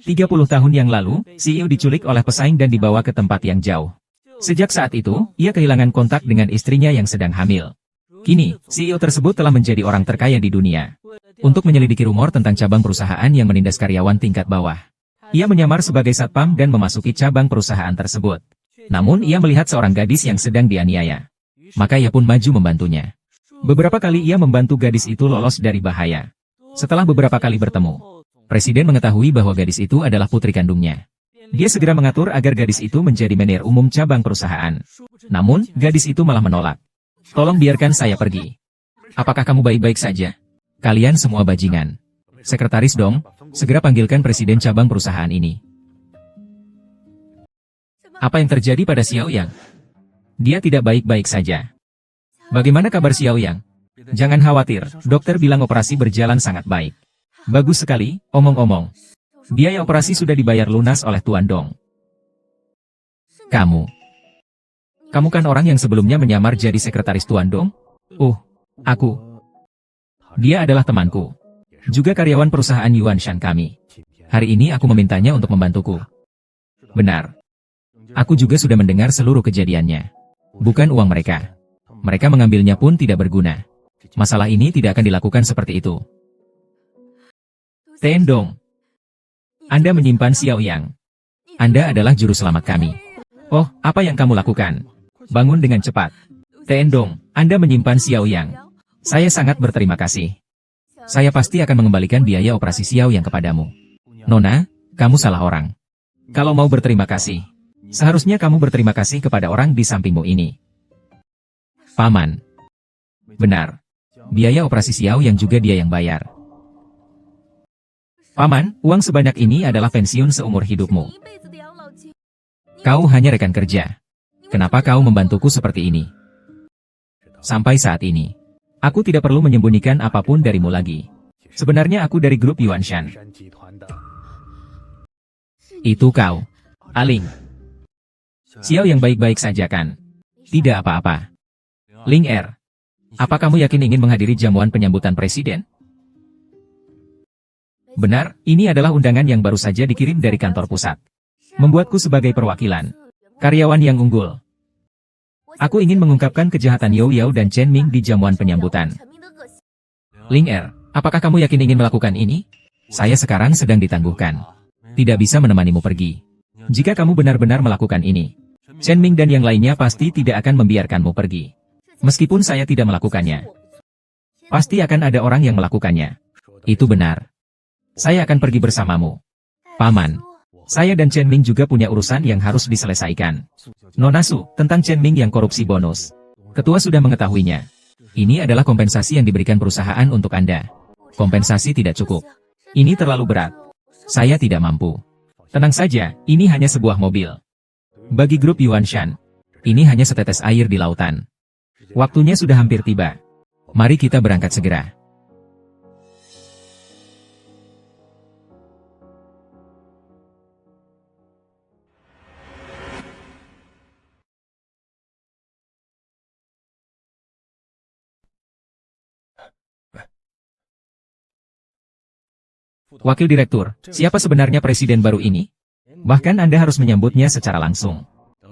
30 tahun yang lalu, CEO diculik oleh pesaing dan dibawa ke tempat yang jauh. Sejak saat itu, ia kehilangan kontak dengan istrinya yang sedang hamil. Kini, CEO tersebut telah menjadi orang terkaya di dunia. Untuk menyelidiki rumor tentang cabang perusahaan yang menindas karyawan tingkat bawah. Ia menyamar sebagai satpam dan memasuki cabang perusahaan tersebut. Namun ia melihat seorang gadis yang sedang dianiaya. Maka ia pun maju membantunya. Beberapa kali ia membantu gadis itu lolos dari bahaya. Setelah beberapa kali bertemu, Presiden mengetahui bahwa gadis itu adalah putri kandungnya. Dia segera mengatur agar gadis itu menjadi manajer umum cabang perusahaan. Namun, gadis itu malah menolak. Tolong biarkan saya pergi. Apakah kamu baik-baik saja? Kalian semua bajingan. Sekretaris Dong, segera panggilkan presiden cabang perusahaan ini. Apa yang terjadi pada Xiao Yang? Dia tidak baik-baik saja. Bagaimana kabar Xiao Yang? Jangan khawatir, dokter bilang operasi berjalan sangat baik. Bagus sekali, omong-omong. Biaya operasi sudah dibayar lunas oleh Tuan Dong. Kamu kan orang yang sebelumnya menyamar jadi sekretaris Tuan Dong? Aku. Dia adalah temanku. Juga karyawan perusahaan Yuanshan kami. Hari ini aku memintanya untuk membantuku. Benar. Aku juga sudah mendengar seluruh kejadiannya. Bukan uang mereka. Mereka mengambilnya pun tidak berguna. Masalah ini tidak akan dilakukan seperti itu. Ten Dong. Anda menyimpan Xiao Yang. Anda adalah juru selamat kami. Oh, apa yang kamu lakukan? Bangun dengan cepat. Ten Dong, Anda menyimpan Xiao Yang. Saya sangat berterima kasih. Saya pasti akan mengembalikan biaya operasi Xiao Yang kepadamu. Nona, kamu salah orang. Kalau mau berterima kasih, seharusnya kamu berterima kasih kepada orang di sampingmu ini. Paman. Benar. Biaya operasi Xiao Yang juga dia yang bayar. Paman, uang sebanyak ini adalah pensiun seumur hidupmu. Kau hanya rekan kerja. Kenapa kau membantuku seperti ini? Sampai saat ini, aku tidak perlu menyembunyikan apapun darimu lagi. Sebenarnya aku dari grup Yuanshan. Itu kau, Aling. Xiao Yang baik-baik saja kan? Tidak apa-apa. Ling Er, apa kamu yakin ingin menghadiri jamuan penyambutan presiden? Benar, ini adalah undangan yang baru saja dikirim dari kantor pusat. Membuatku sebagai perwakilan. Karyawan yang unggul. Aku ingin mengungkapkan kejahatan Yao Yao dan Chen Ming di jamuan penyambutan. Ling Er, apakah kamu yakin ingin melakukan ini? Saya sekarang sedang ditangguhkan. Tidak bisa menemanimu pergi. Jika kamu benar-benar melakukan ini, Chen Ming dan yang lainnya pasti tidak akan membiarkanmu pergi. Meskipun saya tidak melakukannya. Pasti akan ada orang yang melakukannya. Itu benar. Saya akan pergi bersamamu. Paman, saya dan Chen Ming juga punya urusan yang harus diselesaikan. Nona Su, tentang Chen Ming yang korupsi bonus. Ketua sudah mengetahuinya. Ini adalah kompensasi yang diberikan perusahaan untuk Anda. Kompensasi tidak cukup. Ini terlalu berat. Saya tidak mampu. Tenang saja, ini hanya sebuah mobil. Bagi grup Yuanshan, ini hanya setetes air di lautan. Waktunya sudah hampir tiba. Mari kita berangkat segera. Wakil Direktur, siapa sebenarnya presiden baru ini? Bahkan Anda harus menyambutnya secara langsung.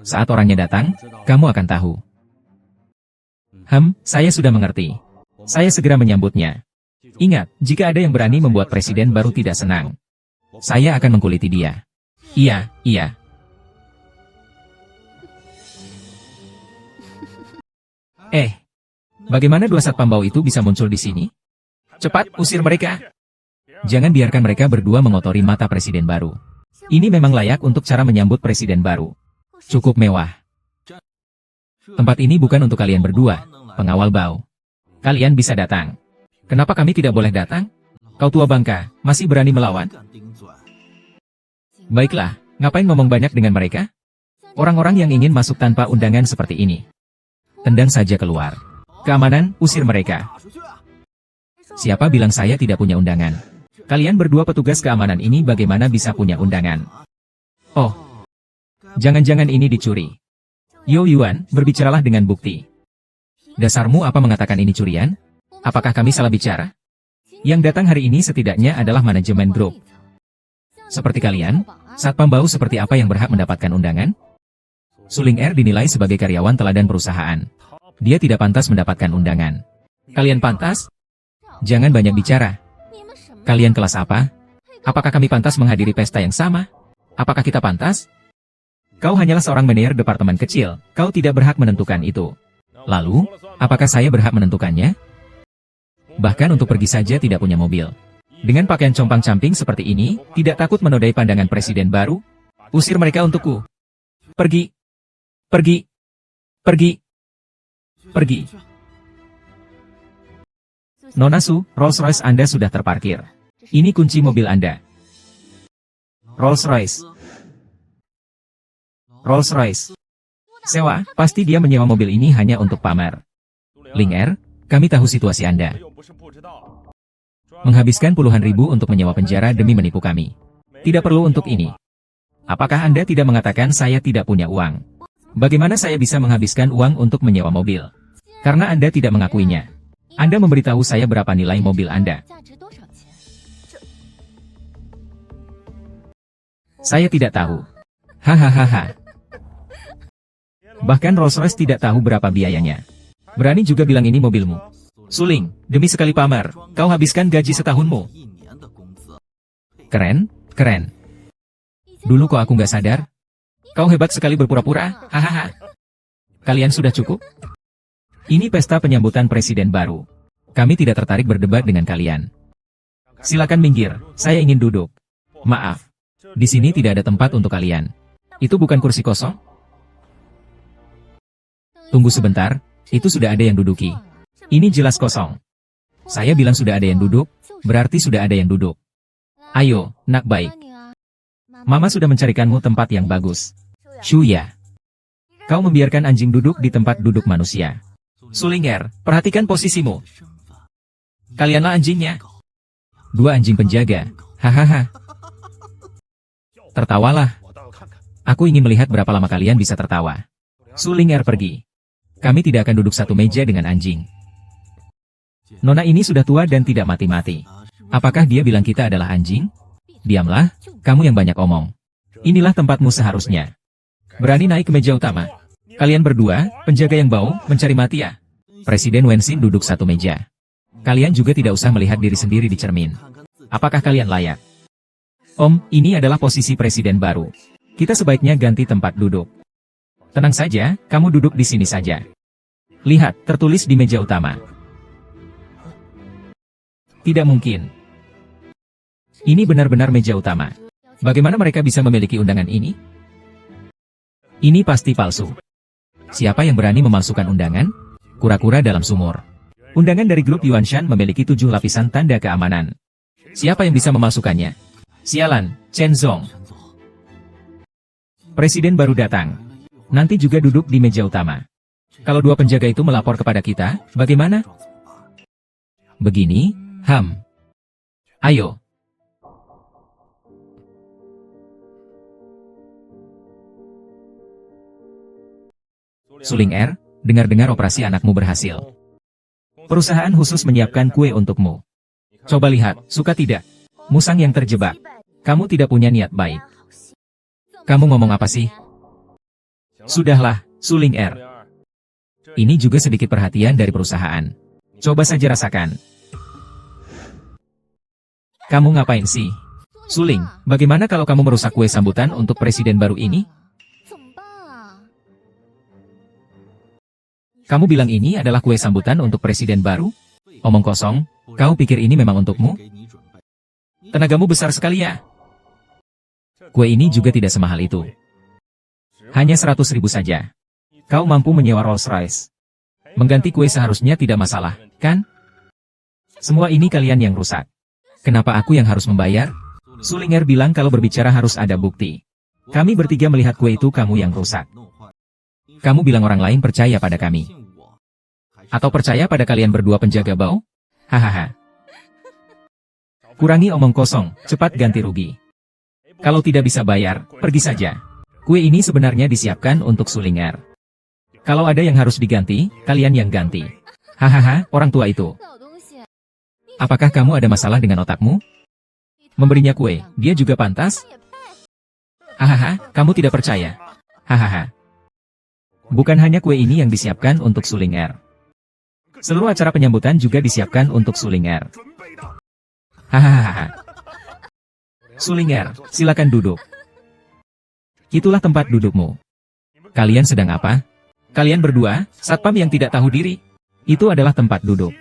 Saat orangnya datang, kamu akan tahu. Saya sudah mengerti. Saya segera menyambutnya. Ingat, jika ada yang berani membuat presiden baru tidak senang, saya akan mengkuliti dia. Iya. Bagaimana dua satpam bau itu bisa muncul di sini? Cepat, usir mereka. Jangan biarkan mereka berdua mengotori mata presiden baru. Ini memang layak untuk cara menyambut presiden baru. Cukup mewah. Tempat ini bukan untuk kalian berdua, pengawal bau. Kalian bisa datang. Kenapa kami tidak boleh datang? Kau tua bangka, masih berani melawan? Baiklah, ngapain ngomong banyak dengan mereka? Orang-orang yang ingin masuk tanpa undangan seperti ini. Tendang saja keluar. Keamanan, usir mereka. Siapa bilang saya tidak punya undangan? Kalian berdua petugas keamanan ini bagaimana bisa punya undangan? Oh, jangan-jangan ini dicuri. Yo Yuan, berbicaralah dengan bukti. Dasarmu apa mengatakan ini curian? Apakah kami salah bicara? Yang datang hari ini setidaknya adalah manajemen grup. Seperti kalian, satpam bau seperti apa yang berhak mendapatkan undangan? Suling Er dinilai sebagai karyawan teladan perusahaan. Dia tidak pantas mendapatkan undangan. Kalian pantas? Jangan banyak bicara. Kalian kelas apa? Apakah kami pantas menghadiri pesta yang sama? Apakah kita pantas? Kau hanyalah seorang manajer departemen kecil, kau tidak berhak menentukan itu. Lalu, apakah saya berhak menentukannya? Bahkan untuk pergi saja tidak punya mobil. Dengan pakaian compang-camping seperti ini, tidak takut menodai pandangan presiden baru? Usir mereka untukku. Pergi. Pergi. Pergi. Pergi. Nona Su, Rolls-Royce Anda sudah terparkir. Ini kunci mobil Anda. Rolls-Royce. Rolls-Royce. Sewa, pasti dia menyewa mobil ini hanya untuk pamer. Ling Er, kami tahu situasi Anda. Menghabiskan puluhan ribu untuk menyewa penjara demi menipu kami. Tidak perlu untuk ini. Apakah Anda tidak mengatakan saya tidak punya uang? Bagaimana saya bisa menghabiskan uang untuk menyewa mobil? Karena Anda tidak mengakuinya. Anda memberitahu saya berapa nilai mobil Anda. Saya tidak tahu. Hahaha. Bahkan Rolls-Royce tidak tahu berapa biayanya. Berani juga bilang ini mobilmu. Suling, demi sekali pamer, kau habiskan gaji setahunmu. Keren, keren. Dulu kok aku nggak sadar? Kau hebat sekali berpura-pura, hahaha. Kalian sudah cukup? Ini pesta penyambutan presiden baru. Kami tidak tertarik berdebat dengan kalian. Silakan minggir, saya ingin duduk. Maaf, di sini tidak ada tempat untuk kalian. Itu bukan kursi kosong? Tunggu sebentar, itu sudah ada yang duduki. Ini jelas kosong. Saya bilang sudah ada yang duduk, berarti sudah ada yang duduk. Ayo, nak baik. Mama sudah mencarikanmu tempat yang bagus. Shuya. Kau membiarkan anjing duduk di tempat duduk manusia. Suling Er, perhatikan posisimu. Kalianlah anjingnya. Dua anjing penjaga. Hahaha. Tertawalah. Aku ingin melihat berapa lama kalian bisa tertawa. Suling Er pergi. Kami tidak akan duduk satu meja dengan anjing. Nona ini sudah tua dan tidak mati-mati. Apakah dia bilang kita adalah anjing? Diamlah, kamu yang banyak omong. Inilah tempatmu seharusnya. Berani naik ke meja utama. Kalian berdua, penjaga yang bau, mencari mati ya. Presiden Wenxin duduk satu meja. Kalian juga tidak usah melihat diri sendiri di cermin. Apakah kalian layak? Om, ini adalah posisi presiden baru. Kita sebaiknya ganti tempat duduk. Tenang saja, kamu duduk di sini saja. Lihat, tertulis di meja utama. Tidak mungkin. Ini benar-benar meja utama. Bagaimana mereka bisa memiliki undangan ini? Ini pasti palsu. Siapa yang berani memalsukan undangan? Kura-kura dalam sumur. Undangan dari grup Yuanshan memiliki 7 lapisan tanda keamanan. Siapa yang bisa memalsukannya? Sialan, Chen Zong. Presiden baru datang. Nanti juga duduk di meja utama. Kalau dua penjaga itu melapor kepada kita, bagaimana? Begini, Ayo. Suling Er, dengar-dengar operasi anakmu berhasil. Perusahaan khusus menyiapkan kue untukmu. Coba lihat, suka tidak? Musang yang terjebak. Kamu tidak punya niat baik. Kamu ngomong apa sih? Sudahlah, Suling Er. Ini juga sedikit perhatian dari perusahaan. Coba saja rasakan. Kamu ngapain sih? Suling, bagaimana kalau kamu merusak kue sambutan untuk presiden baru ini? Kamu bilang ini adalah kue sambutan untuk presiden baru? Omong kosong, kau pikir ini memang untukmu? Tenagamu besar sekali ya. Kue ini juga tidak semahal itu. Hanya 100.000 saja. Kau mampu menyewa Rolls-Royce. Mengganti kue seharusnya tidak masalah, kan? Semua ini kalian yang rusak. Kenapa aku yang harus membayar? Suling Er bilang kalau berbicara harus ada bukti. Kami bertiga melihat kue itu kamu yang rusak. Kamu bilang orang lain percaya pada kami. Atau percaya pada kalian berdua penjaga bau? Hahaha. Kurangi omong kosong, cepat ganti rugi. Kalau tidak bisa bayar, pergi saja. Kue ini sebenarnya disiapkan untuk Suling Er. Kalau ada yang harus diganti, kalian yang ganti. Hahaha, orang tua itu. Apakah kamu ada masalah dengan otakmu? Memberinya kue, dia juga pantas? Hahaha, kamu tidak percaya. Hahaha. Bukan hanya kue ini yang disiapkan untuk Suling Er. Seluruh acara penyambutan juga disiapkan untuk Suling Er. Hahaha. Suling Er, silakan duduk. Itulah tempat dudukmu. Kalian sedang apa? Kalian berdua, satpam yang tidak tahu diri. Itu adalah tempat duduk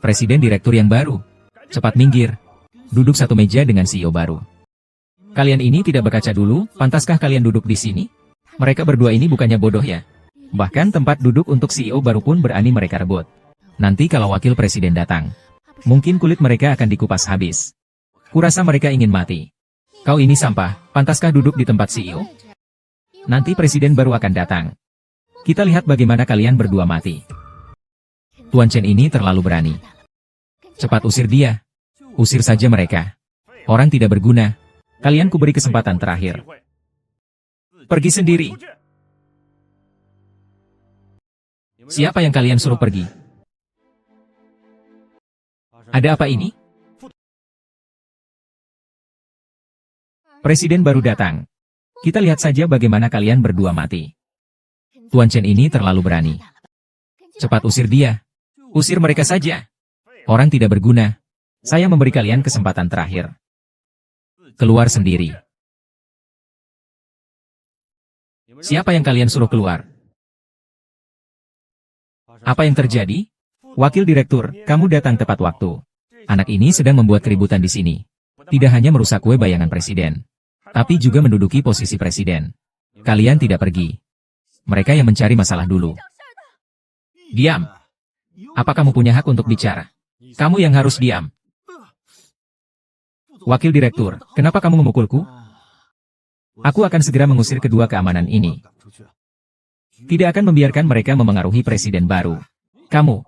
Presiden Direktur yang baru. Cepat minggir. Duduk satu meja dengan CEO baru. Kalian ini tidak berkaca dulu, pantaskah kalian duduk di sini? Mereka berdua ini bukannya bodoh ya? Bahkan tempat duduk untuk CEO baru pun berani mereka rebut. Nanti kalau wakil presiden datang, mungkin kulit mereka akan dikupas habis. Kurasa mereka ingin mati. Kau ini sampah, pantaskah duduk di tempat CEO? Nanti presiden baru akan datang. Kita lihat bagaimana kalian berdua mati. Tuan Chen ini terlalu berani. Cepat usir dia. Usir saja mereka. Orang tidak berguna. Kalian kuberi kesempatan terakhir. Pergi sendiri. Siapa yang kalian suruh pergi? Ada apa ini? Presiden baru datang. Kita lihat saja bagaimana kalian berdua mati. Tuan Chen ini terlalu berani. Cepat usir dia. Usir mereka saja. Orang tidak berguna. Saya memberi kalian kesempatan terakhir. Keluar sendiri. Siapa yang kalian suruh keluar? Apa yang terjadi? Wakil Direktur, kamu datang tepat waktu. Anak ini sedang membuat keributan di sini. Tidak hanya merusak kue bayangan presiden, tapi juga menduduki posisi presiden. Kalian tidak pergi. Mereka yang mencari masalah dulu. Diam. Apa kamu punya hak untuk bicara? Kamu yang harus diam. Wakil Direktur, kenapa kamu memukulku? Aku akan segera mengusir kedua keamanan ini. Tidak akan membiarkan mereka memengaruhi presiden baru. Kamu.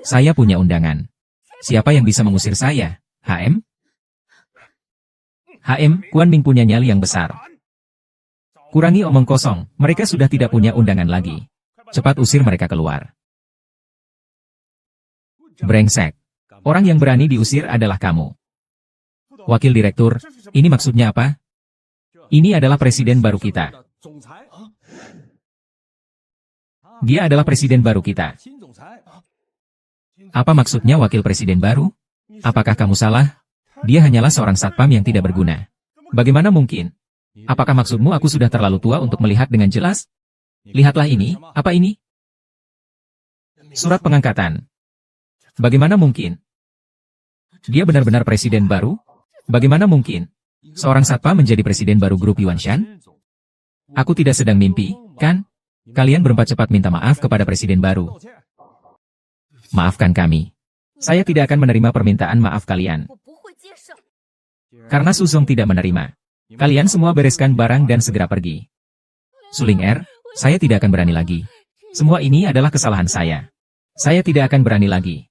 Saya punya undangan. Siapa yang bisa mengusir saya? HM? HM, Kuan Ming punya nyali yang besar. Kurangi omong kosong, mereka sudah tidak punya undangan lagi. Cepat usir mereka keluar. Brengsek. Orang yang berani diusir adalah kamu. Wakil Direktur, ini maksudnya apa? Ini adalah presiden baru kita. Dia adalah presiden baru kita. Apa maksudnya wakil presiden baru? Apakah kamu salah? Dia hanyalah seorang satpam yang tidak berguna. Bagaimana mungkin? Apakah maksudmu aku sudah terlalu tua untuk melihat dengan jelas? Lihatlah ini, apa ini? Surat pengangkatan. Bagaimana mungkin? Dia benar-benar presiden baru? Bagaimana mungkin? Seorang satpam menjadi presiden baru grup Yuanshan? Aku tidak sedang mimpi, kan? Kalian berempat cepat minta maaf kepada presiden baru. Maafkan kami. Saya tidak akan menerima permintaan maaf kalian. Karena Suzong tidak menerima. Kalian semua bereskan barang dan segera pergi. Suling Er, saya tidak akan berani lagi. Semua ini adalah kesalahan saya. Saya tidak akan berani lagi.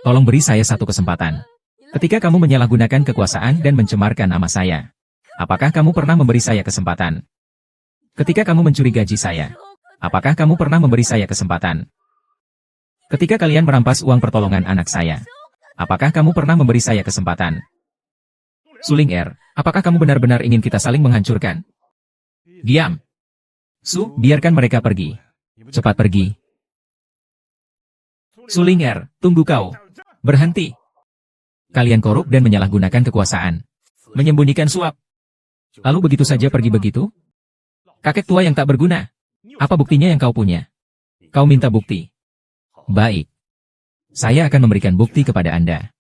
Tolong beri saya satu kesempatan. Ketika kamu menyalahgunakan kekuasaan dan mencemarkan nama saya, apakah kamu pernah memberi saya kesempatan? Ketika kamu mencuri gaji saya, apakah kamu pernah memberi saya kesempatan? Ketika kalian merampas uang pertolongan anak saya, apakah kamu pernah memberi saya kesempatan? Suling Er, apakah kamu benar-benar ingin kita saling menghancurkan? Diam. Su, biarkan mereka pergi. Cepat pergi. Suling Er, tunggu kau. Berhenti. Kalian korup dan menyalahgunakan kekuasaan. Menyembunyikan suap. Lalu begitu saja pergi begitu? Kakek tua yang tak berguna. Apa buktinya yang kau punya? Kau minta bukti. Baik. Saya akan memberikan bukti kepada Anda.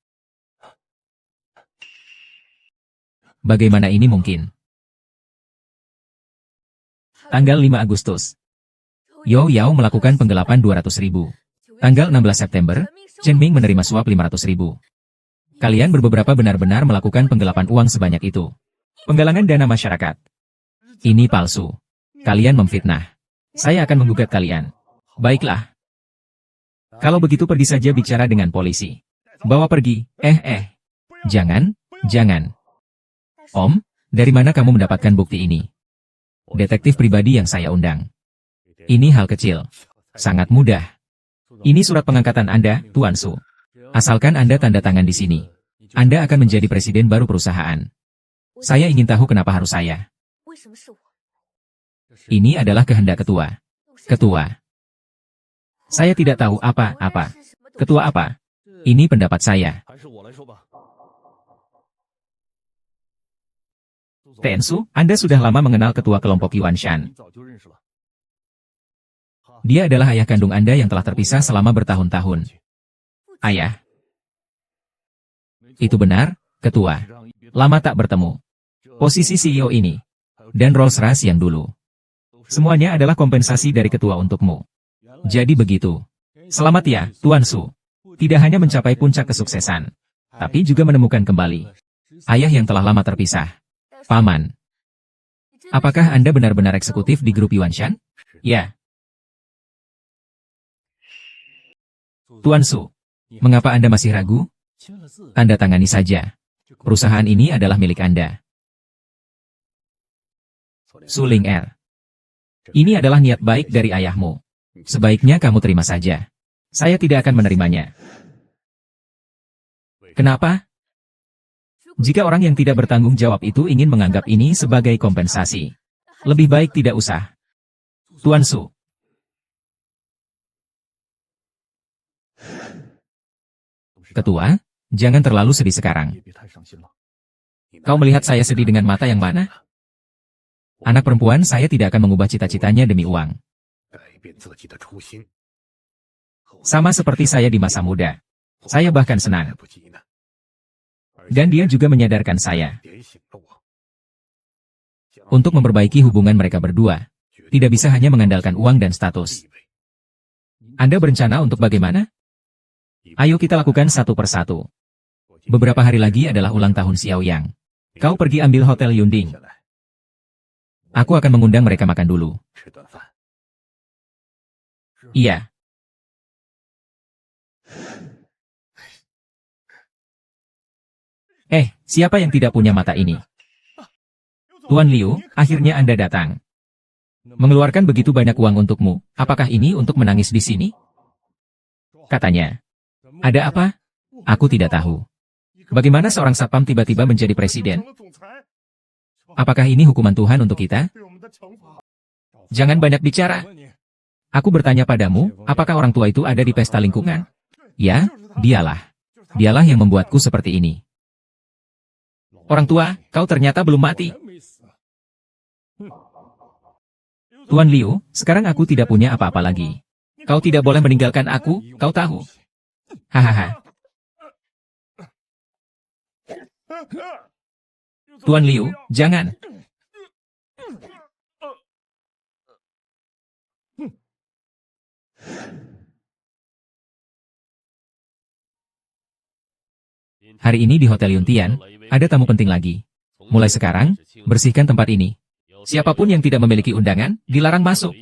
Bagaimana ini mungkin? Tanggal 5 Agustus. Yo Yao melakukan penggelapan 200.000. Tanggal 16 September, Chen Ming menerima suap 500.000. Kalian beberapa benar-benar melakukan penggelapan uang sebanyak itu. Penggalangan dana masyarakat. Ini palsu. Kalian memfitnah. Saya akan menggugat kalian. Baiklah. Kalau begitu pergi saja bicara dengan polisi. Bawa pergi. Jangan, jangan. Om, dari mana kamu mendapatkan bukti ini? Detektif pribadi yang saya undang. Ini hal kecil. Sangat mudah. Ini surat pengangkatan Anda, Tuan Su. Asalkan Anda tanda tangan di sini. Anda akan menjadi presiden baru perusahaan. Saya ingin tahu kenapa harus saya. Ini adalah kehendak ketua. Ketua. Saya tidak tahu apa-apa. Ketua apa? Ini pendapat saya. Tensu, Anda sudah lama mengenal ketua kelompok Yuan Shan. Dia adalah ayah kandung Anda yang telah terpisah selama bertahun-tahun. Ayah. Itu benar, ketua. Lama tak bertemu. Posisi CEO ini. Dan Rolls-Royce yang dulu. Semuanya adalah kompensasi dari ketua untukmu. Jadi begitu. Selamat ya, Tuan Su. Tidak hanya mencapai puncak kesuksesan, tapi juga menemukan kembali ayah yang telah lama terpisah. Paman. Apakah Anda benar-benar eksekutif di grup Yuan Shan? Ya. Tuan Su. Mengapa Anda masih ragu? Tanda tangani saja. Perusahaan ini adalah milik Anda. Su Ling Er. Ini adalah niat baik dari ayahmu. Sebaiknya kamu terima saja. Saya tidak akan menerimanya. Kenapa? Jika orang yang tidak bertanggung jawab itu ingin menganggap ini sebagai kompensasi, lebih baik tidak usah. Tuan Su. Ketua, jangan terlalu sedih sekarang. Kau melihat saya sedih dengan mata yang mana? Anak perempuan saya tidak akan mengubah cita-citanya demi uang. Sama seperti saya di masa muda. Saya bahkan senang. Dan dia juga menyadarkan saya. Untuk memperbaiki hubungan mereka berdua, tidak bisa hanya mengandalkan uang dan status. Anda berencana untuk bagaimana? Ayo kita lakukan satu persatu. Beberapa hari lagi adalah ulang tahun Xiao Yang. Kau pergi ambil hotel Yunding. Aku akan mengundang mereka makan dulu. Iya. Siapa yang tidak punya mata ini? Tuan Liu, akhirnya Anda datang. Mengeluarkan begitu banyak uang untukmu, apakah ini untuk menangis di sini? Katanya. Ada apa? Aku tidak tahu. Bagaimana seorang satpam tiba-tiba menjadi presiden? Apakah ini hukuman Tuhan untuk kita? Jangan banyak bicara. Aku bertanya padamu, apakah orang tua itu ada di pesta lingkungan? Ya, dialah. Dialah yang membuatku seperti ini. Orang tua, kau ternyata belum mati. Tuan Liu, sekarang aku tidak punya apa-apa lagi. Kau tidak boleh meninggalkan aku, kau tahu. Hahaha. Tuan Liu, jangan. Hari ini di Hotel Yuntian, ada tamu penting lagi. Mulai sekarang, bersihkan tempat ini. Siapapun yang tidak memiliki undangan, dilarang masuk.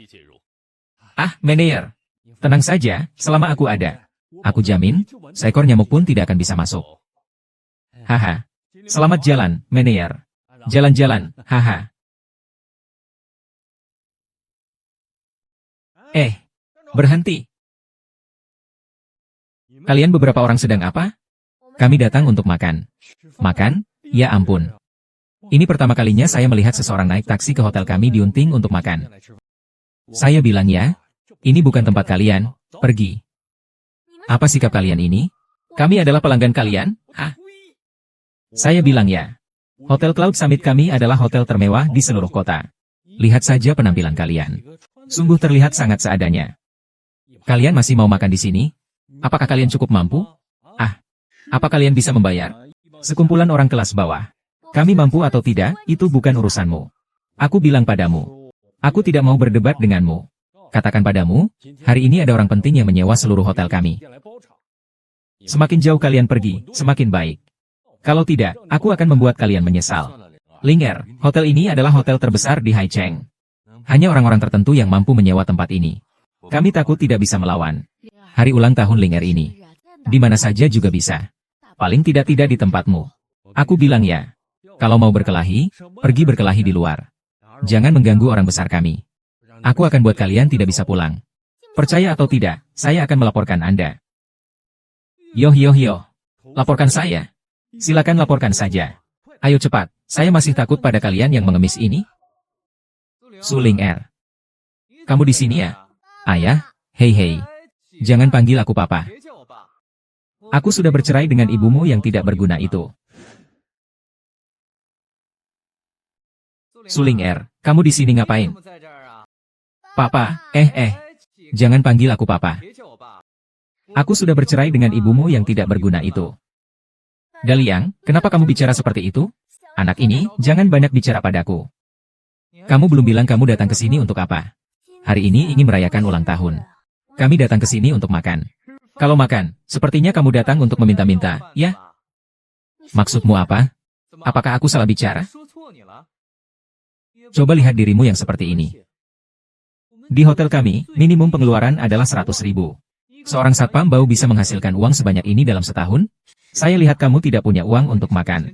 Ah, manajer. Tenang saja, selama aku ada. Aku jamin, seekor nyamuk pun tidak akan bisa masuk. Haha. Selamat jalan, manajer. Jalan-jalan, haha. Berhenti. Kalian beberapa orang sedang apa? Kami datang untuk makan. Makan? Ya ampun. Ini pertama kalinya saya melihat seseorang naik taksi ke hotel kami di Yunting untuk makan. Saya bilang ya, ini bukan tempat kalian, pergi. Apa sikap kalian ini? Kami adalah pelanggan kalian? Hah? Saya bilang ya. Hotel Cloud Summit kami adalah hotel termewah di seluruh kota. Lihat saja penampilan kalian. Sungguh terlihat sangat seadanya. Kalian masih mau makan di sini? Apakah kalian cukup mampu? Apa kalian bisa membayar? Sekumpulan orang kelas bawah. Kami mampu atau tidak, itu bukan urusanmu. Aku bilang padamu. Aku tidak mau berdebat denganmu. Katakan padamu, hari ini ada orang penting yang menyewa seluruh hotel kami. Semakin jauh kalian pergi, semakin baik. Kalau tidak, aku akan membuat kalian menyesal. Ling Er, hotel ini adalah hotel terbesar di Haicheng. Hanya orang-orang tertentu yang mampu menyewa tempat ini. Kami takut tidak bisa melawan. Hari ulang tahun Ling Er ini. Di mana saja juga bisa. Paling tidak di tempatmu. Aku bilang ya. Kalau mau berkelahi, pergi berkelahi di luar. Jangan mengganggu orang besar kami. Aku akan buat kalian tidak bisa pulang. Percaya atau tidak, saya akan melaporkan Anda. Yo. Laporkan saya. Silakan laporkan saja. Ayo cepat, saya masih takut pada kalian yang mengemis ini. Suling Er. Kamu di sini ya? Ayah, hei. Jangan panggil aku papa. Aku sudah bercerai dengan ibumu yang tidak berguna itu. Suling Er, kamu di sini ngapain? Papa, jangan panggil aku papa. Aku sudah bercerai dengan ibumu yang tidak berguna itu. Daliang, kenapa kamu bicara seperti itu? Anak ini, jangan banyak bicara padaku. Kamu belum bilang kamu datang ke sini untuk apa? Hari ini ingin merayakan ulang tahun. Kami datang ke sini untuk makan. Kalau makan, sepertinya kamu datang untuk meminta-minta, ya? Maksudmu apa? Apakah aku salah bicara? Coba lihat dirimu yang seperti ini. Di hotel kami, minimum pengeluaran adalah 100.000. Seorang satpam bau bisa menghasilkan uang sebanyak ini dalam setahun? Saya lihat kamu tidak punya uang untuk makan.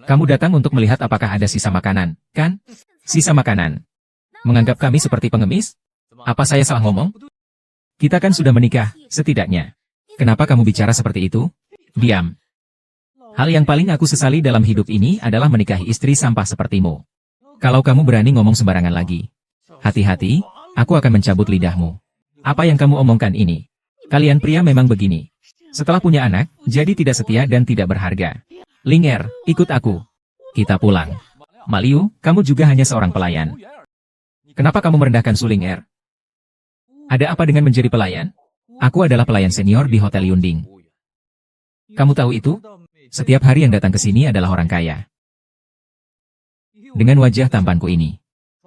Kamu datang untuk melihat apakah ada sisa makanan, kan? Sisa makanan. Menganggap kami seperti pengemis? Apa saya salah ngomong? Kita kan sudah menikah, setidaknya. Kenapa kamu bicara seperti itu? Diam. Hal yang paling aku sesali dalam hidup ini adalah menikahi istri sampah sepertimu. Kalau kamu berani ngomong sembarangan lagi, hati-hati, aku akan mencabut lidahmu. Apa yang kamu omongkan ini? Kalian pria memang begini. Setelah punya anak, jadi tidak setia dan tidak berharga. Ling Er, ikut aku. Kita pulang. Maliu, kamu juga hanya seorang pelayan. Kenapa kamu merendahkan Suling Er? Ada apa dengan menjadi pelayan? Aku adalah pelayan senior di Hotel Yunding. Kamu tahu itu? Setiap hari yang datang ke sini adalah orang kaya. Dengan wajah tampanku ini.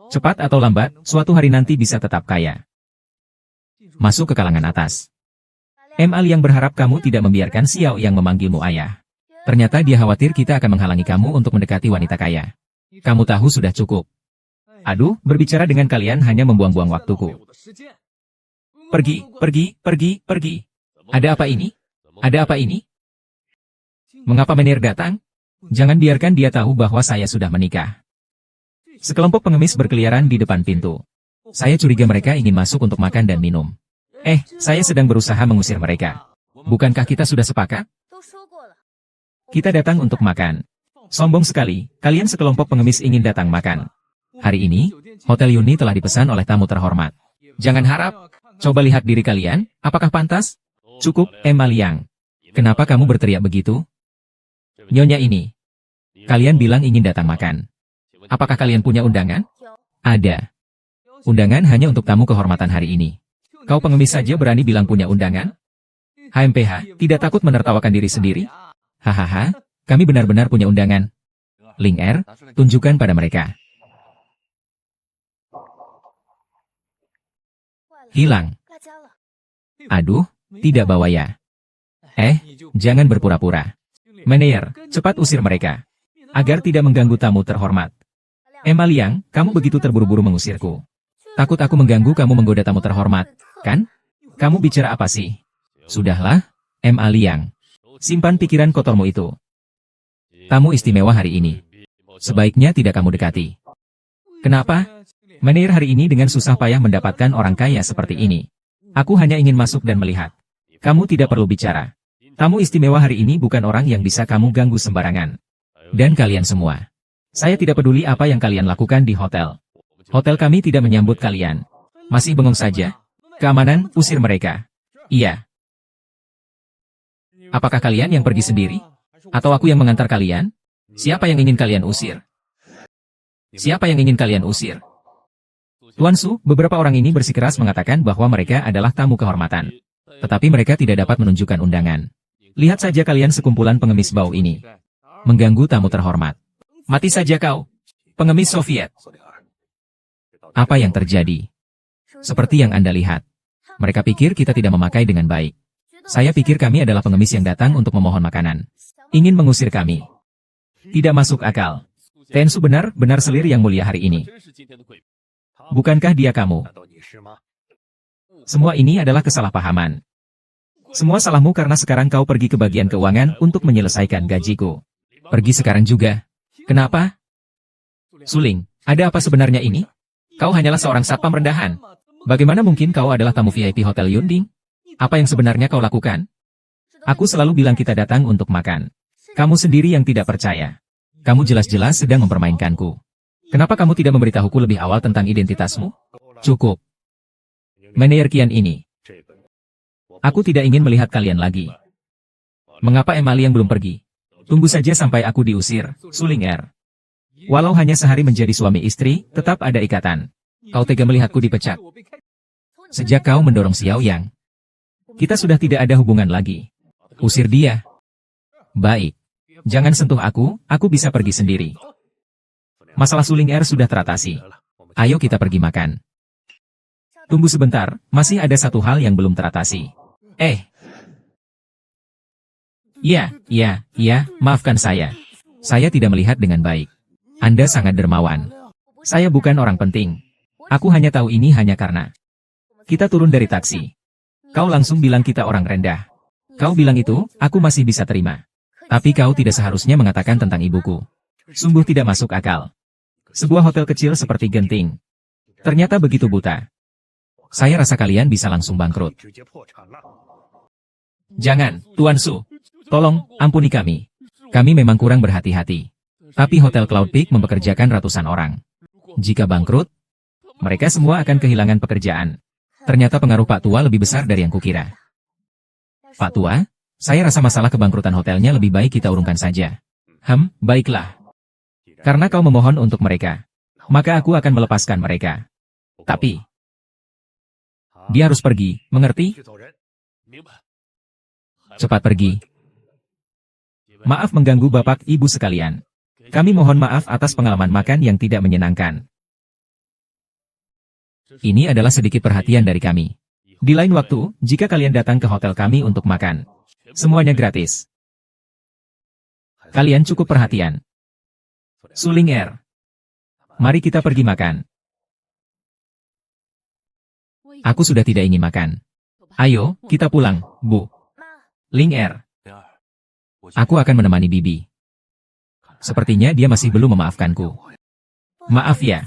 Cepat atau lambat, suatu hari nanti bisa tetap kaya. Masuk ke kalangan atas. Mal yang berharap kamu tidak membiarkan Xiao yang memanggilmu ayah. Ternyata dia khawatir kita akan menghalangi kamu untuk mendekati wanita kaya. Kamu tahu sudah cukup. Aduh, berbicara dengan kalian hanya membuang-buang waktuku. Pergi. Ada apa ini? Ada apa ini? Mengapa Menir datang? Jangan biarkan dia tahu bahwa saya sudah menikah. Sekelompok pengemis berkeliaran di depan pintu. Saya curiga mereka ingin masuk untuk makan dan minum. Saya sedang berusaha mengusir mereka. Bukankah kita sudah sepakat? Kita datang untuk makan. Sombong sekali, kalian sekelompok pengemis ingin datang makan. Hari ini, Hotel Yuni telah dipesan oleh tamu terhormat. Jangan harap. Coba lihat diri kalian, apakah pantas? Cukup, Emma Liang. Kenapa kamu berteriak begitu? Nyonya ini. Kalian bilang ingin datang makan. Apakah kalian punya undangan? Ada. Undangan hanya untuk tamu kehormatan hari ini. Kau pengemis saja berani bilang punya undangan? HMPH, tidak takut menertawakan diri sendiri? Hahaha, kami benar-benar punya undangan. Ling Er, tunjukkan pada mereka. Hilang. Aduh, tidak bawa ya. Jangan berpura-pura. Manayer, cepat usir mereka. Agar tidak mengganggu tamu terhormat. Emma Liang, kamu begitu terburu-buru mengusirku. Takut aku mengganggu kamu menggoda tamu terhormat, kan? Kamu bicara apa sih? Sudahlah, Emma Liang. Simpan pikiran kotormu itu. Tamu istimewa hari ini. Sebaiknya tidak kamu dekati. Kenapa? Menir hari ini dengan susah payah mendapatkan orang kaya seperti ini. Aku hanya ingin masuk dan melihat. Kamu tidak perlu bicara. Tamu istimewa hari ini bukan orang yang bisa kamu ganggu sembarangan. Dan kalian semua. Saya tidak peduli apa yang kalian lakukan di hotel. Hotel kami tidak menyambut kalian. Masih bengong saja. Keamanan, usir mereka. Iya. Apakah kalian yang pergi sendiri? Atau aku yang mengantar kalian? Siapa yang ingin kalian usir? Siapa yang ingin kalian usir? Tuan Su, beberapa orang ini bersikeras mengatakan bahwa mereka adalah tamu kehormatan. Tetapi mereka tidak dapat menunjukkan undangan. Lihat saja kalian sekumpulan pengemis bau ini. Mengganggu tamu terhormat. Mati saja kau. Pengemis Soviet. Apa yang terjadi? Seperti yang Anda lihat. Mereka pikir kita tidak memakai dengan baik. Saya pikir kami adalah pengemis yang datang untuk memohon makanan. Ingin mengusir kami. Tidak masuk akal. Tensu benar-benar selir yang mulia hari ini. Bukankah dia kamu? Semua ini adalah kesalahpahaman. Semua salahmu karena sekarang kau pergi ke bagian keuangan untuk menyelesaikan gajiku. Pergi sekarang juga. Kenapa? Suling, ada apa sebenarnya ini? Kau hanyalah seorang satpam rendahan. Bagaimana mungkin kau adalah tamu VIP Hotel Yunding? Apa yang sebenarnya kau lakukan? Aku selalu bilang kita datang untuk makan. Kamu sendiri yang tidak percaya. Kamu jelas-jelas sedang mempermainkanku. Kenapa kamu tidak memberitahuku lebih awal tentang identitasmu? Cukup. Meneer Kian ini. Aku tidak ingin melihat kalian lagi. Mengapa Emali yang belum pergi? Tunggu saja sampai aku diusir, Suling Er. Walau hanya sehari menjadi suami istri, tetap ada ikatan. Kau tega melihatku dipecat. Sejak kau mendorong Xiao Yang, kita sudah tidak ada hubungan lagi. Usir dia. Baik. Jangan sentuh aku bisa pergi sendiri. Masalah Suling Er sudah teratasi. Ayo kita pergi makan. Tunggu sebentar, masih ada satu hal yang belum teratasi. Ya, maafkan saya. Saya tidak melihat dengan baik. Anda sangat dermawan. Saya bukan orang penting. Aku hanya tahu ini hanya karena kita turun dari taksi. Kau langsung bilang kita orang rendah. Kau bilang itu, aku masih bisa terima. Tapi kau tidak seharusnya mengatakan tentang ibuku. Sungguh tidak masuk akal. Sebuah hotel kecil seperti Genting. Ternyata begitu buta. Saya rasa kalian bisa langsung bangkrut. Jangan, Tuan Su. Tolong, ampuni kami. Kami memang kurang berhati-hati. Tapi Hotel Cloud Peak mempekerjakan ratusan orang. Jika bangkrut, mereka semua akan kehilangan pekerjaan. Ternyata pengaruh Pak Tua lebih besar dari yang kukira. Pak Tua, saya rasa masalah kebangkrutan hotelnya lebih baik kita urungkan saja. Baiklah. Karena kau memohon untuk mereka, maka aku akan melepaskan mereka. Tapi, dia harus pergi, mengerti? Cepat pergi. Maaf mengganggu Bapak Ibu sekalian. Kami mohon maaf atas pengalaman makan yang tidak menyenangkan. Ini adalah sedikit perhatian dari kami. Di lain waktu, jika kalian datang ke hotel kami untuk makan, semuanya gratis. Kalian cukup perhatian. Suling Er. Mari kita pergi makan. Aku sudah tidak ingin makan. Ayo, kita pulang, Bu. Ling Er. Aku akan menemani Bibi. Sepertinya dia masih belum memaafkanku. Maaf ya,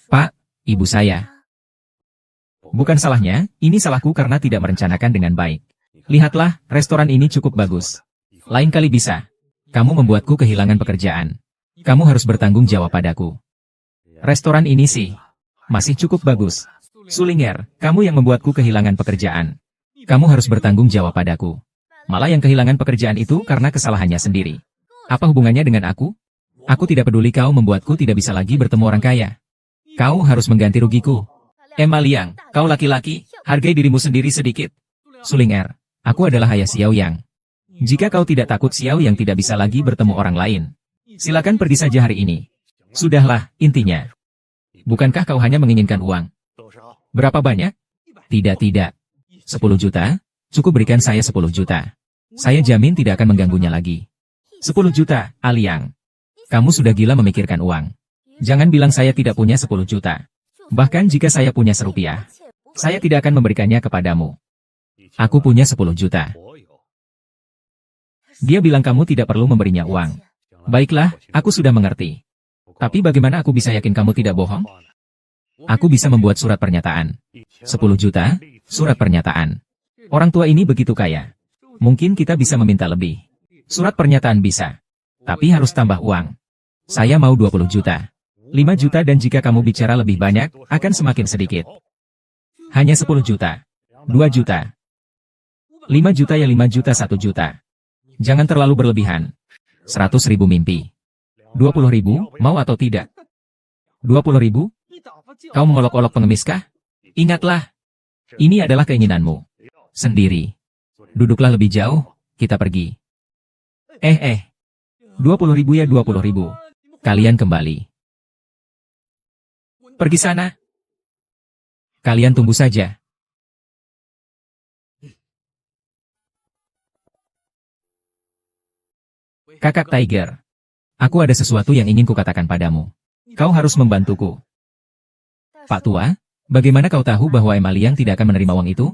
Pak, Ibu saya. Bukan salahnya, ini salahku karena tidak merencanakan dengan baik. Lihatlah, restoran ini cukup bagus. Lain kali bisa. Kamu membuatku kehilangan pekerjaan. Kamu harus bertanggung jawab padaku. Restoran ini sih, masih cukup bagus. Suling Er, kamu yang membuatku kehilangan pekerjaan. Kamu harus bertanggung jawab padaku. Malah yang kehilangan pekerjaan itu karena kesalahannya sendiri. Apa hubungannya dengan aku? Aku tidak peduli kau membuatku tidak bisa lagi bertemu orang kaya. Kau harus mengganti rugiku. Emma Liang, kau laki-laki, hargai dirimu sendiri sedikit. Suling Er, aku adalah ayah Xiao Yang. Jika kau tidak takut Xiao Yang tidak bisa lagi bertemu orang lain, silakan pergi saja hari ini. Sudahlah, intinya. Bukankah kau hanya menginginkan uang? Berapa banyak? Tidak. 10 juta? Cukup berikan saya 10 juta. Saya jamin tidak akan mengganggunya lagi. 10 juta, Aliang. Kamu sudah gila memikirkan uang. Jangan bilang saya tidak punya 10 juta. Bahkan jika saya punya serupiah, saya tidak akan memberikannya kepadamu. Aku punya 10 juta. Dia bilang kamu tidak perlu memberinya uang. Baiklah, aku sudah mengerti. Tapi bagaimana aku bisa yakin kamu tidak bohong? Aku bisa membuat surat pernyataan. 10 juta, surat pernyataan. Orang tua ini begitu kaya. Mungkin kita bisa meminta lebih. Surat pernyataan bisa. Tapi harus tambah uang. Saya mau 20 juta. 5 juta dan jika kamu bicara lebih banyak, akan semakin sedikit. Hanya 10 juta. 2 juta. 5 juta ya 5 juta 1 juta. Jangan terlalu berlebihan. 100.000 mimpi. 20.000, mau atau tidak? 20.000? Kau mengolok-olok pengemis kah? Ingatlah. Ini adalah keinginanmu. Sendiri. Duduklah lebih jauh, kita pergi. 20.000 ya 20.000. Kalian kembali. Pergi sana. Kalian tunggu saja. Kakak Tiger. Aku ada sesuatu yang ingin kukatakan padamu. Kau harus membantuku. Pak Tua, bagaimana kau tahu bahwa Emma Liang tidak akan menerima uang itu?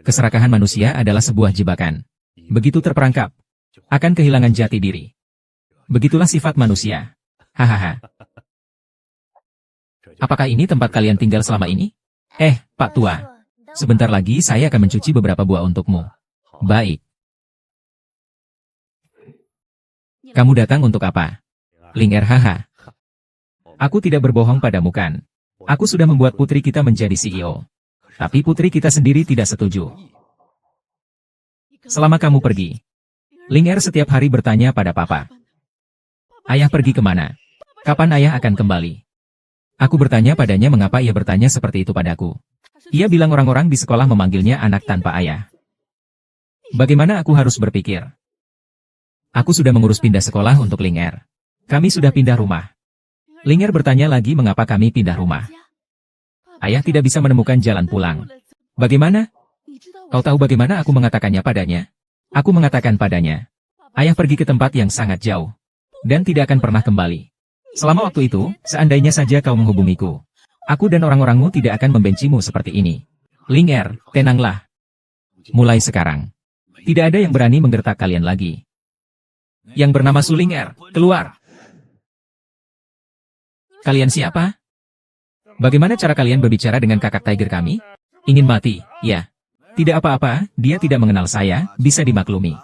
Keserakahan manusia adalah sebuah jebakan. Begitu terperangkap, akan kehilangan jati diri. Begitulah sifat manusia. Hahaha. Apakah ini tempat kalian tinggal selama ini? Pak Tua. Sebentar lagi saya akan mencuci beberapa buah untukmu. Baik. Kamu datang untuk apa? Ling Er, haha. Aku tidak berbohong padamu kan. Aku sudah membuat putri kita menjadi CEO. Tapi putri kita sendiri tidak setuju. Selama kamu pergi, Ling Er setiap hari bertanya pada papa. Ayah pergi kemana? Kapan ayah akan kembali? Aku bertanya padanya mengapa ia bertanya seperti itu padaku. Ia bilang orang-orang di sekolah memanggilnya anak tanpa ayah. Bagaimana aku harus berpikir? Aku sudah mengurus pindah sekolah untuk Ling Er. Kami sudah pindah rumah. Ling Er bertanya lagi mengapa kami pindah rumah. Ayah tidak bisa menemukan jalan pulang. Bagaimana? Kau tahu bagaimana aku mengatakannya padanya? Aku mengatakan padanya, ayah pergi ke tempat yang sangat jauh. Dan tidak akan pernah kembali. Selama waktu itu, seandainya saja kau menghubungiku, aku dan orang-orangmu tidak akan membencimu seperti ini. Ling Er, tenanglah. Mulai sekarang, tidak ada yang berani menggertak kalian lagi. Yang bernama Su Ling Er, keluar. Kalian siapa? Bagaimana cara kalian berbicara dengan kakak tiger kami? Ingin mati, ya. Tidak apa-apa, dia tidak mengenal saya, bisa dimaklumi.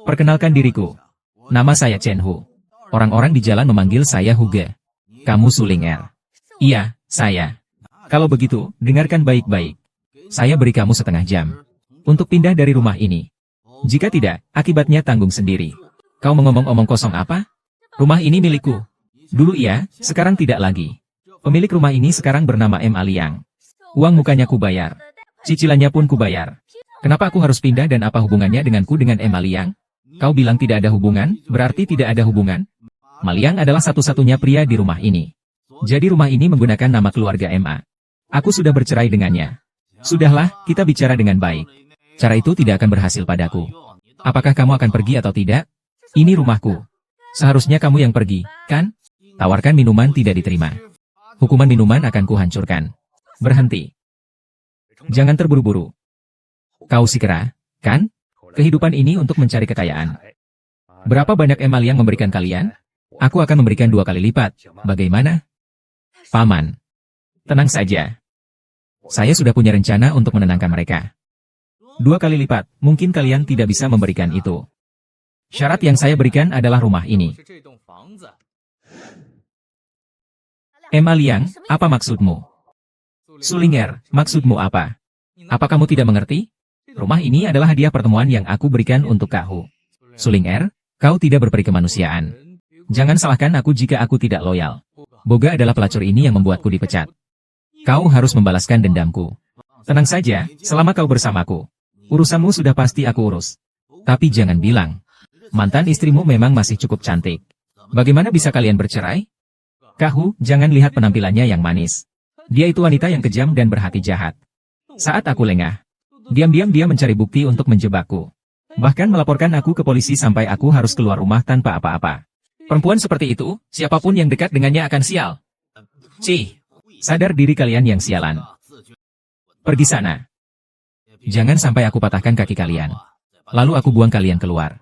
Perkenalkan diriku. Nama saya Chen Hu. Orang-orang di jalan memanggil saya Huge. Kamu Su Ling Er? Iya, saya. Kalau begitu, dengarkan baik-baik. Saya beri kamu setengah jam untuk pindah dari rumah ini. Jika tidak, akibatnya tanggung sendiri. Kau mengomong-omong kosong apa? Rumah ini milikku. Dulu iya, sekarang tidak lagi. Pemilik rumah ini sekarang bernama M. Aliang. Uang mukanya ku bayar. Cicilannya pun ku bayar. Kenapa aku harus pindah dan apa hubungannya denganku dengan M. Aliang? Kau bilang tidak ada hubungan, berarti tidak ada hubungan? Maliang adalah satu-satunya pria di rumah ini. Jadi rumah ini menggunakan nama keluarga MA. Aku sudah bercerai dengannya. Sudahlah, kita bicara dengan baik. Cara itu tidak akan berhasil padaku. Apakah kamu akan pergi atau tidak? Ini rumahku. Seharusnya kamu yang pergi, kan? Tawarkan minuman tidak diterima. Hukuman minuman akan kuhancurkan. Berhenti. Jangan terburu-buru. Kau si kera, kan? Kehidupan ini untuk mencari kekayaan. Berapa banyak emal yang memberikan kalian? Aku akan memberikan 2 kali lipat. Bagaimana? Paman. Tenang saja. Saya sudah punya rencana untuk menenangkan mereka. 2 kali lipat, mungkin kalian tidak bisa memberikan itu. Syarat yang saya berikan adalah rumah ini. Emma Liang, apa maksudmu? Su Ling Er, maksudmu apa? Apa kamu tidak mengerti? Rumah ini adalah hadiah pertemuan yang aku berikan untuk Kak Hu. Su Ling Er, kau tidak berperi kemanusiaan. Jangan salahkan aku jika aku tidak loyal. Boga adalah pelacur ini yang membuatku dipecat. Kau harus membalaskan dendamku. Tenang saja, selama kau bersamaku. Urusanmu sudah pasti aku urus. Tapi jangan bilang, mantan istrimu memang masih cukup cantik. Bagaimana bisa kalian bercerai? Kak Hu, jangan lihat penampilannya yang manis. Dia itu wanita yang kejam dan berhati jahat. Saat aku lengah, diam-diam dia mencari bukti untuk menjebakku. Bahkan melaporkan aku ke polisi sampai aku harus keluar rumah tanpa apa-apa. Perempuan seperti itu, siapapun yang dekat dengannya akan sial. Cih, sadar diri kalian yang sialan. Pergi sana. Jangan sampai aku patahkan kaki kalian. Lalu aku buang kalian keluar.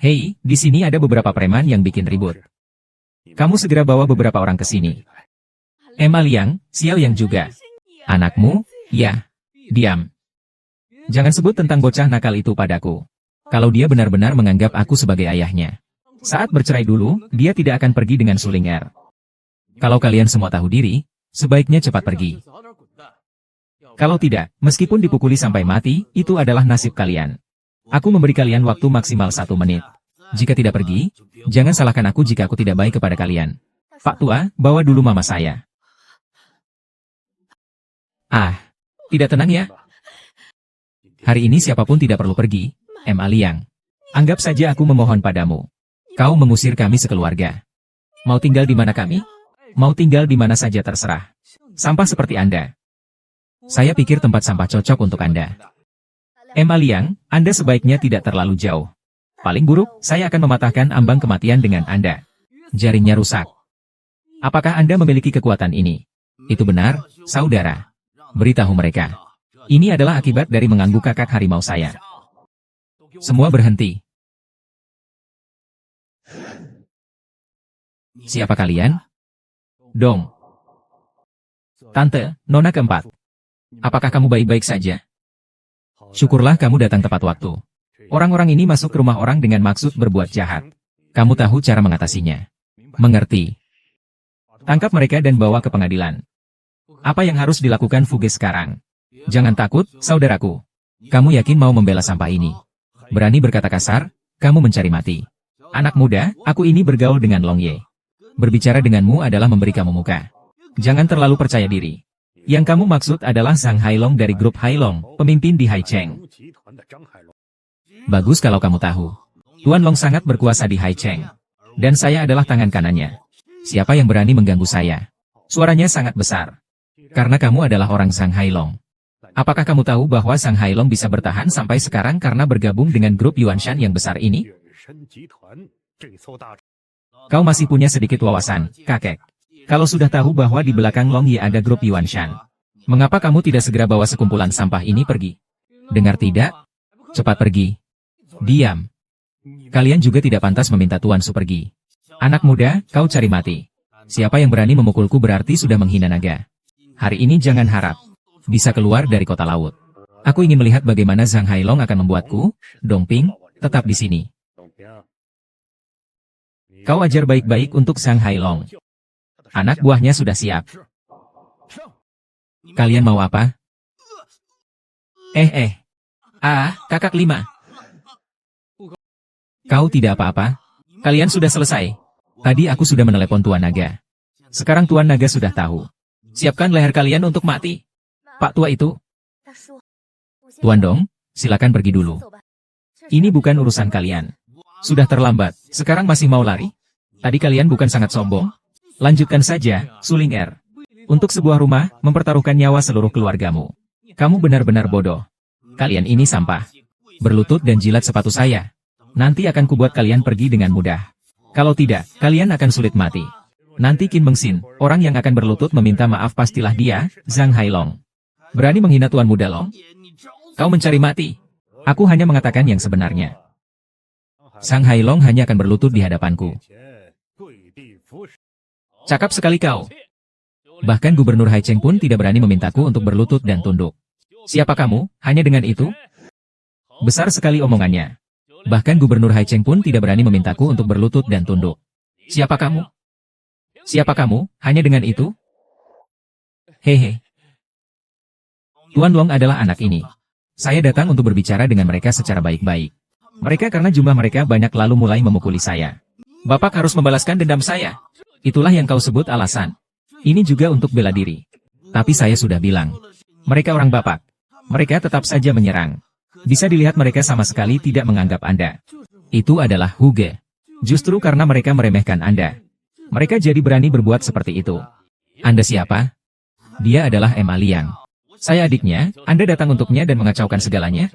Hei, di sini ada beberapa preman yang bikin ribut. Kamu segera bawa beberapa orang ke sini. Emma Liang, Xiao Yang juga. Anakmu? Ya. Diam. Jangan sebut tentang bocah nakal itu padaku. Kalau dia benar-benar menganggap aku sebagai ayahnya. Saat bercerai dulu, dia tidak akan pergi dengan Su Ling Er. Kalau kalian semua tahu diri, sebaiknya cepat pergi. Kalau tidak, meskipun dipukuli sampai mati, itu adalah nasib kalian. Aku memberi kalian waktu maksimal 1 menit. Jika tidak pergi, jangan salahkan aku jika aku tidak baik kepada kalian. Pak Tua, bawa dulu mama saya. Ah, tidak tenang ya? Hari ini siapapun tidak perlu pergi, Emma Liang. Anggap saja aku memohon padamu. Kau mengusir kami sekeluarga. Mau tinggal di mana kami? Mau tinggal di mana saja terserah. Sampah seperti Anda. Saya pikir tempat sampah cocok untuk Anda. Emma Liang, Anda sebaiknya tidak terlalu jauh. Paling buruk, saya akan mematahkan ambang kematian dengan Anda. Jaringnya rusak. Apakah Anda memiliki kekuatan ini? Itu benar, saudara. Beritahu mereka. Ini adalah akibat dari mengganggu kakak harimau saya. Semua berhenti. Siapa kalian? Dong. Tante, Nona keempat. Apakah kamu baik-baik saja? Syukurlah kamu datang tepat waktu. Orang-orang ini masuk ke rumah orang dengan maksud berbuat jahat. Kamu tahu cara mengatasinya. Mengerti. Tangkap mereka dan bawa ke pengadilan. Apa yang harus dilakukan Fuge sekarang? Jangan takut, saudaraku. Kamu yakin mau membela sampah ini? Berani berkata kasar, kamu mencari mati. Anak muda, aku ini bergaul dengan Long Ye. Berbicara denganmu adalah memberi kamu muka. Jangan terlalu percaya diri. Yang kamu maksud adalah Zhang Hailong dari grup Hailong, pemimpin di Haicheng. Bagus kalau kamu tahu. Tuan Long sangat berkuasa di Haicheng. Dan saya adalah tangan kanannya. Siapa yang berani mengganggu saya? Suaranya sangat besar. Karena kamu adalah orang Zhang Hailong. Apakah kamu tahu bahwa Zhang Hailong bisa bertahan sampai sekarang karena bergabung dengan grup Yuanshan yang besar ini? Kau masih punya sedikit wawasan, kakek. Kalau sudah tahu bahwa di belakang Long Ye ada grup Yuanshan, mengapa kamu tidak segera bawa sekumpulan sampah ini pergi? Dengar tidak? Cepat pergi. Diam. Kalian juga tidak pantas meminta Tuan Su pergi. Anak muda, kau cari mati. Siapa yang berani memukulku berarti sudah menghina naga. Hari ini jangan harap bisa keluar dari kota laut. Aku ingin melihat bagaimana Zhang Hailong akan membuatku. Dongping, tetap di sini. Kau ajar baik-baik untuk Zhang Hailong. Anak buahnya sudah siap. Kalian mau apa? Kakak 5. Kau tidak apa-apa? Kalian sudah selesai. Tadi aku sudah menelepon Tuan Naga. Sekarang Tuan Naga sudah tahu. Siapkan leher kalian untuk mati. Pak tua itu. Tuan Dong, silakan pergi dulu. Ini bukan urusan kalian. Sudah terlambat, sekarang masih mau lari? Tadi kalian bukan sangat sombong? Lanjutkan saja, Suling Er. Untuk sebuah rumah, mempertaruhkan nyawa seluruh keluargamu. Kamu benar-benar bodoh. Kalian ini sampah. Berlutut dan jilat sepatu saya. Nanti akan kubuat kalian pergi dengan mudah. Kalau tidak, kalian akan sulit mati. Nanti Qin Mengxin, orang yang akan berlutut meminta maaf pastilah dia, Zhang Hailong. Berani menghina Tuan Muda Long? Kau mencari mati. Aku hanya mengatakan yang sebenarnya. Zhang Hailong hanya akan berlutut di hadapanku. Cakap sekali kau. Bahkan Gubernur Haicheng pun tidak berani memintaku untuk berlutut dan tunduk. Siapa kamu? Hanya dengan itu? Besar sekali omongannya. Bahkan Gubernur Haicheng pun tidak berani memintaku untuk berlutut dan tunduk. Siapa kamu? Siapa kamu? Hanya dengan itu? Hehe. Tuan Long adalah anak ini. Saya datang untuk berbicara dengan mereka secara baik-baik. Mereka karena jumlah mereka banyak lalu mulai memukuli saya. Bapak harus membalaskan dendam saya. Itulah yang kau sebut alasan. Ini juga untuk bela diri. Tapi saya sudah bilang. Mereka orang Bapak. Mereka tetap saja menyerang. Bisa dilihat mereka sama sekali tidak menganggap Anda. Itu adalah Huge. Justru karena mereka meremehkan Anda. Mereka jadi berani berbuat seperti itu. Anda siapa? Dia adalah Emma Liang. Saya adiknya, Anda datang untuknya dan mengacaukan segalanya?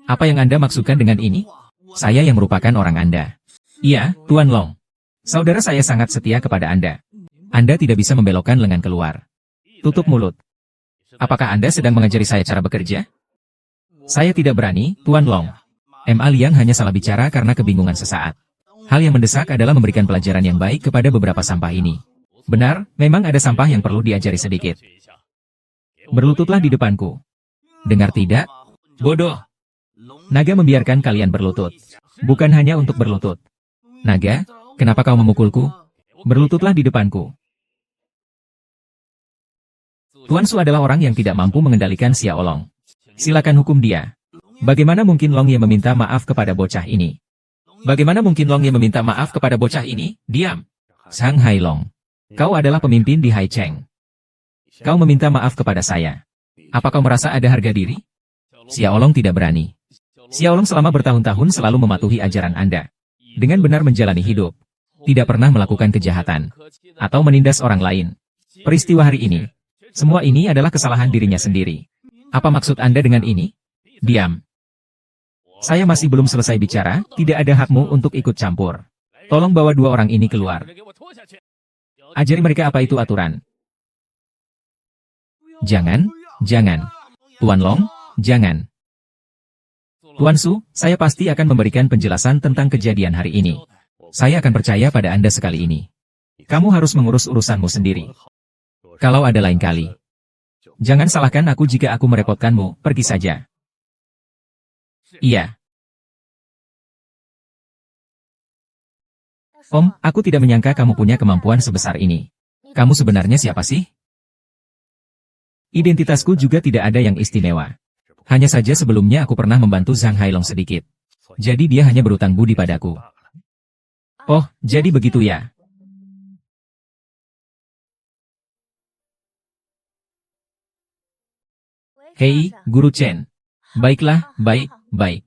Apa yang Anda maksudkan dengan ini? Saya yang merupakan orang Anda. Iya, Tuan Long. Saudara saya sangat setia kepada Anda. Anda tidak bisa membelokkan lengan keluar. Tutup mulut. Apakah Anda sedang mengajari saya cara bekerja? Saya tidak berani, Tuan Long. Emma Liang hanya salah bicara karena kebingungan sesaat. Hal yang mendesak adalah memberikan pelajaran yang baik kepada beberapa sampah ini. Benar, memang ada sampah yang perlu diajari sedikit. Berlututlah di depanku. Dengar tidak? Bodoh. Naga membiarkan kalian berlutut. Bukan hanya untuk berlutut. Naga, kenapa kau memukulku? Berlututlah di depanku. Tuan Su adalah orang yang tidak mampu mengendalikan Xiaolong. Silakan hukum dia. Bagaimana mungkin Long Ye meminta maaf kepada bocah ini? Bagaimana mungkin Long Ye meminta maaf kepada bocah ini? Diam. Zhang Hailong. Kau adalah pemimpin di Haicheng. Kau meminta maaf kepada saya. Apa kau merasa ada harga diri? Xiaolong tidak berani. Xiaolong selama bertahun-tahun selalu mematuhi ajaran Anda. Dengan benar menjalani hidup. Tidak pernah melakukan kejahatan. Atau menindas orang lain. Peristiwa hari ini. Semua ini adalah kesalahan dirinya sendiri. Apa maksud Anda dengan ini? Diam. Saya masih belum selesai bicara, tidak ada hakmu untuk ikut campur. Tolong bawa dua orang ini keluar. Ajari mereka apa itu aturan. Jangan, jangan. Tuan Long, jangan. Tuan Su, saya pasti akan memberikan penjelasan tentang kejadian hari ini. Saya akan percaya pada Anda sekali ini. Kamu harus mengurus urusanmu sendiri. Kalau ada lain kali. Jangan salahkan aku jika aku merepotkanmu, pergi saja. Iya. Om, aku tidak menyangka kamu punya kemampuan sebesar ini. Kamu sebenarnya siapa sih? Identitasku juga tidak ada yang istimewa. Hanya saja sebelumnya aku pernah membantu Zhang Hailong sedikit. Jadi dia hanya berutang budi padaku. Oh, jadi begitu ya. Hei, Guru Chen. Baiklah, baik.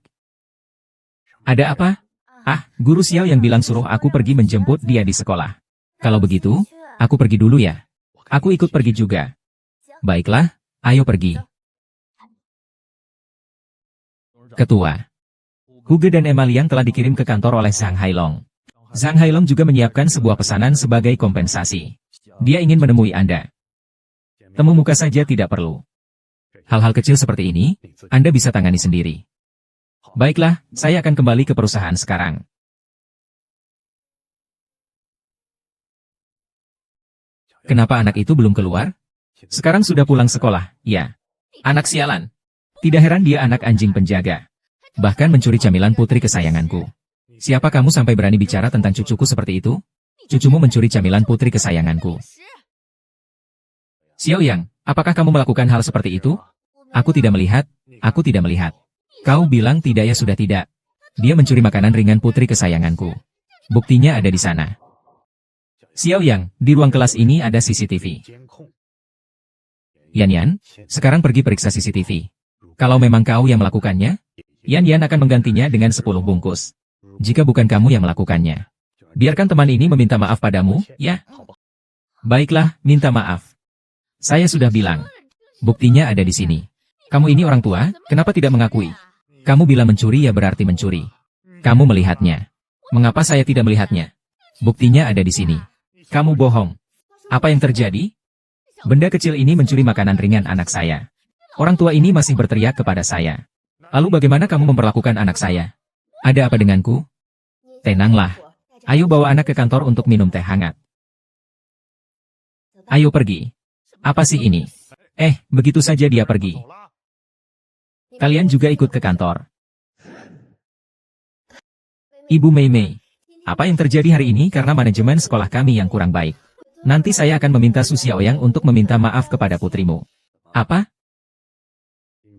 Ada apa? Ah, Guru Xiao yang bilang suruh aku pergi menjemput dia di sekolah. Kalau begitu, aku pergi dulu ya. Aku ikut pergi juga. Baiklah, ayo pergi. Ketua. Huge dan Emalian telah dikirim ke kantor oleh Zhang Hailong. Zhang Hailong juga menyiapkan sebuah pesanan sebagai kompensasi. Dia ingin menemui Anda. Temu muka saja tidak perlu. Hal-hal kecil seperti ini, Anda bisa tangani sendiri. Baiklah, saya akan kembali ke perusahaan sekarang. Kenapa anak itu belum keluar? Sekarang sudah pulang sekolah, ya. Anak sialan. Tidak heran dia anak anjing penjaga. Bahkan mencuri camilan putri kesayanganku. Siapa kamu sampai berani bicara tentang cucuku seperti itu? Cucumu mencuri camilan putri kesayanganku. Xiao Yang, apakah kamu melakukan hal seperti itu? Aku tidak melihat. Kau bilang tidak ya sudah tidak. Dia mencuri makanan ringan putri kesayanganku. Buktinya ada di sana. Xiao Yang, di ruang kelas ini ada CCTV. Yan, sekarang pergi periksa CCTV. Kalau memang kau yang melakukannya, Yan akan menggantinya dengan 10 bungkus. Jika bukan kamu yang melakukannya, biarkan teman ini meminta maaf padamu, ya? Baiklah, minta maaf. Saya sudah bilang. Buktinya ada di sini. Kamu ini orang tua, kenapa tidak mengakui? Kamu bilang mencuri ya berarti mencuri. Kamu melihatnya. Mengapa saya tidak melihatnya? Buktinya ada di sini. Kamu bohong. Apa yang terjadi? Benda kecil ini mencuri makanan ringan anak saya. Orang tua ini masih berteriak kepada saya. Lalu bagaimana kamu memperlakukan anak saya? Ada apa denganku? Tenanglah. Ayo bawa anak ke kantor untuk minum teh hangat. Ayo pergi. Apa sih ini? Begitu saja dia pergi. Kalian juga ikut ke kantor. Ibu Mei, apa yang terjadi hari ini karena manajemen sekolah kami yang kurang baik. Nanti saya akan meminta Su Xiaoyang untuk meminta maaf kepada putrimu. Apa?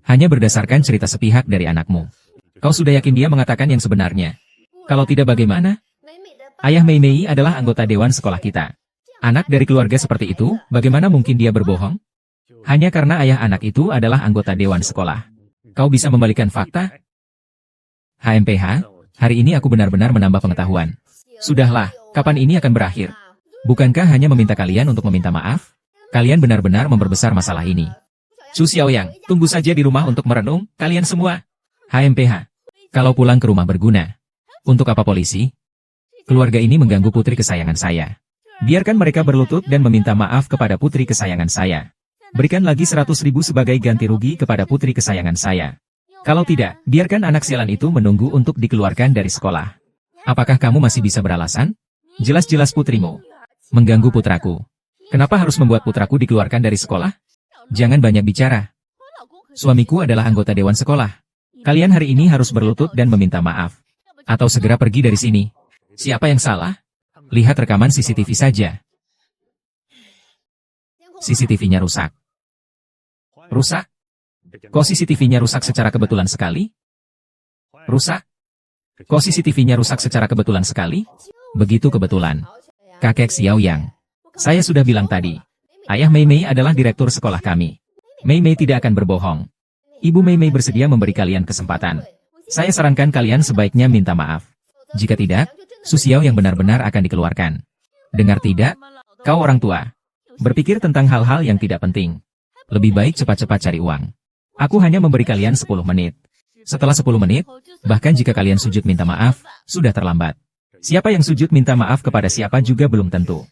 Hanya berdasarkan cerita sepihak dari anakmu. Kau sudah yakin dia mengatakan yang sebenarnya? Kalau tidak bagaimana? Ayah Mei adalah anggota dewan sekolah kita. Anak dari keluarga seperti itu, bagaimana mungkin dia berbohong? Hanya karena ayah anak itu adalah anggota dewan sekolah. Kau bisa membalikan fakta? HMPH, hari ini aku benar-benar menambah pengetahuan. Sudahlah, kapan ini akan berakhir? Bukankah hanya meminta kalian untuk meminta maaf? Kalian benar-benar memperbesar masalah ini. Su Xiaoyang, tunggu saja di rumah untuk merenung, kalian semua. HMPH, kalau pulang ke rumah berguna. Untuk apa polisi? Keluarga ini mengganggu putri kesayangan saya. Biarkan mereka berlutut dan meminta maaf kepada putri kesayangan saya. Berikan lagi 100.000 sebagai ganti rugi kepada putri kesayangan saya. Kalau tidak, biarkan anak sialan itu menunggu untuk dikeluarkan dari sekolah. Apakah kamu masih bisa beralasan? Jelas-jelas putrimu mengganggu putraku. Kenapa harus membuat putraku dikeluarkan dari sekolah? Jangan banyak bicara. Suamiku adalah anggota dewan sekolah. Kalian hari ini harus berlutut dan meminta maaf. Atau segera pergi dari sini. Siapa yang salah? Lihat rekaman CCTV saja. CCTV-nya rusak. Rusak? Kok CCTV-nya rusak secara kebetulan sekali? Rusak? Kok CCTV-nya rusak secara kebetulan sekali? Begitu kebetulan. Kakek Xiaoyang. Saya sudah bilang tadi. Ayah Mei adalah direktur sekolah kami. Mei tidak akan berbohong. Ibu Mei bersedia memberi kalian kesempatan. Saya sarankan kalian sebaiknya minta maaf. Jika tidak, Su Xiao yang benar-benar akan dikeluarkan. Dengar tidak? Kau orang tua. Berpikir tentang hal-hal yang tidak penting. Lebih baik cepat-cepat cari uang. Aku hanya memberi kalian 10 menit. Setelah 10 menit, bahkan jika kalian sujud minta maaf, sudah terlambat. Siapa yang sujud minta maaf kepada siapa juga belum tentu.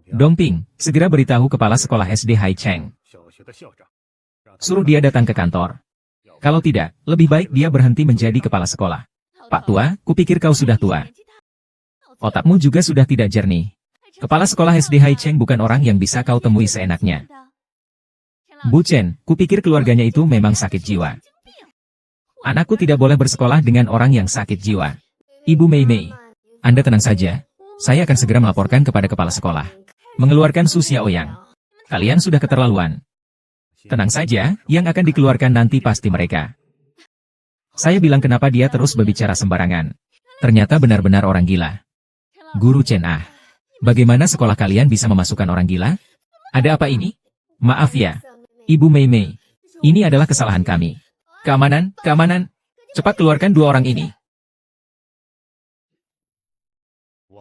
Dongping, segera beritahu kepala sekolah SD Hai Cheng. Suruh dia datang ke kantor. Kalau tidak, lebih baik dia berhenti menjadi kepala sekolah. Pak Tua, kupikir kau sudah tua. Otakmu juga sudah tidak jernih. Kepala sekolah SD Hai Cheng bukan orang yang bisa kau temui seenaknya. Bu Chen, kupikir keluarganya itu memang sakit jiwa. Anakku tidak boleh bersekolah dengan orang yang sakit jiwa. Ibu Mei Mei, Anda tenang saja. Saya akan segera melaporkan kepada kepala sekolah. Mengeluarkan Su Xiaoyang. Kalian sudah keterlaluan. Tenang saja, yang akan dikeluarkan nanti pasti mereka. Saya bilang kenapa dia terus berbicara sembarangan. Ternyata benar-benar orang gila. Guru Chen bagaimana sekolah kalian bisa memasukkan orang gila? Ada apa ini? Maaf ya, Ibu Mei Mei. Ini adalah kesalahan kami. Keamanan, keamanan. Cepat keluarkan dua orang ini.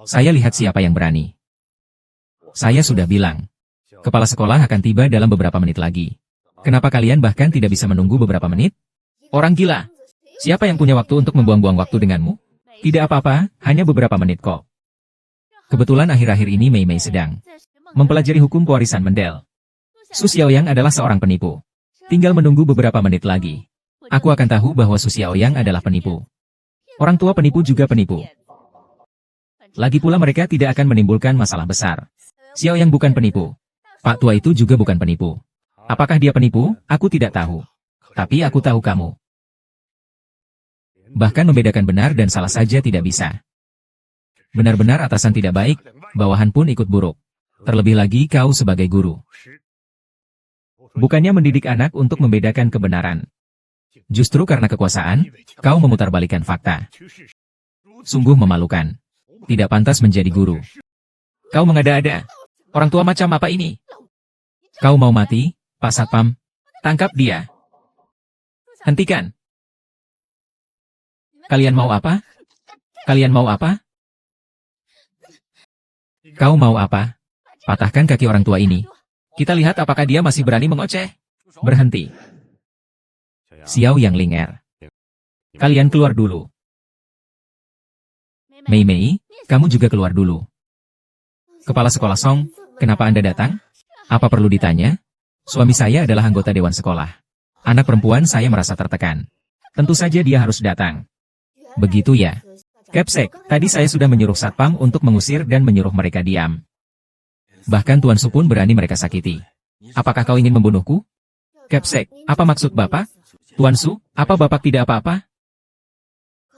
Saya lihat siapa yang berani. Saya sudah bilang. Kepala sekolah akan tiba dalam beberapa menit lagi. Kenapa kalian bahkan tidak bisa menunggu beberapa menit? Orang gila. Siapa yang punya waktu untuk membuang-buang waktu denganmu? Tidak apa-apa, hanya beberapa menit kok. Kebetulan akhir-akhir ini Mei Mei sedang mempelajari hukum pewarisan Mendel. Su Xiaoyang adalah seorang penipu. Tinggal menunggu beberapa menit lagi. Aku akan tahu bahwa Su Xiaoyang adalah penipu. Orang tua penipu juga penipu. Lagi pula mereka tidak akan menimbulkan masalah besar. Xiaoyang bukan penipu. Pak tua itu juga bukan penipu. Apakah dia penipu? Aku tidak tahu. Tapi aku tahu kamu. Bahkan membedakan benar dan salah saja tidak bisa. Benar-benar atasan tidak baik, bawahan pun ikut buruk. Terlebih lagi kau sebagai guru. Bukannya mendidik anak untuk membedakan kebenaran. Justru karena kekuasaan, kau memutarbalikkan fakta. Sungguh memalukan. Tidak pantas menjadi guru. Kau mengada-ada. Orang tua macam apa ini? Kau mau mati, Pak Satpam? Tangkap dia. Hentikan. Kalian mau apa? Kalian mau apa? Kau mau apa? Patahkan kaki orang tua ini. Kita lihat apakah dia masih berani mengoceh. Berhenti. Xiaoyang Linger. Kalian keluar dulu. Mei Mei, kamu juga keluar dulu. Kepala sekolah Song, kenapa Anda datang? Apa perlu ditanya? Suami saya adalah anggota dewan sekolah. Anak perempuan saya merasa tertekan. Tentu saja dia harus datang. Begitu ya. Capsek, tadi saya sudah menyuruh Satpam untuk mengusir dan menyuruh mereka diam. Bahkan Tuan Su pun berani mereka sakiti. Apakah kau ingin membunuhku? Capsek, apa maksud Bapak? Tuan Su, apa Bapak tidak apa-apa?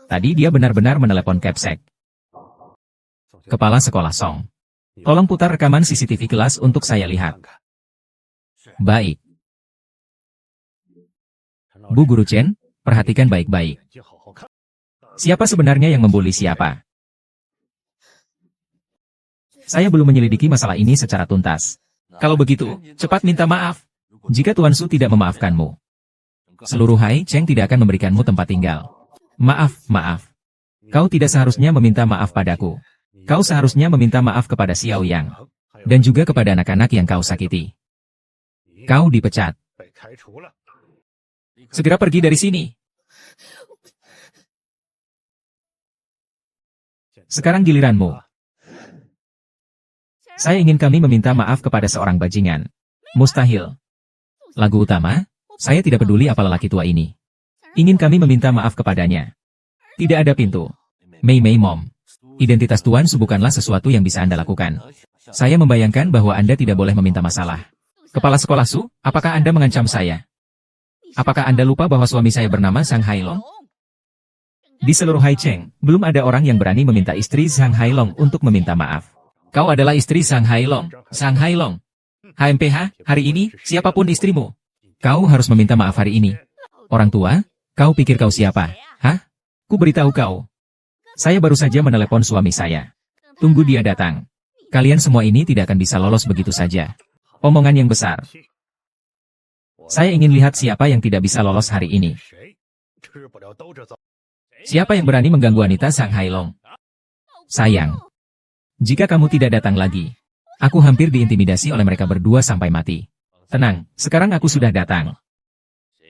Tadi dia benar-benar menelepon Capsek. Kepala sekolah Song. Tolong putar rekaman CCTV kelas untuk saya lihat. Baik. Bu Guru Chen, perhatikan baik-baik. Siapa sebenarnya yang membuli siapa? Saya belum menyelidiki masalah ini secara tuntas. Kalau begitu, cepat minta maaf. Jika Tuan Su tidak memaafkanmu, seluruh Hai Cheng tidak akan memberikanmu tempat tinggal. Maaf, maaf. Kau tidak seharusnya meminta maaf padaku. Kau seharusnya meminta maaf kepada Xiaoyang. Dan juga kepada anak-anak yang kau sakiti. Kau dipecat. Segera pergi dari sini. Sekarang giliranmu. Saya ingin kami meminta maaf kepada seorang bajingan. Mustahil. Lagu utama, saya tidak peduli apa lelaki tua ini. Ingin kami meminta maaf kepadanya. Tidak ada pintu. Mei Mei Mom. Identitas Tuan Su bukanlah sesuatu yang bisa Anda lakukan. Saya membayangkan bahwa Anda tidak boleh meminta masalah. Kepala sekolah Su, apakah Anda mengancam saya? Apakah Anda lupa bahwa suami saya bernama Sang Hailong? Di seluruh Hai Cheng, belum ada orang yang berani meminta istri Sang Hailong untuk meminta maaf. Kau adalah istri Sang Hailong. Sang Hailong. HMPH, hari ini, siapapun istrimu. Kau harus meminta maaf hari ini. Orang tua, kau pikir kau siapa? Hah? Ku beritahu kau. Saya baru saja menelepon suami saya. Tunggu dia datang. Kalian semua ini tidak akan bisa lolos begitu saja. Omongan yang besar. Saya ingin lihat siapa yang tidak bisa lolos hari ini. Siapa yang berani mengganggu wanita Sang Hailong? Sayang. Jika kamu tidak datang lagi, aku hampir diintimidasi oleh mereka berdua sampai mati. Tenang, sekarang aku sudah datang.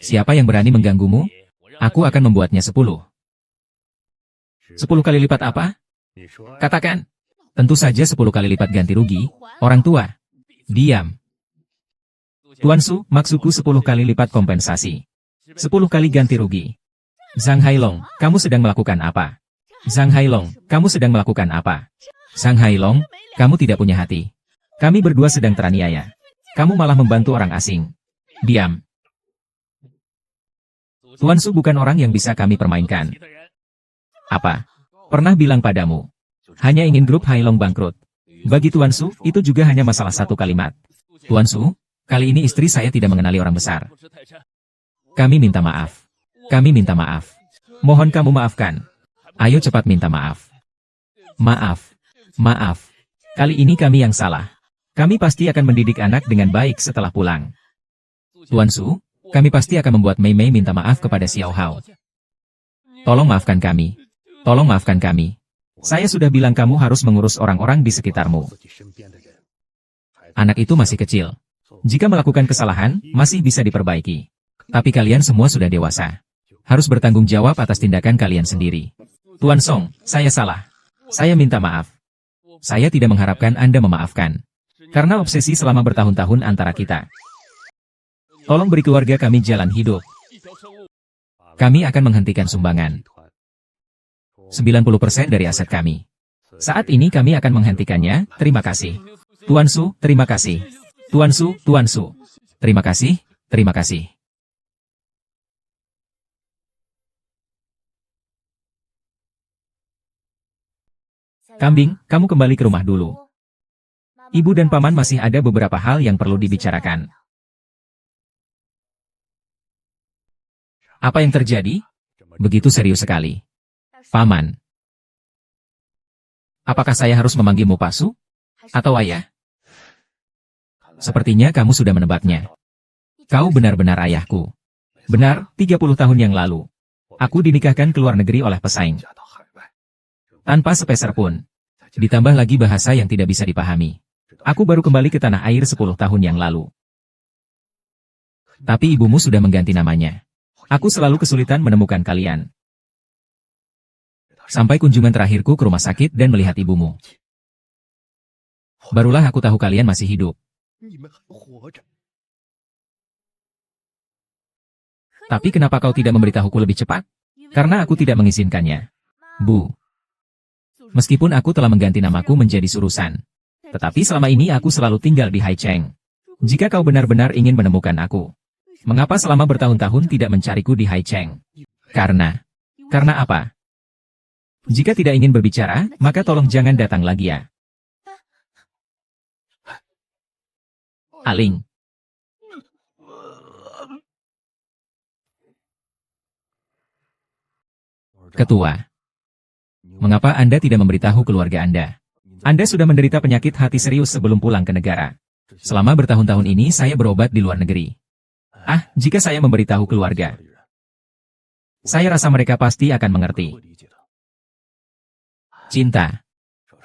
Siapa yang berani mengganggumu? Aku akan membuatnya 10. 10 kali lipat apa? Katakan. Tentu saja 10 kali lipat ganti rugi. Orang tua. Diam. Tuan Su, maksudku 10 kali lipat kompensasi. 10 kali ganti rugi. Zhang Hailong, kamu sedang melakukan apa? Zhang Hailong, kamu sedang melakukan apa? Zhang Hailong, kamu tidak punya hati. Kami berdua sedang teraniaya. Kamu malah membantu orang asing. Diam. Tuan Su bukan orang yang bisa kami permainkan. Apa? Pernah bilang padamu. Hanya ingin grup Hailong bangkrut. Bagi Tuan Su, itu juga hanya masalah satu kalimat. Tuan Su, kali ini istri saya tidak mengenali orang besar. Kami minta maaf. Kami minta maaf. Mohon kamu maafkan. Ayo cepat minta maaf. Maaf. Maaf. Kali ini kami yang salah. Kami pasti akan mendidik anak dengan baik setelah pulang. Tuan Su, kami pasti akan membuat Mei Mei minta maaf kepada Xiao Hao. Tolong maafkan kami. Tolong maafkan kami. Saya sudah bilang kamu harus mengurus orang-orang di sekitarmu. Anak itu masih kecil. Jika melakukan kesalahan, masih bisa diperbaiki. Tapi kalian semua sudah dewasa. Harus bertanggung jawab atas tindakan kalian sendiri. Tuan Song, saya salah. Saya minta maaf. Saya tidak mengharapkan Anda memaafkan. Karena obsesi selama bertahun-tahun antara kita. Tolong beri keluarga kami jalan hidup. Kami akan menghentikan sumbangan. 90% dari aset kami. Saat ini kami akan menghentikannya, terima kasih. Tuan Su, terima kasih. Tuan Su, Tuan Su. Terima kasih, terima kasih. Kambing, kamu kembali ke rumah dulu. Ibu dan paman masih ada beberapa hal yang perlu dibicarakan. Apa yang terjadi? Begitu serius sekali. Paman. Apakah saya harus memanggilmu Pak Su? Atau ayah? Sepertinya kamu sudah menebaknya. Kau benar-benar ayahku. Benar, 30 tahun yang lalu. Aku dinikahkan ke luar negeri oleh pesaing. Tanpa sepeser pun. Ditambah lagi bahasa yang tidak bisa dipahami. Aku baru kembali ke tanah air 10 tahun yang lalu. Tapi ibumu sudah mengganti namanya. Aku selalu kesulitan menemukan kalian. Sampai kunjungan terakhirku ke rumah sakit dan melihat ibumu. Barulah aku tahu kalian masih hidup. Tapi kenapa kau tidak memberitahuku lebih cepat? Karena aku tidak mengizinkannya. Bu. Meskipun aku telah mengganti namaku menjadi Surusan. Tetapi selama ini aku selalu tinggal di Haicheng. Jika kau benar-benar ingin menemukan aku, mengapa selama bertahun-tahun tidak mencariku di Haicheng? Karena apa? Jika tidak ingin berbicara, maka tolong jangan datang lagi ya. Aling. Ketua. Mengapa Anda tidak memberitahu keluarga Anda? Anda sudah menderita penyakit hati serius sebelum pulang ke negara. Selama bertahun-tahun ini saya berobat di luar negeri. Jika saya memberitahu keluarga, saya rasa mereka pasti akan mengerti. Cinta.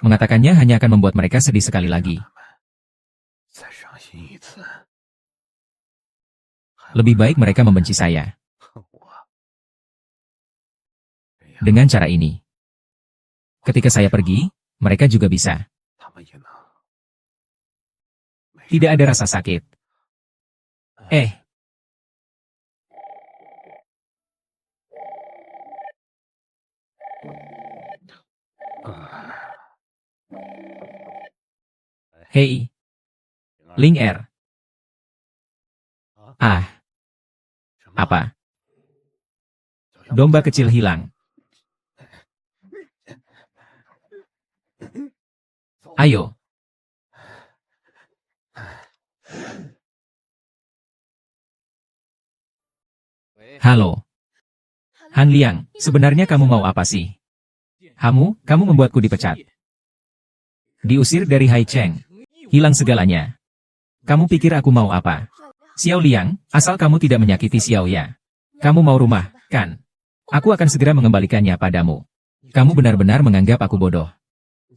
Mengatakannya hanya akan membuat mereka sedih sekali lagi. Lebih baik mereka membenci saya. Dengan cara ini, ketika saya pergi, mereka juga bisa. Tidak ada rasa sakit. Hei. Ling Er. Apa? Domba kecil hilang. Ayo. Halo. Han Liang, sebenarnya kamu mau apa sih? Kamu membuatku dipecat. Diusir dari Haicheng. Hilang segalanya. Kamu pikir aku mau apa? Xiao Liang, asal kamu tidak menyakiti Xiao Ya. Kamu mau rumah, kan? Aku akan segera mengembalikannya padamu. Kamu benar-benar menganggap aku bodoh.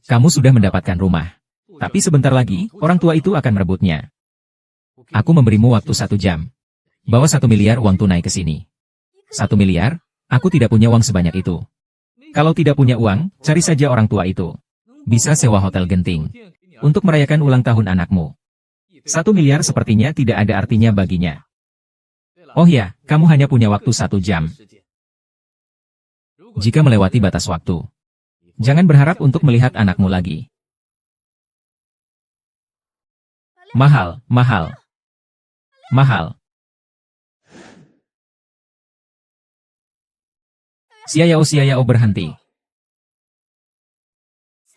Kamu sudah mendapatkan rumah. Tapi sebentar lagi, orang tua itu akan merebutnya. Aku memberimu waktu 1 jam. Bawa 1 miliar uang tunai ke sini. 1 miliar? Aku tidak punya uang sebanyak itu. Kalau tidak punya uang, cari saja orang tua itu. Bisa sewa hotel genting. Untuk merayakan ulang tahun anakmu. 1 miliar sepertinya tidak ada artinya baginya. Oh ya, kamu hanya punya waktu 1 jam. Jika melewati batas waktu, jangan berharap untuk melihat anakmu lagi. Mahal, mahal. Mahal. Xiao Yao berhenti.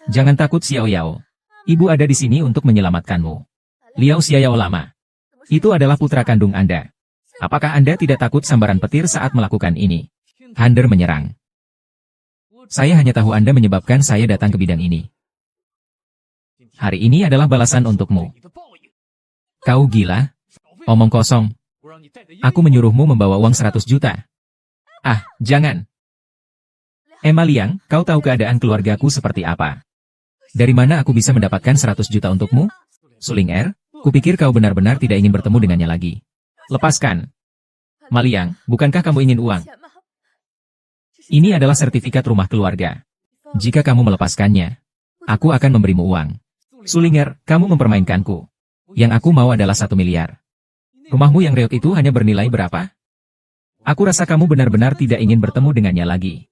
Jangan takut Xiao Yao. Ibu ada di sini untuk menyelamatkanmu. Liao Xiao lama. Itu adalah putra kandung Anda. Apakah Anda tidak takut sambaran petir saat melakukan ini? Hander menyerang. Saya hanya tahu Anda menyebabkan saya datang ke bidang ini. Hari ini adalah balasan untukmu. Kau gila? Omong kosong. Aku menyuruhmu membawa uang 100 juta. Ah, jangan. Emma Liang, kau tahu keadaan keluargaku seperti apa? Dari mana aku bisa mendapatkan 100 juta untukmu? Suling Er, kupikir kau benar-benar tidak ingin bertemu dengannya lagi. Lepaskan. Maliang, bukankah kamu ingin uang? Ini adalah sertifikat rumah keluarga. Jika kamu melepaskannya, aku akan memberimu uang. Suling Er, kamu mempermainkanku. Yang aku mau adalah 1 miliar. Rumahmu yang reot itu hanya bernilai berapa? Aku rasa kamu benar-benar tidak ingin bertemu dengannya lagi.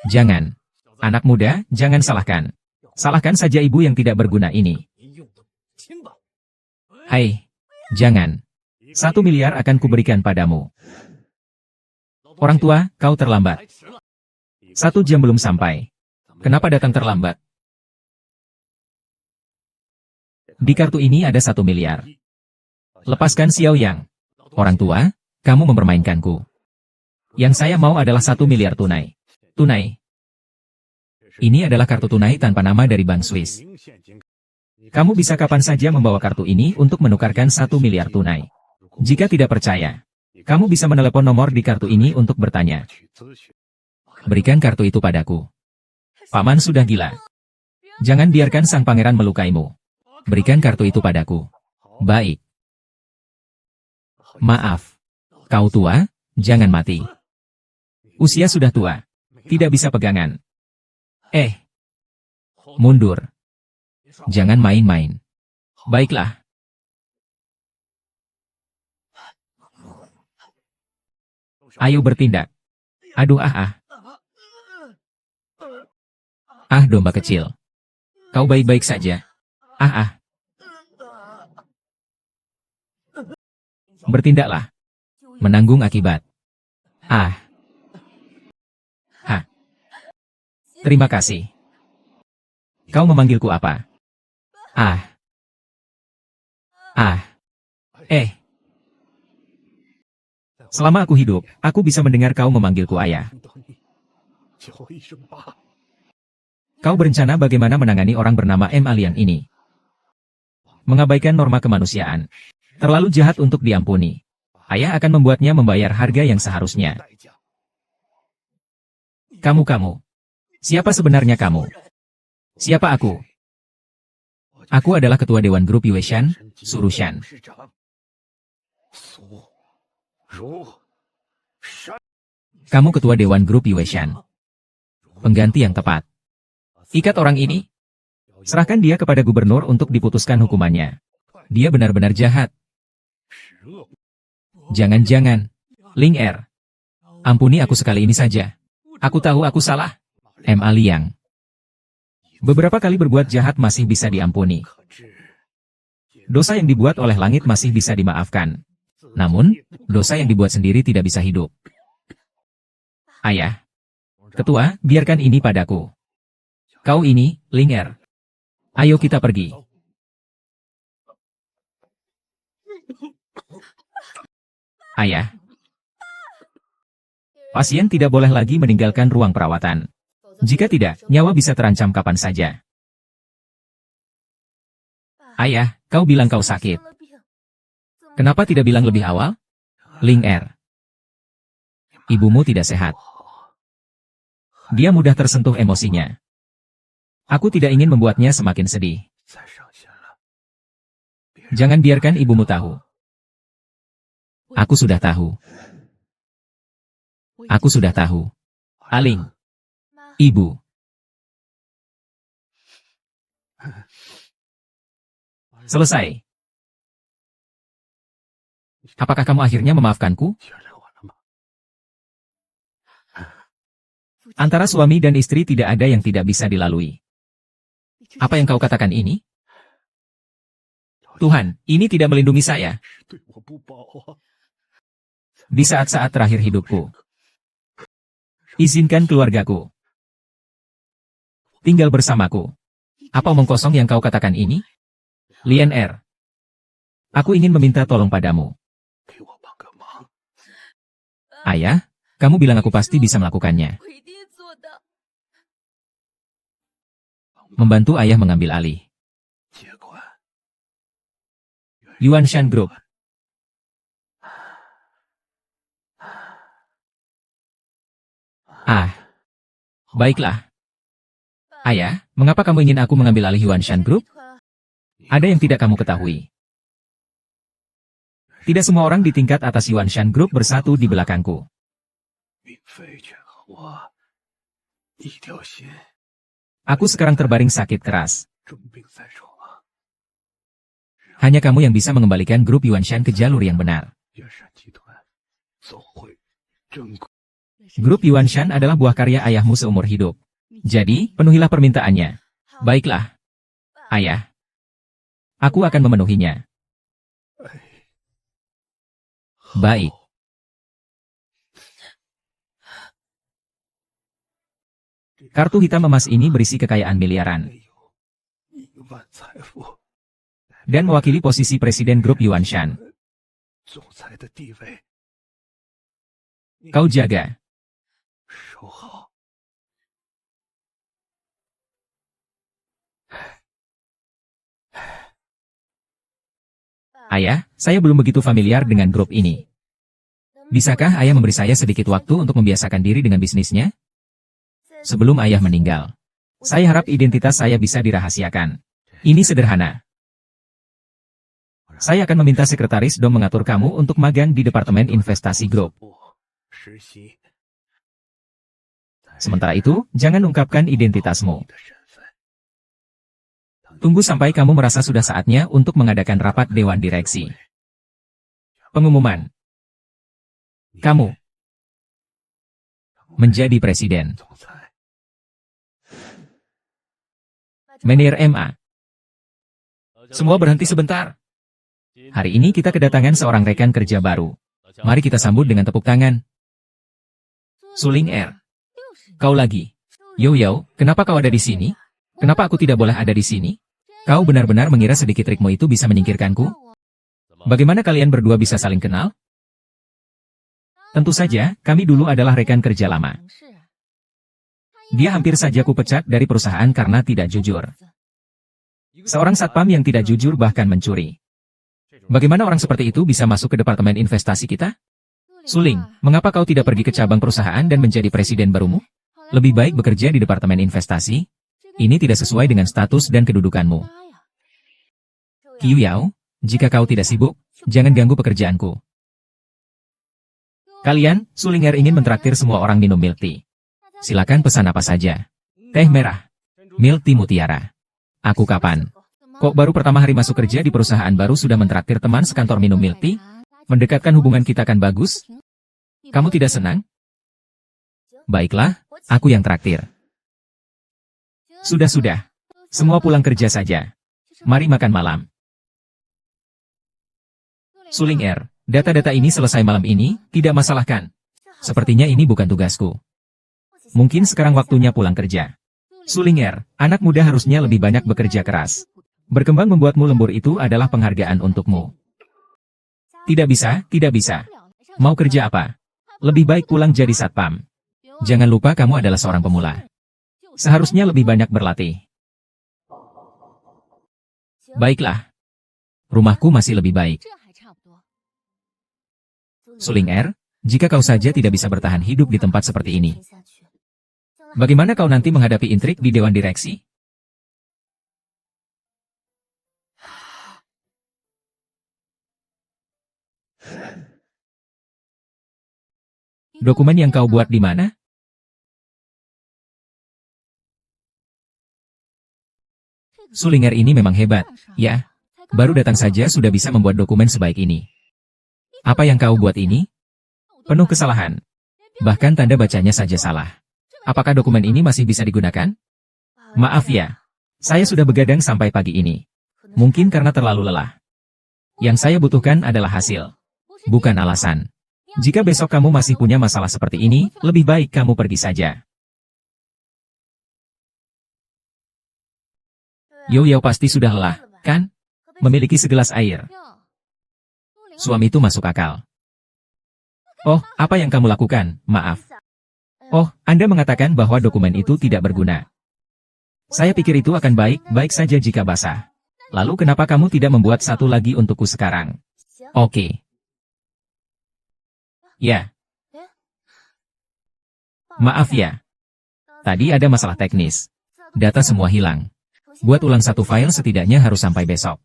Jangan. Anak muda, jangan salahkan. Salahkan saja ibu yang tidak berguna ini. Hai, jangan. 1 miliar akan kuberikan padamu. Orang tua, kau terlambat. 1 jam belum sampai. Kenapa datang terlambat? Di kartu ini ada 1 miliar. Lepaskan Xiao Yang. Orang tua, kamu mempermainkanku. Yang saya mau adalah 1 miliar tunai. Tunai. Ini adalah kartu tunai tanpa nama dari Bank Swiss. Kamu bisa kapan saja membawa kartu ini untuk menukarkan 1 miliar tunai. Jika tidak percaya, kamu bisa menelepon nomor di kartu ini untuk bertanya. Berikan kartu itu padaku. Paman sudah gila. Jangan biarkan sang pangeran melukaimu. Berikan kartu itu padaku. Baik. Maaf. Kau tua, jangan mati. Usia sudah tua. Tidak bisa pegangan. Mundur. Jangan main-main. Baiklah. Ayo bertindak. Aduh domba kecil. Kau baik-baik saja. Bertindaklah. Menanggung akibat. Terima kasih. Kau memanggilku apa? Selama aku hidup, aku bisa mendengar kau memanggilku ayah. Kau berencana bagaimana menangani orang bernama Emma Liang ini? Mengabaikan norma kemanusiaan. Terlalu jahat untuk diampuni. Ayah akan membuatnya membayar harga yang seharusnya. Kamu. Siapa sebenarnya kamu? Siapa aku? Aku adalah ketua Dewan Grup Yueshan, Surushan. Kamu ketua Dewan Grup Yueshan. Pengganti yang tepat. Ikat orang ini. Serahkan dia kepada gubernur untuk diputuskan hukumannya. Dia benar-benar jahat. Jangan-jangan. Ling Er. Ampuni aku sekali ini saja. Aku tahu aku salah. Emma Liang. Beberapa kali berbuat jahat masih bisa diampuni. Dosa yang dibuat oleh langit masih bisa dimaafkan. Namun, dosa yang dibuat sendiri tidak bisa hidup. Ayah. Ketua, biarkan ini padaku. Kau ini, Ling Er. Ayo kita pergi. Ayah. Pasien tidak boleh lagi meninggalkan ruang perawatan. Jika tidak, nyawa bisa terancam kapan saja. Ayah, kau bilang kau sakit. Kenapa tidak bilang lebih awal? Ling Er. Ibumu tidak sehat. Dia mudah tersentuh emosinya. Aku tidak ingin membuatnya semakin sedih. Jangan biarkan ibumu tahu. Aku sudah tahu. Aku sudah tahu. Aling. Ibu. Selesai. Apakah kamu akhirnya memaafkanku? Antara suami dan istri tidak ada yang tidak bisa dilalui. Apa yang kau katakan ini? Tuhan, ini tidak melindungi saya. Di saat-saat terakhir hidupku. Izinkan keluargaku tinggal bersamaku. Apa omong kosong yang kau katakan ini? Lian Er, aku ingin meminta tolong padamu. Ayah, kamu bilang aku pasti bisa melakukannya. Membantu ayah mengambil alih Yuanshan Group. Baiklah. Ayah, mengapa kamu ingin aku mengambil alih Yuanshan Group? Ada yang tidak kamu ketahui. Tidak semua orang di tingkat atas Yuanshan Group bersatu di belakangku. Aku sekarang terbaring sakit keras. Hanya kamu yang bisa mengembalikan grup Yuanshan ke jalur yang benar. Grup Yuanshan adalah buah karya ayahmu seumur hidup. Jadi, penuhilah permintaannya. Baiklah. Ayah. Aku akan memenuhinya. Baik. Kartu hitam emas ini berisi kekayaan miliaran. Dan mewakili posisi Presiden Grup Yuanshan. Kau jaga. Ayah, saya belum begitu familiar dengan grup ini. Bisakah ayah memberi saya sedikit waktu untuk membiasakan diri dengan bisnisnya? Sebelum ayah meninggal. Saya harap identitas saya bisa dirahasiakan. Ini sederhana. Saya akan meminta sekretaris Dom mengatur kamu untuk magang di Departemen Investasi Grup. Sementara itu, jangan ungkapkan identitasmu. Tunggu sampai kamu merasa sudah saatnya untuk mengadakan rapat Dewan Direksi. Pengumuman. Kamu menjadi presiden. Menir MA. Semua berhenti sebentar. Hari ini kita kedatangan seorang rekan kerja baru. Mari kita sambut dengan tepuk tangan. Suling Er. Kau lagi. Yo, kenapa kau ada di sini? Kenapa aku tidak boleh ada di sini? Kau benar-benar mengira sedikit trikmu itu bisa menyingkirkanku? Bagaimana kalian berdua bisa saling kenal? Tentu saja, kami dulu adalah rekan kerja lama. Dia hampir saja kupecat dari perusahaan karena tidak jujur. Seorang satpam yang tidak jujur bahkan mencuri. Bagaimana orang seperti itu bisa masuk ke departemen investasi kita? Suling, mengapa kau tidak pergi ke cabang perusahaan dan menjadi presiden barumu? Lebih baik bekerja di departemen investasi. Ini tidak sesuai dengan status dan kedudukanmu. Qiu Yao, jika kau tidak sibuk, jangan ganggu pekerjaanku. Kalian, Suling Er ingin mentraktir semua orang minum milk tea. Silakan pesan apa saja. Teh merah. Milk tea mutiara. Aku kapan? Kok baru pertama hari masuk kerja di perusahaan baru sudah mentraktir teman sekantor minum milk tea? Mendekatkan hubungan kita kan bagus? Kamu tidak senang? Baiklah, aku yang traktir. Sudah. Semua pulang kerja saja. Mari makan malam. Suling Er, data-data ini selesai malam ini, tidak masalah kan? Sepertinya ini bukan tugasku. Mungkin sekarang waktunya pulang kerja. Suling Er, anak muda harusnya lebih banyak bekerja keras. Berkembang membuatmu lembur itu adalah penghargaan untukmu. Tidak bisa. Mau kerja apa? Lebih baik pulang jadi satpam. Jangan lupa kamu adalah seorang pemula. Seharusnya lebih banyak berlatih. Baiklah. Rumahku masih lebih baik. Suling Er, jika kau saja tidak bisa bertahan hidup di tempat seperti ini, bagaimana kau nanti menghadapi intrik di Dewan Direksi? Dokumen yang kau buat di mana? Suling Er ini memang hebat, ya. Baru datang saja sudah bisa membuat dokumen sebaik ini. Apa yang kau buat ini? Penuh kesalahan. Bahkan tanda bacanya saja salah. Apakah dokumen ini masih bisa digunakan? Maaf ya. Saya sudah begadang sampai pagi ini. Mungkin karena terlalu lelah. Yang saya butuhkan adalah hasil. Bukan alasan. Jika besok kamu masih punya masalah seperti ini, lebih baik kamu pergi saja. Yo Yao pasti sudah lelah, kan? Memiliki segelas air. Suami itu masuk akal. Oh, apa yang kamu lakukan? Maaf. Oh, Anda mengatakan bahwa dokumen itu tidak berguna. Saya pikir itu akan baik-baik saja jika basah. Lalu kenapa kamu tidak membuat satu lagi untukku sekarang? Oke. Ya. Maaf ya. Tadi ada masalah teknis. Data semua hilang. Buat ulang satu file setidaknya harus sampai besok.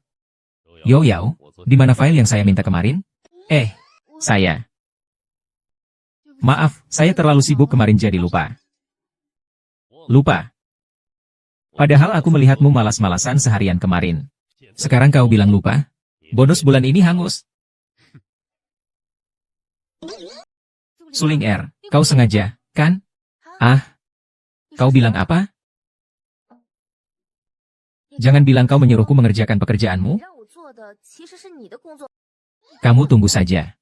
Yo Yao, di mana file yang saya minta kemarin? Saya. Maaf, saya terlalu sibuk kemarin jadi lupa. Lupa? Padahal aku melihatmu malas-malasan seharian kemarin. Sekarang kau bilang lupa? Bonus bulan ini hangus. Suling R, kau sengaja, kan? Kau bilang apa? Jangan bilang kau menyuruhku mengerjakan pekerjaanmu. Kamu tunggu saja.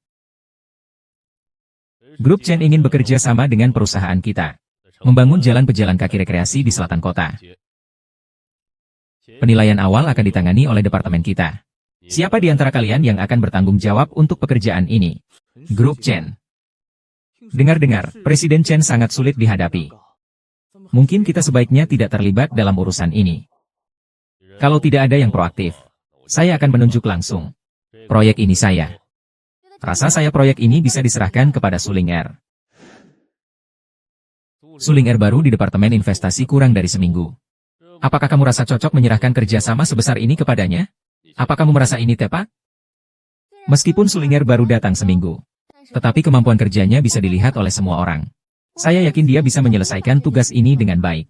Grup Chen ingin bekerja sama dengan perusahaan kita. Membangun jalan pejalan kaki rekreasi di selatan kota. Penilaian awal akan ditangani oleh departemen kita. Siapa di antara kalian yang akan bertanggung jawab untuk pekerjaan ini? Grup Chen. Dengar-dengar, Presiden Chen sangat sulit dihadapi. Mungkin kita sebaiknya tidak terlibat dalam urusan ini. Kalau tidak ada yang proaktif, saya akan menunjuk langsung. Proyek ini saya. Rasa saya proyek ini bisa diserahkan kepada Suling R. Suling R baru di Departemen Investasi kurang dari seminggu. Apakah kamu rasa cocok menyerahkan kerjasama sebesar ini kepadanya? Apa kamu merasa ini tepat? Meskipun Suling R baru datang seminggu, tetapi kemampuan kerjanya bisa dilihat oleh semua orang. Saya yakin dia bisa menyelesaikan tugas ini dengan baik.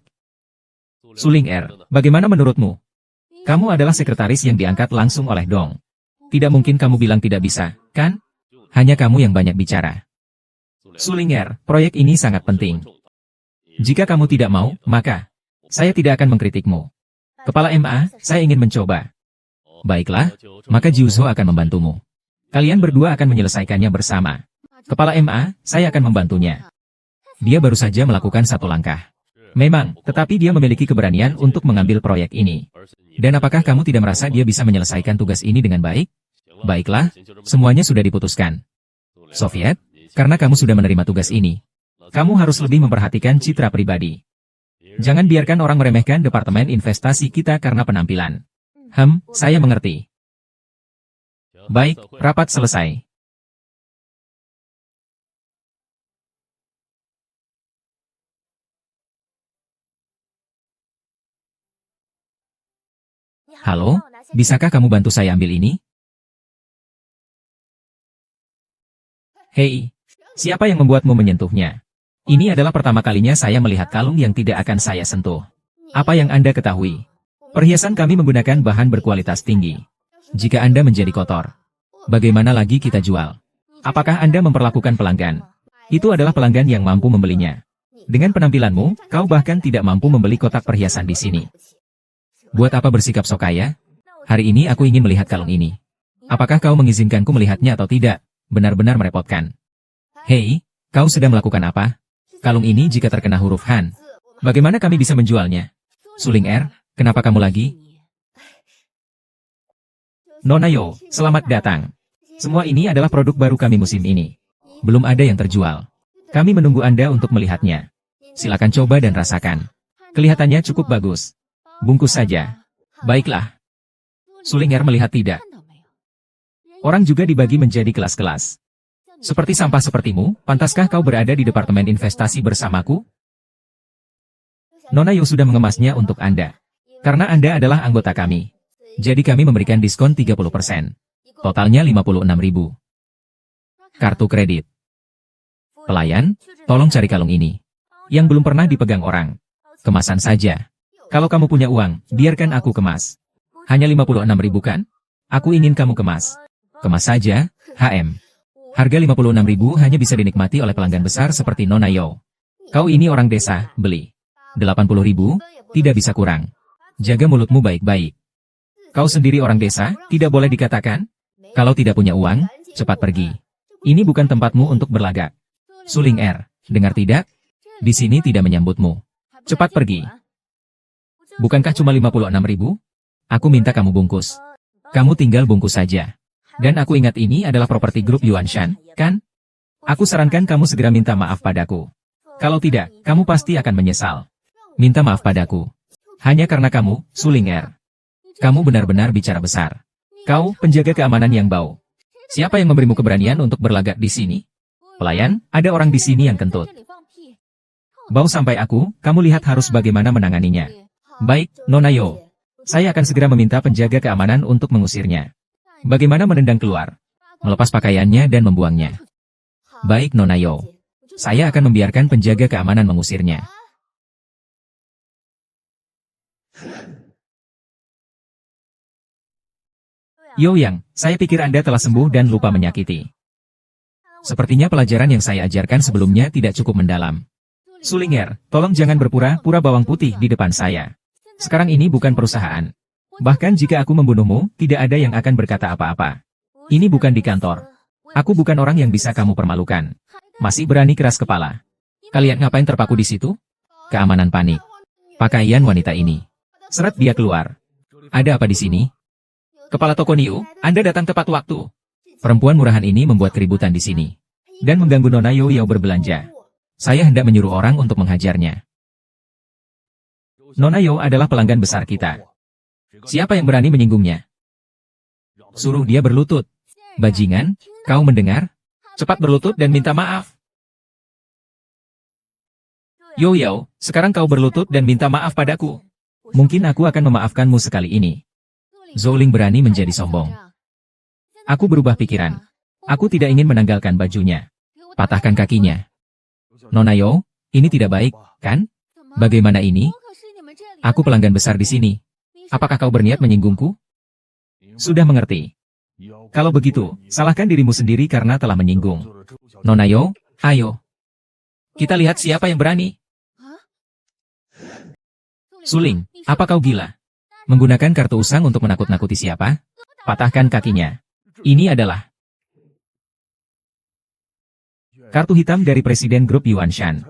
Suling R, bagaimana menurutmu? Kamu adalah sekretaris yang diangkat langsung oleh Dong. Tidak mungkin kamu bilang tidak bisa, kan? Hanya kamu yang banyak bicara. Suling R, proyek ini sangat penting. Jika kamu tidak mau, maka saya tidak akan mengkritikmu. Kepala MA, saya ingin mencoba. Baiklah, maka Jiuzho akan membantumu. Kalian berdua akan menyelesaikannya bersama. Kepala MA, saya akan membantunya. Dia baru saja melakukan satu langkah. Memang, tetapi dia memiliki keberanian untuk mengambil proyek ini. Dan apakah kamu tidak merasa dia bisa menyelesaikan tugas ini dengan baik? Baiklah, semuanya sudah diputuskan. Soviet, karena kamu sudah menerima tugas ini, kamu harus lebih memperhatikan citra pribadi. Jangan biarkan orang meremehkan departemen investasi kita karena penampilan. Saya mengerti. Baik, rapat selesai. Halo, bisakah kamu bantu saya ambil ini? Hei, siapa yang membuatmu menyentuhnya? Ini adalah pertama kalinya saya melihat kalung yang tidak akan saya sentuh. Apa yang Anda ketahui? Perhiasan kami menggunakan bahan berkualitas tinggi. Jika Anda menjadi kotor, bagaimana lagi kita jual? Apakah Anda memperlakukan pelanggan? Itu adalah pelanggan yang mampu membelinya. Dengan penampilanmu, kau bahkan tidak mampu membeli kotak perhiasan di sini. Buat apa bersikap sok kaya? Hari ini aku ingin melihat kalung ini. Apakah kau mengizinkanku melihatnya atau tidak? Benar-benar merepotkan. Hei, kau sedang melakukan apa? Kalung ini jika terkena huruf Han, bagaimana kami bisa menjualnya? Suling R, kenapa kamu lagi? Nona Yo, selamat datang. Semua ini adalah produk baru kami musim ini. Belum ada yang terjual. Kami menunggu Anda untuk melihatnya. Silakan coba dan rasakan. Kelihatannya cukup bagus. Bungkus saja. Baiklah. Suling R melihat tidak. Orang juga dibagi menjadi kelas-kelas. Seperti sampah sepertimu, pantaskah kau berada di Departemen Investasi bersamaku? Nona Yo sudah mengemasnya untuk Anda. Karena Anda adalah anggota kami. Jadi kami memberikan diskon 30%. Totalnya 56.000. Kartu kredit. Pelayan, tolong cari kalung ini. Yang belum pernah dipegang orang. Kemasan saja. Kalau kamu punya uang, biarkan aku kemas. Hanya 56.000 kan? Aku ingin kamu kemas. Kemas saja, HM. Harga 56.000 hanya bisa dinikmati oleh pelanggan besar seperti Nona Yo. Kau ini orang desa, beli. 80.000, tidak bisa kurang. Jaga mulutmu baik-baik. Kau sendiri orang desa, tidak boleh dikatakan? Kalau tidak punya uang, cepat pergi. Ini bukan tempatmu untuk berlagak. Suling Er, dengar tidak? Di sini tidak menyambutmu. Cepat pergi. Bukankah cuma 56.000? Aku minta kamu bungkus. Kamu tinggal bungkus saja. Dan aku ingat ini adalah properti grup Yuanshan, kan? Aku sarankan kamu segera minta maaf padaku. Kalau tidak, kamu pasti akan menyesal. Minta maaf padaku. Hanya karena kamu, Suling Er. Kamu benar-benar bicara besar. Kau, penjaga keamanan yang bau. Siapa yang memberimu keberanian untuk berlagak di sini? Pelayan, ada orang di sini yang kentut. Bau sampai aku, kamu lihat harus bagaimana menanganinya. Baik, Nona Yo. Saya akan segera meminta penjaga keamanan untuk mengusirnya. Bagaimana menendang keluar? Melepas pakaiannya dan membuangnya. Baik, Nona Yo. Saya akan membiarkan penjaga keamanan mengusirnya. Yo Yang, saya pikir Anda telah sembuh dan lupa menyakiti. Sepertinya pelajaran yang saya ajarkan sebelumnya tidak cukup mendalam. Suling Er, tolong jangan berpura-pura bawang putih di depan saya. Sekarang ini bukan perusahaan. Bahkan jika aku membunuhmu, tidak ada yang akan berkata apa-apa. Ini bukan di kantor. Aku bukan orang yang bisa kamu permalukan. Masih berani keras kepala. Kalian ngapain terpaku di situ? Keamanan panik. Pakaian wanita ini. Seret dia keluar. Ada apa di sini? Kepala toko Niu, Anda datang tepat waktu. Perempuan murahan ini membuat keributan di sini. Dan mengganggu Nona Yo Yao berbelanja. Saya hendak menyuruh orang untuk menghajarnya. Nona Yo adalah pelanggan besar kita. Siapa yang berani menyinggungnya? Suruh dia berlutut. Bajingan, kau mendengar? Cepat berlutut dan minta maaf. Yo Yao, sekarang kau berlutut dan minta maaf padaku. Mungkin aku akan memaafkanmu sekali ini. Zhouling berani menjadi sombong. Aku berubah pikiran. Aku tidak ingin menanggalkan bajunya. Patahkan kakinya. Nona Yo, ini tidak baik, kan? Bagaimana ini? Aku pelanggan besar di sini. Apakah kau berniat menyinggungku? Sudah mengerti. Kalau begitu, salahkan dirimu sendiri karena telah menyinggung. Nona Yo, ayo. Kita lihat siapa yang berani. Suling, apa kau gila? Menggunakan kartu usang untuk menakut-nakuti siapa? Patahkan kakinya. Ini adalah kartu hitam dari Presiden Grup Yuanshan.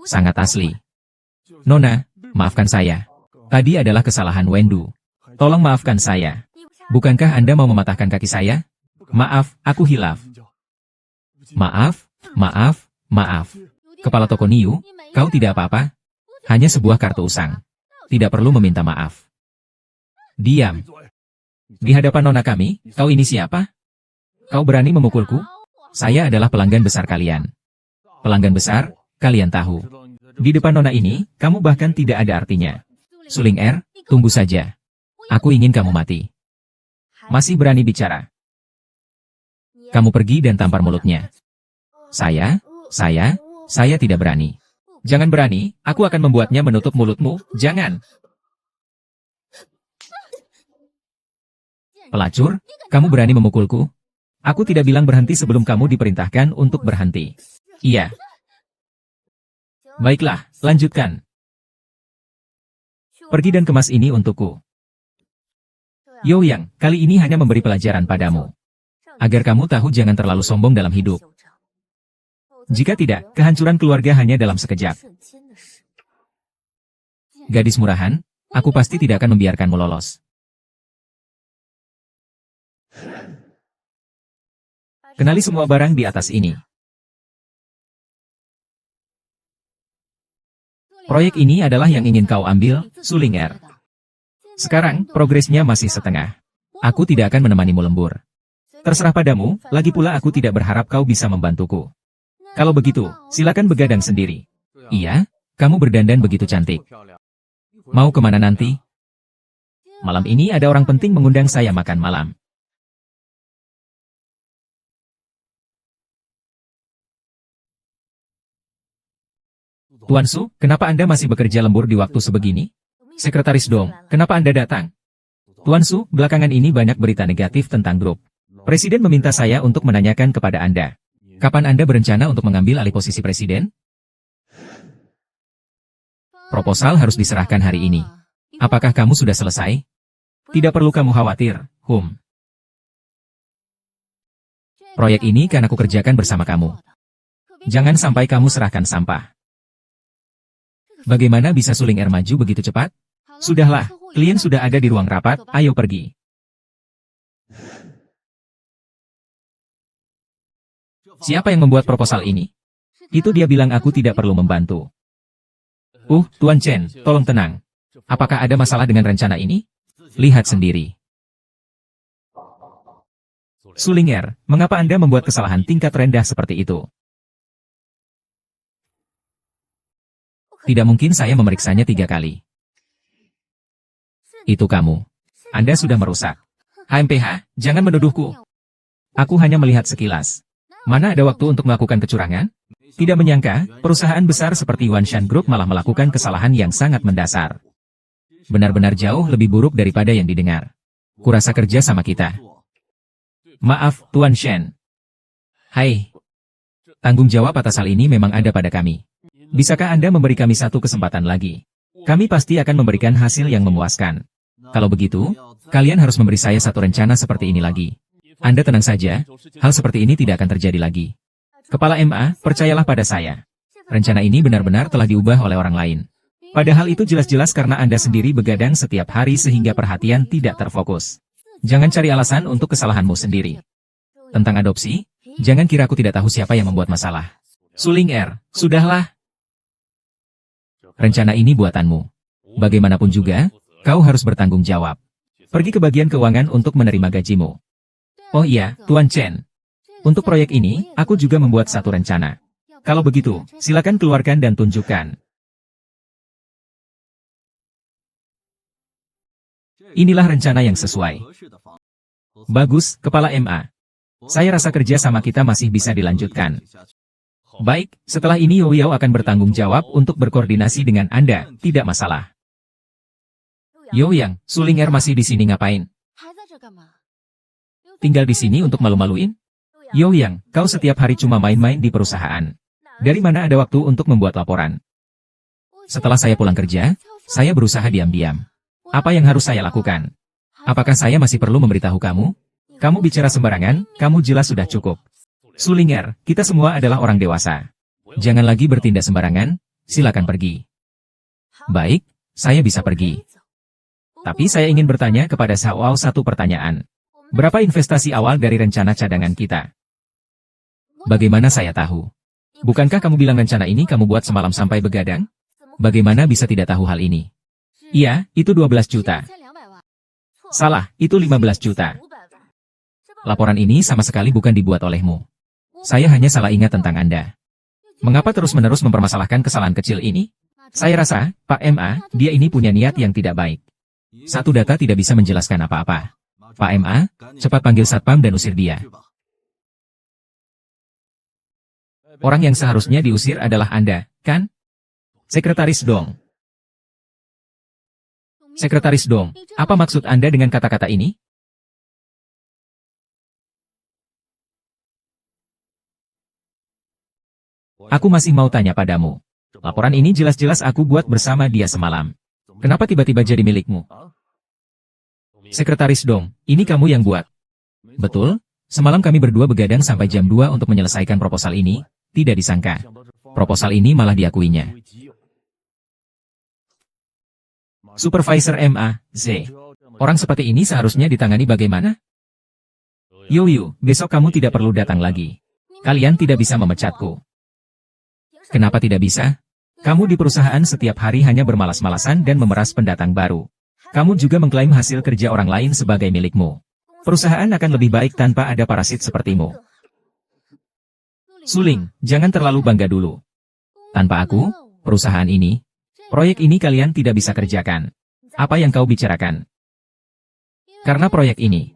Sangat asli. Nona, maafkan saya. Tadi adalah kesalahan Wendu. Tolong maafkan saya. Bukankah Anda mau mematahkan kaki saya? Maaf, aku hilaf. Maaf, maaf, maaf. Kepala toko Niu, kau tidak apa-apa? Hanya sebuah kartu usang. Tidak perlu meminta maaf. Diam. Di hadapan nona kami, kau ini siapa? Kau berani memukulku? Saya adalah pelanggan besar kalian. Pelanggan besar, kalian tahu. Di depan nona ini, kamu bahkan tidak ada artinya. Suling Er, tunggu saja. Aku ingin kamu mati. Masih berani bicara. Kamu pergi dan tampar mulutnya. Saya tidak berani. Jangan berani, aku akan membuatnya menutup mulutmu, jangan. Pelacur, kamu berani memukulku? Aku tidak bilang berhenti sebelum kamu diperintahkan untuk berhenti. Iya. Baiklah, lanjutkan. Pergi dan kemas ini untukku. Yo Yang, kali ini hanya memberi pelajaran padamu. Agar kamu tahu jangan terlalu sombong dalam hidup. Jika tidak, kehancuran keluarga hanya dalam sekejap. Gadis murahan, aku pasti tidak akan membiarkanmu lolos. Kenali semua barang di atas ini. Proyek ini adalah yang ingin kau ambil, Suling Er. Sekarang, progresnya masih setengah. Aku tidak akan menemanimu lembur. Terserah padamu, lagi pula aku tidak berharap kau bisa membantuku. Kalau begitu, silakan begadang sendiri. Iya, kamu berdandan begitu cantik. Mau kemana nanti? Malam ini ada orang penting mengundang saya makan malam. Tuan Su, kenapa Anda masih bekerja lembur di waktu sebegini? Sekretaris Dong, kenapa Anda datang? Tuan Su, belakangan ini banyak berita negatif tentang grup. Presiden meminta saya untuk menanyakan kepada Anda. Kapan Anda berencana untuk mengambil alih posisi presiden? Proposal harus diserahkan hari ini. Apakah kamu sudah selesai? Tidak perlu kamu khawatir, Proyek ini kan aku kerjakan bersama kamu. Jangan sampai kamu serahkan sampah. Bagaimana bisa Suling Er maju begitu cepat? Sudahlah, klien sudah ada di ruang rapat, ayo pergi. Siapa yang membuat proposal ini? Itu dia bilang aku tidak perlu membantu. Tuan Chen, tolong tenang. Apakah ada masalah dengan rencana ini? Lihat sendiri. Suling Er, mengapa Anda membuat kesalahan tingkat rendah seperti itu? Tidak mungkin saya memeriksanya 3 kali. Itu kamu. Anda sudah merusak. HMPH, jangan menuduhku. Aku hanya melihat sekilas. Mana ada waktu untuk melakukan kecurangan? Tidak menyangka, perusahaan besar seperti Wanshan Group malah melakukan kesalahan yang sangat mendasar. Benar-benar jauh lebih buruk daripada yang didengar. Kurasa kerja sama kita. Maaf, Tuan Shen. Hai. Tanggung jawab atas hal ini memang ada pada kami. Bisakah Anda memberi kami satu kesempatan lagi? Kami pasti akan memberikan hasil yang memuaskan. Kalau begitu, kalian harus memberi saya satu rencana seperti ini lagi. Anda tenang saja, hal seperti ini tidak akan terjadi lagi. Kepala MA, percayalah pada saya. Rencana ini benar-benar telah diubah oleh orang lain. Padahal itu jelas-jelas karena Anda sendiri begadang setiap hari sehingga perhatian tidak terfokus. Jangan cari alasan untuk kesalahanmu sendiri. Tentang adopsi, jangan kira aku tidak tahu siapa yang membuat masalah. Suling Er, sudahlah. Rencana ini buatanmu. Bagaimanapun juga, kau harus bertanggung jawab. Pergi ke bagian keuangan untuk menerima gajimu. Oh iya, Tuan Chen. Untuk proyek ini, aku juga membuat satu rencana. Kalau begitu, silakan keluarkan dan tunjukkan. Inilah rencana yang sesuai. Bagus, Kepala MA. Saya rasa kerja sama kita masih bisa dilanjutkan. Baik, setelah ini Yo Yao akan bertanggung jawab untuk berkoordinasi dengan Anda, tidak masalah. Yo Yang, Suling Er masih di sini ngapain? Tinggal di sini untuk malu-maluin? Yo Yang, kau setiap hari cuma main-main di perusahaan. Dari mana ada waktu untuk membuat laporan? Setelah saya pulang kerja, saya berusaha diam-diam. Apa yang harus saya lakukan? Apakah saya masih perlu memberitahu kamu? Kamu bicara sembarangan, kamu jelas sudah cukup. Suling Er, kita semua adalah orang dewasa. Jangan lagi bertindak sembarangan, silakan pergi. Baik, saya bisa pergi. Tapi saya ingin bertanya kepada Xiaowao satu pertanyaan. Berapa investasi awal dari rencana cadangan kita? Bagaimana saya tahu? Bukankah kamu bilang rencana ini kamu buat semalam sampai begadang? Bagaimana bisa tidak tahu hal ini? Iya, itu 12 juta. Salah, itu 15 juta. Laporan ini sama sekali bukan dibuat olehmu. Saya hanya salah ingat tentang Anda. Mengapa terus-menerus mempermasalahkan kesalahan kecil ini? Saya rasa, Pak MA, dia ini punya niat yang tidak baik. Satu data tidak bisa menjelaskan apa-apa. Pak MA, cepat panggil Satpam dan usir dia. Orang yang seharusnya diusir adalah Anda, kan? Sekretaris Dong. Sekretaris Dong, apa maksud Anda dengan kata-kata ini? Aku masih mau tanya padamu. Laporan ini jelas-jelas aku buat bersama dia semalam. Kenapa tiba-tiba jadi milikmu? Sekretaris Dong, ini kamu yang buat. Betul, semalam kami berdua begadang sampai jam 2 untuk menyelesaikan proposal ini, tidak disangka. Proposal ini malah diakuinya. Supervisor MA, Z. Orang seperti ini seharusnya ditangani bagaimana? Yu, besok kamu tidak perlu datang lagi. Kalian tidak bisa memecatku. Kenapa tidak bisa? Kamu di perusahaan setiap hari hanya bermalas-malasan dan memeras pendatang baru. Kamu juga mengklaim hasil kerja orang lain sebagai milikmu. Perusahaan akan lebih baik tanpa ada parasit sepertimu. Suling, jangan terlalu bangga dulu. Tanpa aku, perusahaan ini, proyek ini kalian tidak bisa kerjakan. Apa yang kau bicarakan? Karena proyek ini.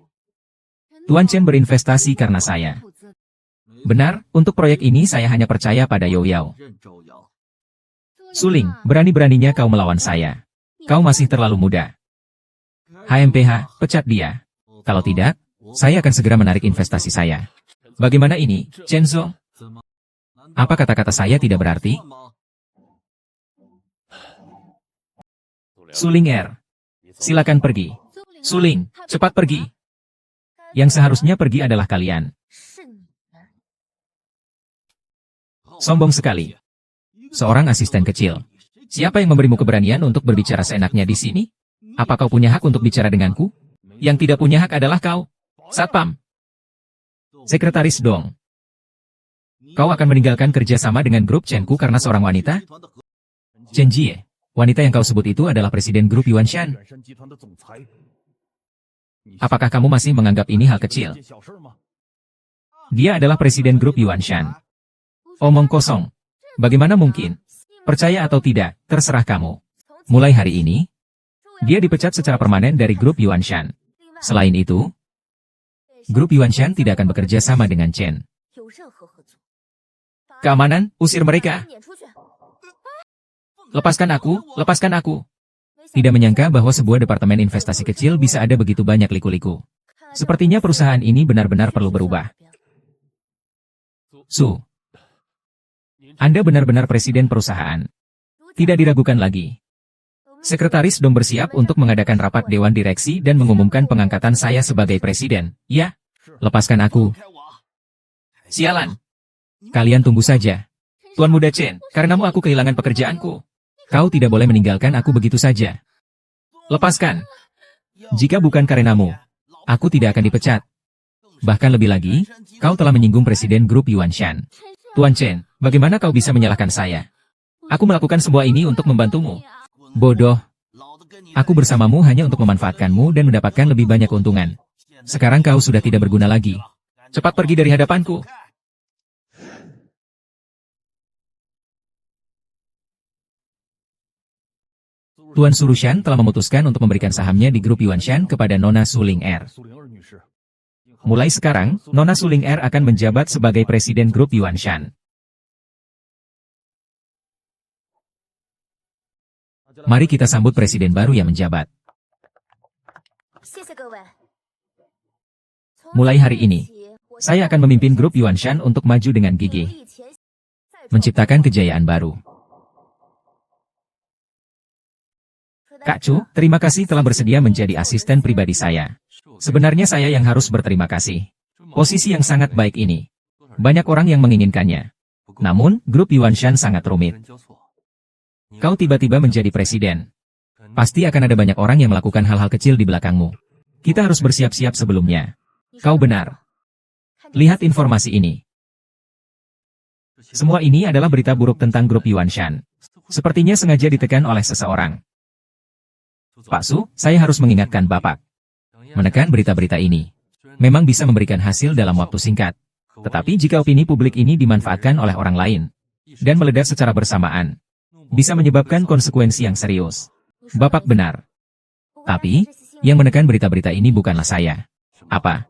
Tuan Chen berinvestasi karena saya. Benar, untuk proyek ini saya hanya percaya pada Yo Yao. Suling, berani-beraninya kau melawan saya. Kau masih terlalu muda. HMPH, pecat dia. Kalau tidak, saya akan segera menarik investasi saya. Bagaimana ini, Chenzo? Apa kata-kata saya tidak berarti? Suling Er, silakan pergi. Suling, cepat pergi. Yang seharusnya pergi adalah kalian. Sombong sekali. Seorang asisten kecil. Siapa yang memberimu keberanian untuk berbicara seenaknya di sini? Apa kau punya hak untuk bicara denganku? Yang tidak punya hak adalah kau. Satpam. Sekretaris Dong. Kau akan meninggalkan kerjasama dengan grup Chenku karena seorang wanita? Chen Jie. Wanita yang kau sebut itu adalah presiden grup Yuanshan. Apakah kamu masih menganggap ini hal kecil? Dia adalah presiden grup Yuanshan. Omong kosong. Bagaimana mungkin? Percaya atau tidak, terserah kamu. Mulai hari ini, dia dipecat secara permanen dari grup Yuanshan. Selain itu, grup Yuanshan tidak akan bekerja sama dengan Chen. Keamanan, usir mereka. Lepaskan aku, lepaskan aku. Tidak menyangka bahwa sebuah departemen investasi kecil bisa ada begitu banyak liku-liku. Sepertinya perusahaan ini benar-benar perlu berubah. Su. Anda benar-benar presiden perusahaan. Tidak diragukan lagi. Sekretaris Dong bersiap untuk mengadakan rapat dewan direksi dan mengumumkan pengangkatan saya sebagai presiden. Ya, lepaskan aku. Sialan. Kalian tunggu saja. Tuan Muda Chen, karenamu aku kehilangan pekerjaanku. Kau tidak boleh meninggalkan aku begitu saja. Lepaskan. Jika bukan karenamu, aku tidak akan dipecat. Bahkan lebih lagi, kau telah menyinggung presiden grup Yuanshan. Tuan Chen, bagaimana kau bisa menyalahkan saya? Aku melakukan semua ini untuk membantumu. Bodoh. Aku bersamamu hanya untuk memanfaatkanmu dan mendapatkan lebih banyak keuntungan. Sekarang kau sudah tidak berguna lagi. Cepat pergi dari hadapanku. Tuan Surushan telah memutuskan untuk memberikan sahamnya di grup Yuanshan kepada Nona Suling Er. Mulai sekarang, Nona Suling Er akan menjabat sebagai presiden grup Yuanshan. Mari kita sambut presiden baru yang menjabat. Mulai hari ini, saya akan memimpin grup Yuanshan untuk maju dengan gigih. Menciptakan kejayaan baru. Kak Chu, terima kasih telah bersedia menjadi asisten pribadi saya. Sebenarnya saya yang harus berterima kasih. Posisi yang sangat baik ini. Banyak orang yang menginginkannya. Namun, grup Yuanshan sangat rumit. Kau tiba-tiba menjadi presiden. Pasti akan ada banyak orang yang melakukan hal-hal kecil di belakangmu. Kita harus bersiap-siap sebelumnya. Kau benar. Lihat informasi ini. Semua ini adalah berita buruk tentang grup Yuanshan. Sepertinya sengaja ditekan oleh seseorang. Pak Su, saya harus mengingatkan Bapak. Menekan berita-berita ini memang bisa memberikan hasil dalam waktu singkat. Tetapi jika opini publik ini dimanfaatkan oleh orang lain dan meledak secara bersamaan, bisa menyebabkan konsekuensi yang serius. Bapak benar. Tapi, yang menekan berita-berita ini bukanlah saya. Apa?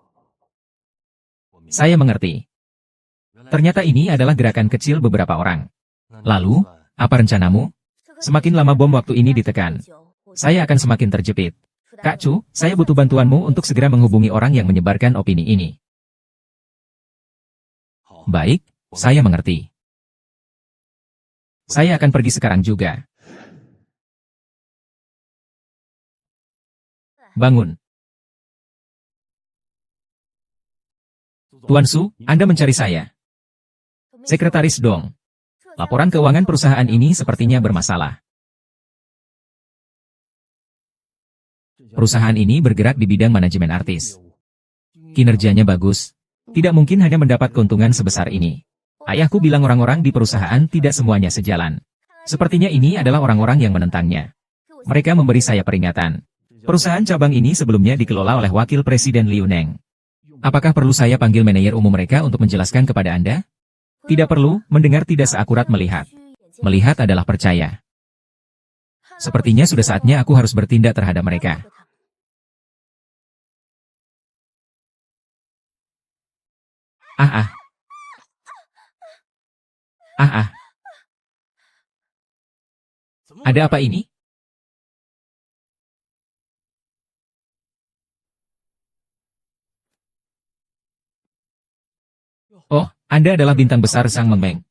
Saya mengerti. Ternyata ini adalah gerakan kecil beberapa orang. Lalu, apa rencanamu? Semakin lama bom waktu ini ditekan, saya akan semakin terjepit. Kak Chu, saya butuh bantuanmu untuk segera menghubungi orang yang menyebarkan opini ini. Baik, saya mengerti. Saya akan pergi sekarang juga. Bangun. Tuan Su, Anda mencari saya. Sekretaris Dong. Laporan keuangan perusahaan ini sepertinya bermasalah. Perusahaan ini bergerak di bidang manajemen artis. Kinerjanya bagus. Tidak mungkin hanya mendapat keuntungan sebesar ini. Ayahku bilang orang-orang di perusahaan tidak semuanya sejalan. Sepertinya ini adalah orang-orang yang menentangnya. Mereka memberi saya peringatan. Perusahaan cabang ini sebelumnya dikelola oleh Wakil Presiden Liu Neng. Apakah perlu saya panggil manajer umum mereka untuk menjelaskan kepada Anda? Tidak perlu, mendengar tidak seakurat melihat. Melihat adalah percaya. Sepertinya sudah saatnya aku harus bertindak terhadap mereka. Ah. Ada apa ini? Oh, Anda adalah bintang besar Sang Mengmeng.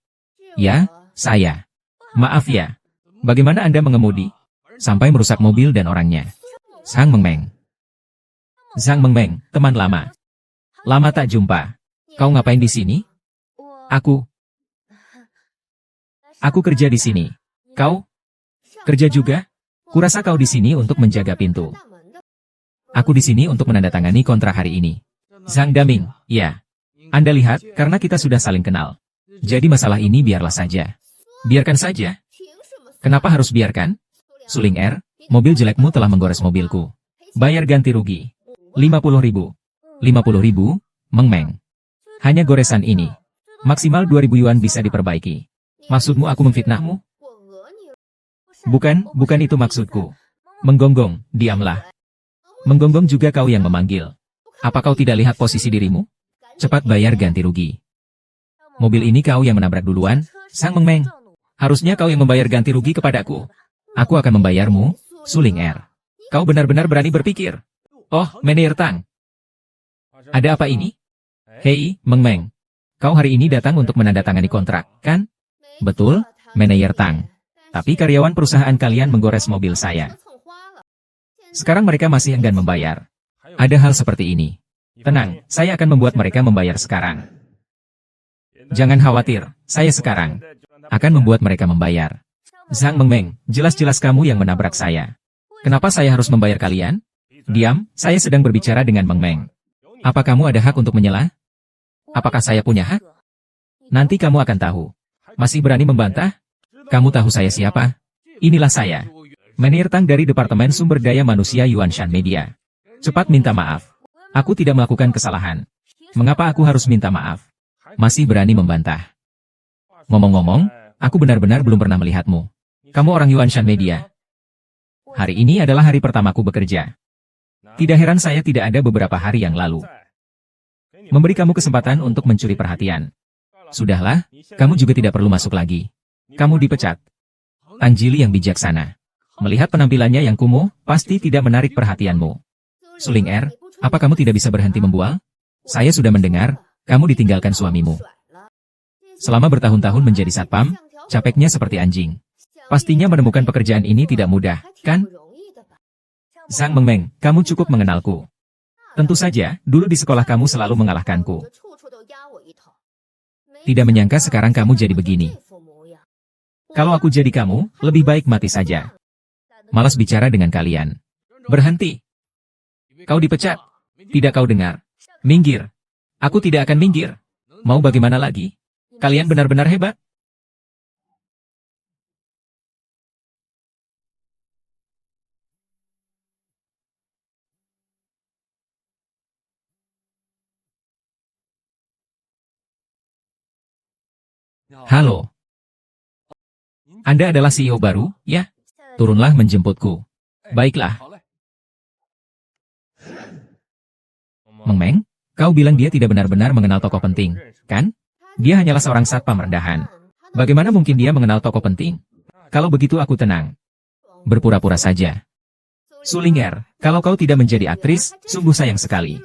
Ya, saya. Maaf ya. Bagaimana Anda mengemudi sampai merusak mobil dan orangnya? Sang Mengmeng. Sang Mengmeng, teman lama. Lama tak jumpa. Kau ngapain di sini? Aku. Aku kerja di sini. Kau? Kerja juga? Kurasa kau di sini untuk menjaga pintu. Aku di sini untuk menandatangani kontrak hari ini. Zhang Daming, ya. Anda lihat, karena kita sudah saling kenal. Jadi masalah ini biarlah saja. Biarkan saja. Kenapa harus biarkan? Suling R, mobil jelekmu telah menggores mobilku. Bayar ganti rugi. 50.000. 50.000, Meng Meng. Hanya goresan ini. Maksimal 2.000 yuan bisa diperbaiki. Maksudmu aku memfitnahmu? Bukan itu maksudku. Menggonggong, diamlah. Menggonggong juga kau yang memanggil. Apa kau tidak lihat posisi dirimu? Cepat bayar ganti rugi. Mobil ini kau yang menabrak duluan, Sang Meng Meng. Harusnya kau yang membayar ganti rugi kepadaku. Aku akan membayarmu, Suling R. Kau benar-benar berani berpikir. Oh, Manager Tang. Ada apa ini? Hei, Meng Meng. Kau hari ini datang untuk menandatangani kontrak, kan? Betul, Manager Tang. Tapi karyawan perusahaan kalian menggores mobil saya. Sekarang mereka masih enggan membayar. Ada hal seperti ini. Tenang, saya akan membuat mereka membayar sekarang. Jangan khawatir, saya sekarang akan membuat mereka membayar. Zhang Meng Meng, jelas-jelas kamu yang menabrak saya. Kenapa saya harus membayar kalian? Diam, saya sedang berbicara dengan Meng Meng. Apa kamu ada hak untuk menyela? Apakah saya punya hak? Nanti kamu akan tahu. Masih berani membantah? Kamu tahu saya siapa? Inilah saya. Manager Tang dari Departemen Sumber Daya Manusia Yuanshan Media. Cepat minta maaf. Aku tidak melakukan kesalahan. Mengapa aku harus minta maaf? Masih berani membantah. Ngomong-ngomong, aku benar-benar belum pernah melihatmu. Kamu orang Yuanshan Media. Hari ini adalah hari pertamaku bekerja. Tidak heran saya tidak ada beberapa hari yang lalu. Memberi kamu kesempatan untuk mencuri perhatian. Sudahlah, kamu juga tidak perlu masuk lagi. Kamu dipecat. Tang Jili yang bijaksana. Melihat penampilannya yang kumuh, pasti tidak menarik perhatianmu. Suling R, apa kamu tidak bisa berhenti membual? Saya sudah mendengar, kamu ditinggalkan suamimu. Selama bertahun-tahun menjadi satpam, capeknya seperti anjing. Pastinya menemukan pekerjaan ini tidak mudah, kan? Zhang Meng Meng, kamu cukup mengenalku. Tentu saja, dulu di sekolah kamu selalu mengalahkanku. Tidak menyangka sekarang kamu jadi begini. Kalau aku jadi kamu, lebih baik mati saja. Malas bicara dengan kalian. Berhenti. Kau dipecat. Tidak kau dengar. Minggir. Aku tidak akan minggir. Mau bagaimana lagi? Kalian benar-benar hebat. Halo. Anda adalah CEO baru, ya? Turunlah menjemputku. Baiklah. Meng Meng, kau bilang dia tidak benar-benar mengenal tokoh penting, kan? Dia hanyalah seorang satpam rendahan. Bagaimana mungkin dia mengenal tokoh penting? Kalau begitu aku tenang. Berpura-pura saja. Sulinger, kalau kau tidak menjadi aktris, sungguh sayang sekali.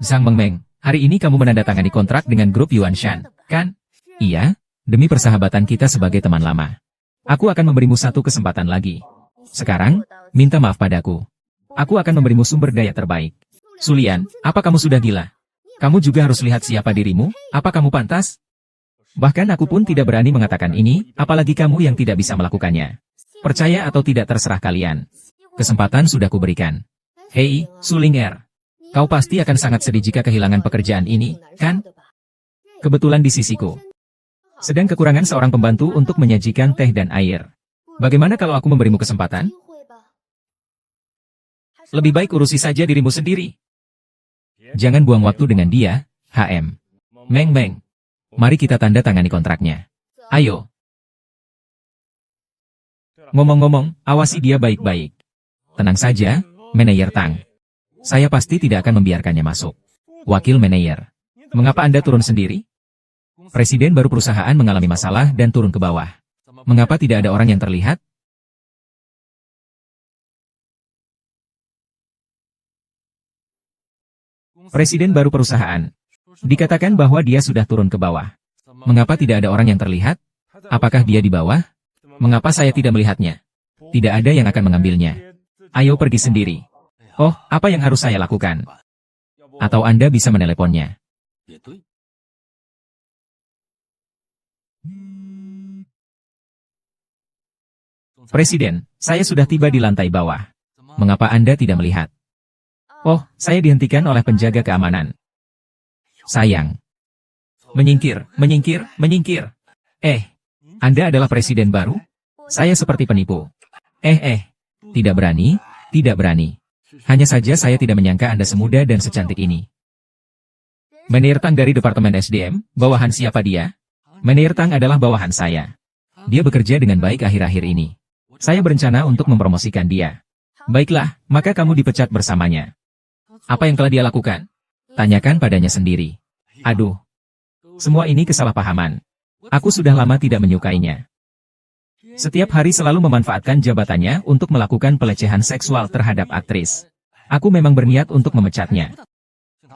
Zhang Meng Meng, hari ini kamu menandatangani kontrak dengan grup Yuanshan, kan? Iya, demi persahabatan kita sebagai teman lama. Aku akan memberimu satu kesempatan lagi. Sekarang, minta maaf padaku. Aku akan memberimu sumber daya terbaik. Sulian, apa kamu sudah gila? Kamu juga harus lihat siapa dirimu, apa kamu pantas? Bahkan aku pun tidak berani mengatakan ini, apalagi kamu yang tidak bisa melakukannya. Percaya atau tidak terserah kalian. Kesempatan sudah kuberikan. Hei, Sulinger. Kau pasti akan sangat sedih jika kehilangan pekerjaan ini, kan? Kebetulan di sisiku. Sedang kekurangan seorang pembantu untuk menyajikan teh dan air. Bagaimana kalau aku memberimu kesempatan? Lebih baik urusi saja dirimu sendiri. Jangan buang waktu dengan dia, HM. Meng Meng. Mari kita tanda tangani kontraknya. Ayo. Ngomong-ngomong, awasi dia baik-baik. Tenang saja, Manager Tang. Saya pasti tidak akan membiarkannya masuk. Wakil Manager. Mengapa Anda turun sendiri? Presiden baru perusahaan mengalami masalah dan turun ke bawah. Mengapa tidak ada orang yang terlihat? Presiden baru perusahaan. Dikatakan bahwa dia sudah turun ke bawah. Mengapa tidak ada orang yang terlihat? Apakah dia di bawah? Mengapa saya tidak melihatnya? Tidak ada yang akan mengambilnya. Ayo pergi sendiri. Oh, apa yang harus saya lakukan? Atau Anda bisa meneleponnya. Presiden, saya sudah tiba di lantai bawah. Mengapa Anda tidak melihat? Oh, saya dihentikan oleh penjaga keamanan. Sayang. Menyingkir, menyingkir, menyingkir. Anda adalah presiden baru? Saya seperti penipu. Tidak berani, tidak berani. Hanya saja saya tidak menyangka Anda semuda dan secantik ini. Meneer Tang dari Departemen SDM, bawahan siapa dia? Meneer Tang adalah bawahan saya. Dia bekerja dengan baik akhir-akhir ini. Saya berencana untuk mempromosikan dia. Baiklah, maka kamu dipecat bersamanya. Apa yang telah dia lakukan? Tanyakan padanya sendiri. Aduh. Semua ini kesalahpahaman. Aku sudah lama tidak menyukainya. Setiap hari selalu memanfaatkan jabatannya untuk melakukan pelecehan seksual terhadap aktris. Aku memang berniat untuk memecatnya.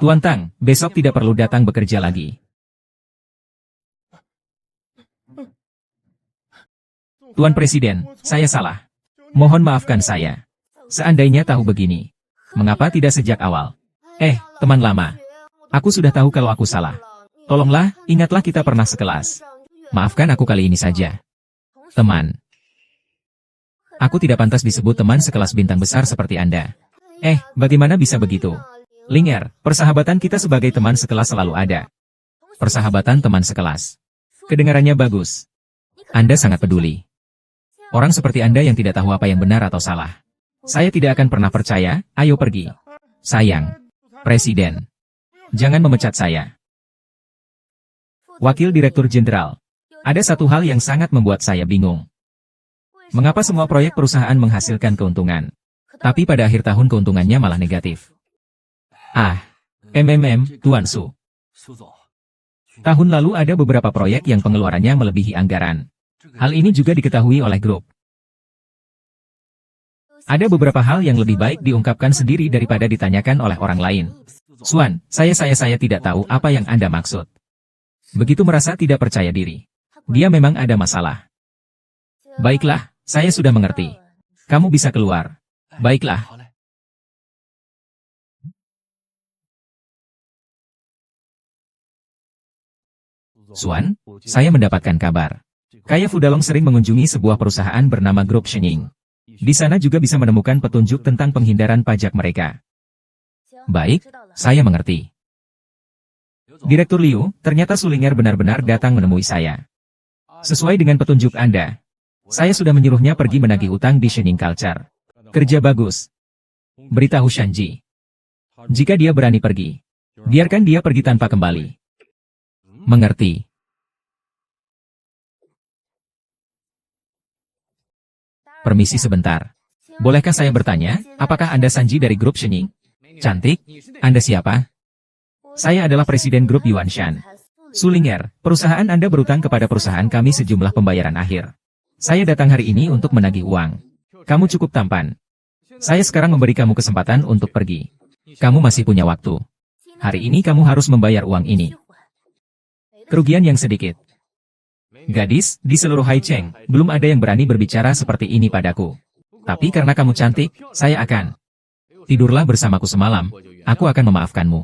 Tuan Tang, besok tidak perlu datang bekerja lagi. Tuan Presiden, saya salah. Mohon maafkan saya. Seandainya tahu begini, mengapa tidak sejak awal? Teman lama. Aku sudah tahu kalau aku salah. Tolonglah, ingatlah kita pernah sekelas. Maafkan aku kali ini saja. Teman. Aku tidak pantas disebut teman sekelas bintang besar seperti Anda. Bagaimana bisa begitu? Linger, persahabatan kita sebagai teman sekelas selalu ada. Persahabatan teman sekelas. Kedengarannya bagus. Anda sangat peduli. Orang seperti Anda yang tidak tahu apa yang benar atau salah. Saya tidak akan pernah percaya, ayo pergi. Sayang. Presiden. Jangan memecat saya. Wakil Direktur Jenderal. Ada satu hal yang sangat membuat saya bingung. Mengapa semua proyek perusahaan menghasilkan keuntungan? Tapi pada akhir tahun keuntungannya malah negatif. Tuan Su. Tahun lalu ada beberapa proyek yang pengeluarannya melebihi anggaran. Hal ini juga diketahui oleh grup. Ada beberapa hal yang lebih baik diungkapkan sendiri daripada ditanyakan oleh orang lain. Suan, saya tidak tahu apa yang Anda maksud. Begitu merasa tidak percaya diri. Dia memang ada masalah. Baiklah, saya sudah mengerti. Kamu bisa keluar. Baiklah. Suan, saya mendapatkan kabar. Kaya Fudalong sering mengunjungi sebuah perusahaan bernama Grup Shenying. Di sana juga bisa menemukan petunjuk tentang penghindaran pajak mereka. Baik, saya mengerti. Direktur Liu, ternyata Sulinger benar-benar datang menemui saya. Sesuai dengan petunjuk Anda, saya sudah menyuruhnya pergi menagih utang di Shenying Culture. Kerja bagus. Beritahu Shanji. Jika dia berani pergi, biarkan dia pergi tanpa kembali. Mengerti. Permisi sebentar. Bolehkah saya bertanya, apakah Anda Sanji dari grup Shenying? Cantik, Anda siapa? Saya adalah Presiden Grup Yuanshan. Sulinger, perusahaan Anda berutang kepada perusahaan kami sejumlah pembayaran akhir. Saya datang hari ini untuk menagih uang. Kamu cukup tampan. Saya sekarang memberi kamu kesempatan untuk pergi. Kamu masih punya waktu. Hari ini kamu harus membayar uang ini. Kerugian yang sedikit. Gadis, di seluruh Haicheng, belum ada yang berani berbicara seperti ini padaku. Tapi karena kamu cantik, saya akan. Tidurlah bersamaku semalam, aku akan memaafkanmu.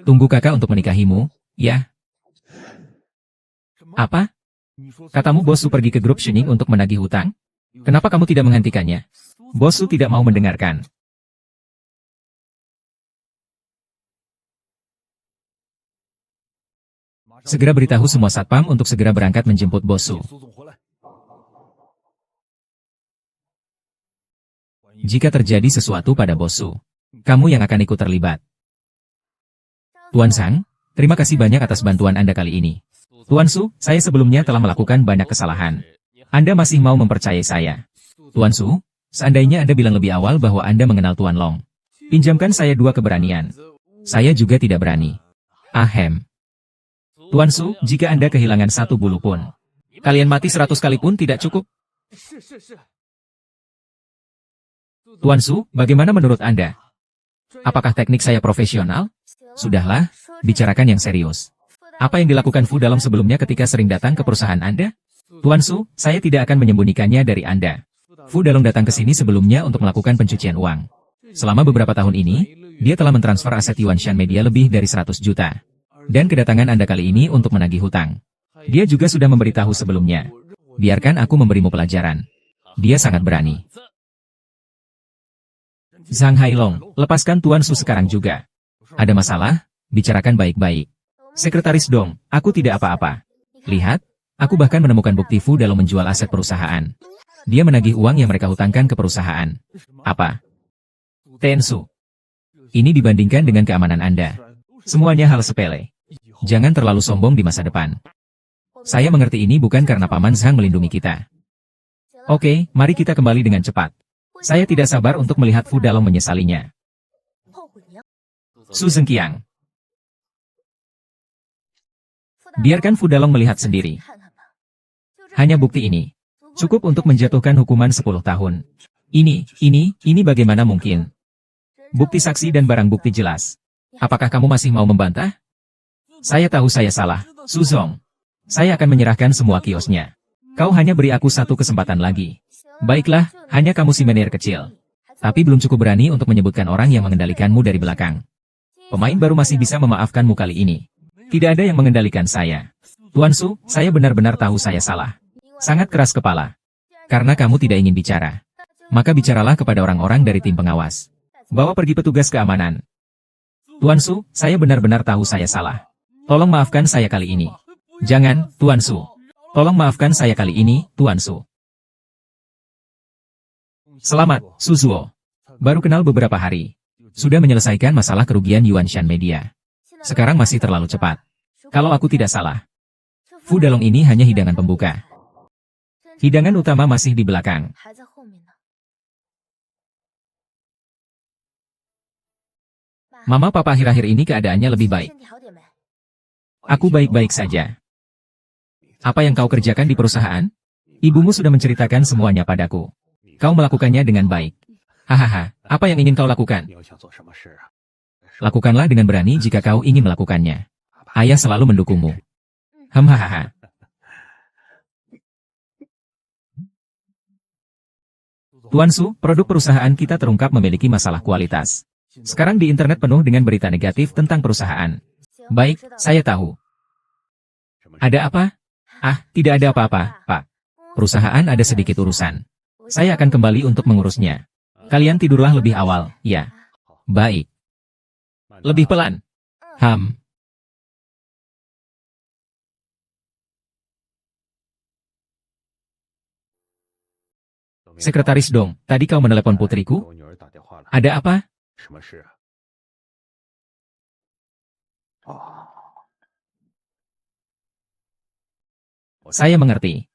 Tunggu kakak untuk menikahimu, ya? Apa? Katamu bosku pergi ke grup Shenying untuk menagih hutang? Kenapa kamu tidak menghentikannya? Bosku tidak mau mendengarkan. Segera beritahu semua satpam untuk segera berangkat menjemput bosku. Jika terjadi sesuatu pada bosku, kamu yang akan ikut terlibat. Tuan Sang, terima kasih banyak atas bantuan Anda kali ini. Tuan Su, saya sebelumnya telah melakukan banyak kesalahan. Anda masih mau mempercayai saya. Tuan Su, seandainya Anda bilang lebih awal bahwa Anda mengenal Tuan Long. Pinjamkan saya 2 keberanian. Saya juga tidak berani. Ahem. Tuan Su, jika Anda kehilangan 1 bulu pun, kalian mati 100 kali pun tidak cukup. Tuan Su, bagaimana menurut Anda? Apakah teknik saya profesional? Sudahlah, bicarakan yang serius. Apa yang dilakukan Fu Dalong sebelumnya ketika sering datang ke perusahaan Anda? Tuan Su, saya tidak akan menyembunyikannya dari Anda. Fu Dalong datang ke sini sebelumnya untuk melakukan pencucian uang. Selama beberapa tahun ini, dia telah mentransfer aset Yuanshan Media lebih dari 100 juta. Dan kedatangan Anda kali ini untuk menagih hutang. Dia juga sudah memberitahu sebelumnya. Biarkan aku memberimu pelajaran. Dia sangat berani. Zhang Hailong, lepaskan Tuan Su sekarang juga. Ada masalah? Bicarakan baik-baik. Sekretaris Dong, aku tidak apa-apa. Lihat, aku bahkan menemukan bukti Fu Dalong menjual aset perusahaan. Dia menagih uang yang mereka hutangkan ke perusahaan. Apa? Tensu. Ini dibandingkan dengan keamanan Anda. Semuanya hal sepele. Jangan terlalu sombong di masa depan. Saya mengerti ini bukan karena Paman Zhang melindungi kita. Oke, mari kita kembali dengan cepat. Saya tidak sabar untuk melihat Fu Dalong menyesalinya. Su Zengqiang. Biarkan Fu Dalong melihat sendiri. Hanya bukti ini. Cukup untuk menjatuhkan hukuman 10 tahun. Ini bagaimana mungkin? Bukti saksi dan barang bukti jelas. Apakah kamu masih mau membantah? Saya tahu saya salah, Su Zong. Saya akan menyerahkan semua kiosnya. Kau hanya beri aku satu kesempatan lagi. Baiklah, hanya kamu si menir kecil. Tapi belum cukup berani untuk menyebutkan orang yang mengendalikanmu dari belakang. Pemain baru masih bisa memaafkanmu kali ini. Tidak ada yang mengendalikan saya. Tuan Su, saya benar-benar tahu saya salah. Sangat keras kepala. Karena kamu tidak ingin bicara. Maka bicaralah kepada orang-orang dari tim pengawas. Bawa pergi petugas keamanan. Tuan Su, saya benar-benar tahu saya salah. Tolong maafkan saya kali ini. Jangan, Tuan Su. Tolong maafkan saya kali ini, Tuan Su. Selamat, Su Zuo. Baru kenal beberapa hari. Sudah menyelesaikan masalah kerugian Yuanshan Media. Sekarang masih terlalu cepat. Kalau aku tidak salah. Fu Dalong ini hanya hidangan pembuka. Hidangan utama masih di belakang. Mama papa akhir-akhir ini keadaannya lebih baik. Aku baik-baik saja. Apa yang kau kerjakan di perusahaan? Ibumu sudah menceritakan semuanya padaku. Kau melakukannya dengan baik. Hahaha, apa yang ingin kau lakukan? Lakukanlah dengan berani jika kau ingin melakukannya. Ayah selalu mendukungmu. Hahaha. Tuan Su, produk perusahaan kita terungkap memiliki masalah kualitas. Sekarang di internet penuh dengan berita negatif tentang perusahaan. Baik, saya tahu. Ada apa? Ah, tidak ada apa-apa, Pak. Perusahaan ada sedikit urusan. Saya akan kembali untuk mengurusnya. Kalian tidurlah lebih awal, ya. Baik. Lebih pelan. Sekretaris Dong, tadi kau menelepon putriku? Ada apa? Saya mengerti.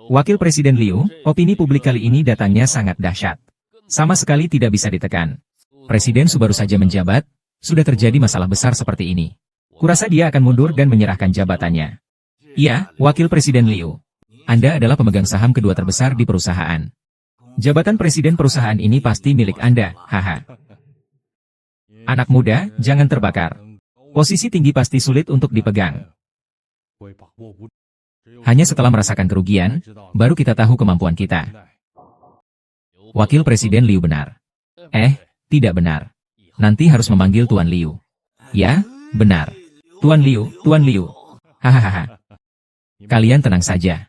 Wakil Presiden Liu, opini publik kali ini datangnya sangat dahsyat. Sama sekali tidak bisa ditekan. Presiden baru saja menjabat, sudah terjadi masalah besar seperti ini. Kurasa dia akan mundur dan menyerahkan jabatannya. Iya, Wakil Presiden Liu. Anda adalah pemegang saham kedua terbesar di perusahaan. Jabatan presiden perusahaan ini pasti milik Anda, haha. Anak muda, jangan terbakar. Posisi tinggi pasti sulit untuk dipegang. Hanya setelah merasakan kerugian, baru kita tahu kemampuan kita. Wakil Presiden Liu benar. Tidak benar. Nanti harus memanggil Tuan Liu. Ya, benar. Tuan Liu, Tuan Liu. Hahaha. Kalian tenang saja.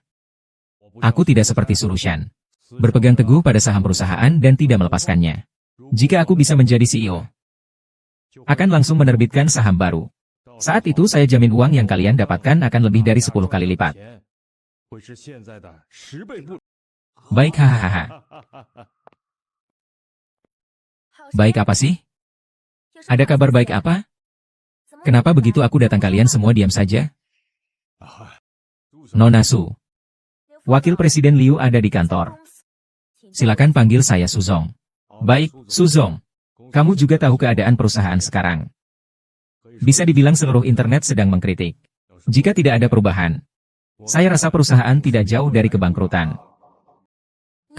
Aku tidak seperti Surushan. Berpegang teguh pada saham perusahaan dan tidak melepaskannya. Jika aku bisa menjadi CEO, akan langsung menerbitkan saham baru. Saat itu saya jamin uang yang kalian dapatkan akan lebih dari 10 kali lipat. Baik, hahaha. Baik apa sih? Ada kabar baik apa? Kenapa begitu aku datang kalian semua diam saja? Nona Su. Wakil Presiden Liu ada di kantor. Silakan panggil saya Suzong. Baik, Suzong. Kamu juga tahu keadaan perusahaan sekarang. Bisa dibilang seluruh internet sedang mengkritik. Jika tidak ada perubahan, saya rasa perusahaan tidak jauh dari kebangkrutan.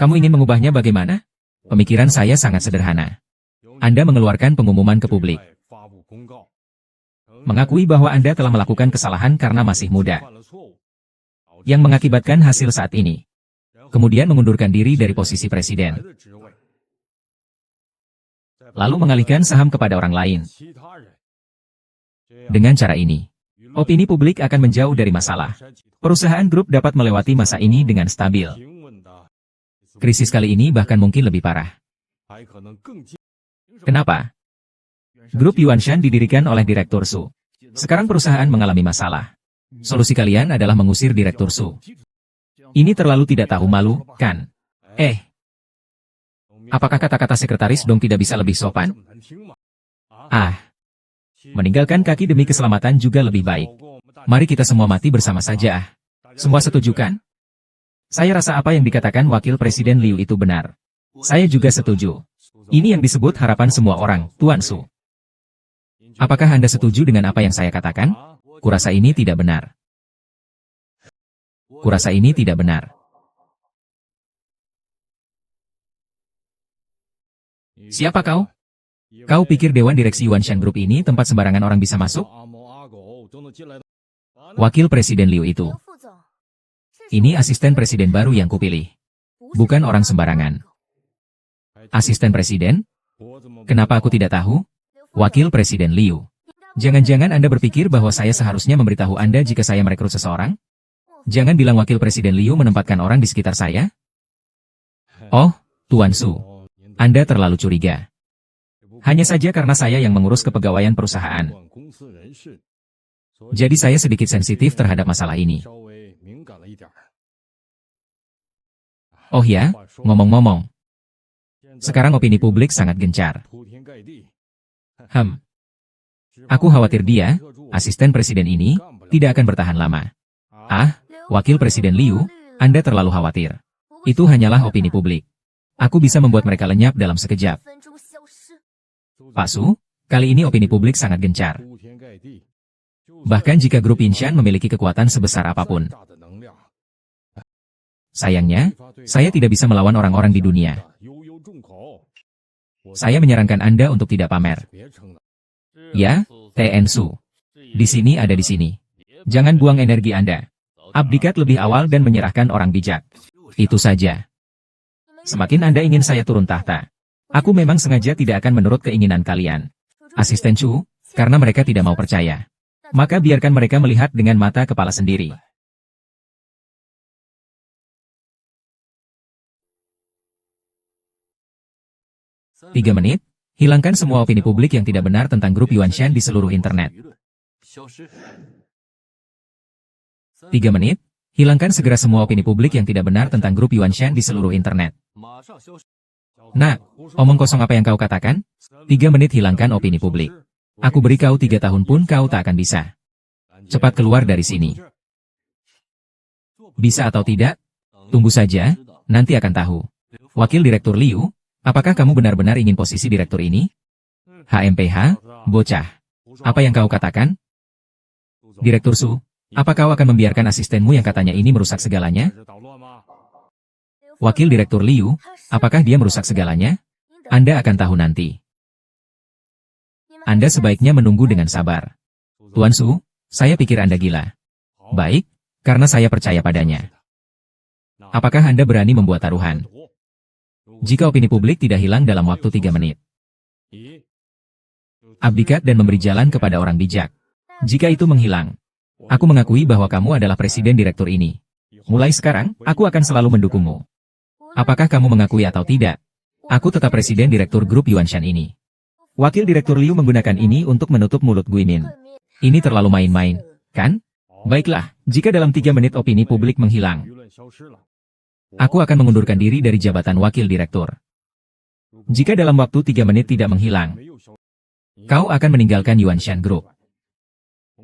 Kamu ingin mengubahnya bagaimana? Pemikiran saya sangat sederhana. Anda mengeluarkan pengumuman ke publik. Mengakui bahwa Anda telah melakukan kesalahan karena masih muda. Yang mengakibatkan hasil saat ini. Kemudian mengundurkan diri dari posisi presiden. Lalu mengalihkan saham kepada orang lain. Dengan cara ini, opini publik akan menjauh dari masalah. Perusahaan grup dapat melewati masa ini dengan stabil. Krisis kali ini bahkan mungkin lebih parah. Kenapa? Grup Yuanshan didirikan oleh Direktur Su. Sekarang perusahaan mengalami masalah. Solusi kalian adalah mengusir Direktur Su. Ini terlalu tidak tahu malu, kan? Apakah kata-kata sekretaris Dong tidak bisa lebih sopan? Meninggalkan kaki demi keselamatan juga lebih baik. Mari kita semua mati bersama saja. Semua setuju kan? Saya rasa apa yang dikatakan Wakil Presiden Liu itu benar. Saya juga setuju. Ini yang disebut harapan semua orang, Tuan Su. Apakah Anda setuju dengan apa yang saya katakan? Kurasa ini tidak benar. Kurasa ini tidak benar. Siapa kau? Kau pikir Dewan Direksi Yuanshan Group ini tempat sembarangan orang bisa masuk? Wakil Presiden Liu itu. Ini asisten presiden baru yang kupilih. Bukan orang sembarangan. Asisten presiden? Kenapa aku tidak tahu? Wakil Presiden Liu. Jangan-jangan Anda berpikir bahwa saya seharusnya memberitahu Anda jika saya merekrut seseorang? Jangan bilang Wakil Presiden Liu menempatkan orang di sekitar saya. Oh, Tuan Su. Anda terlalu curiga. Hanya saja karena saya yang mengurus kepegawaian perusahaan. Jadi saya sedikit sensitif terhadap masalah ini. Oh ya, ngomong-ngomong. Sekarang opini publik sangat gencar. Aku khawatir dia, asisten presiden ini, tidak akan bertahan lama. Wakil Presiden Liu, Anda terlalu khawatir. Itu hanyalah opini publik. Aku bisa membuat mereka lenyap dalam sekejap. Pak Su, kali ini opini publik sangat gencar. Bahkan jika grup Yinshan memiliki kekuatan sebesar apapun. Sayangnya, saya tidak bisa melawan orang-orang di dunia. Saya menyarankan Anda untuk tidak pamer. Ya, TN Su. Di sini ada di sini. Jangan buang energi Anda. Abdikat lebih awal dan menyerahkan orang bijak. Itu saja. Semakin Anda ingin saya turun tahta. Aku memang sengaja tidak akan menurut keinginan kalian. Asisten Chu, karena mereka tidak mau percaya. Maka biarkan mereka melihat dengan mata kepala sendiri. Tiga menit, hilangkan semua opini publik yang tidak benar tentang grup Yuanshan di seluruh internet. 3 menit, hilangkan segera semua opini publik yang tidak benar tentang grup Yuanshan di seluruh internet. Nah, omong kosong apa yang kau katakan? 3 menit hilangkan opini publik. Aku beri kau 3 tahun pun kau tak akan bisa. Cepat keluar dari sini. Bisa atau tidak? Tunggu saja, nanti akan tahu. Wakil Direktur Liu, apakah kamu benar-benar ingin posisi direktur ini? HMPH, bocah. Apa yang kau katakan? Direktur Su, apa kau akan membiarkan asistenmu yang katanya ini merusak segalanya? Wakil Direktur Liu, apakah dia merusak segalanya? Anda akan tahu nanti. Anda sebaiknya menunggu dengan sabar. Tuan Su, saya pikir Anda gila. Baik, karena saya percaya padanya. Apakah Anda berani membuat taruhan? Jika opini publik tidak hilang dalam waktu 3 menit. Abdikat dan memberi jalan kepada orang bijak. Jika itu menghilang, aku mengakui bahwa kamu adalah presiden direktur ini. Mulai sekarang, aku akan selalu mendukungmu. Apakah kamu mengakui atau tidak? Aku tetap presiden direktur grup Yuanshan ini. Wakil Direktur Liu menggunakan ini untuk menutup mulut Guimin. Ini terlalu main-main, kan? Baiklah, jika dalam 3 menit opini publik menghilang, aku akan mengundurkan diri dari jabatan wakil direktur. Jika dalam waktu 3 menit tidak menghilang, kau akan meninggalkan Yuanshan Group.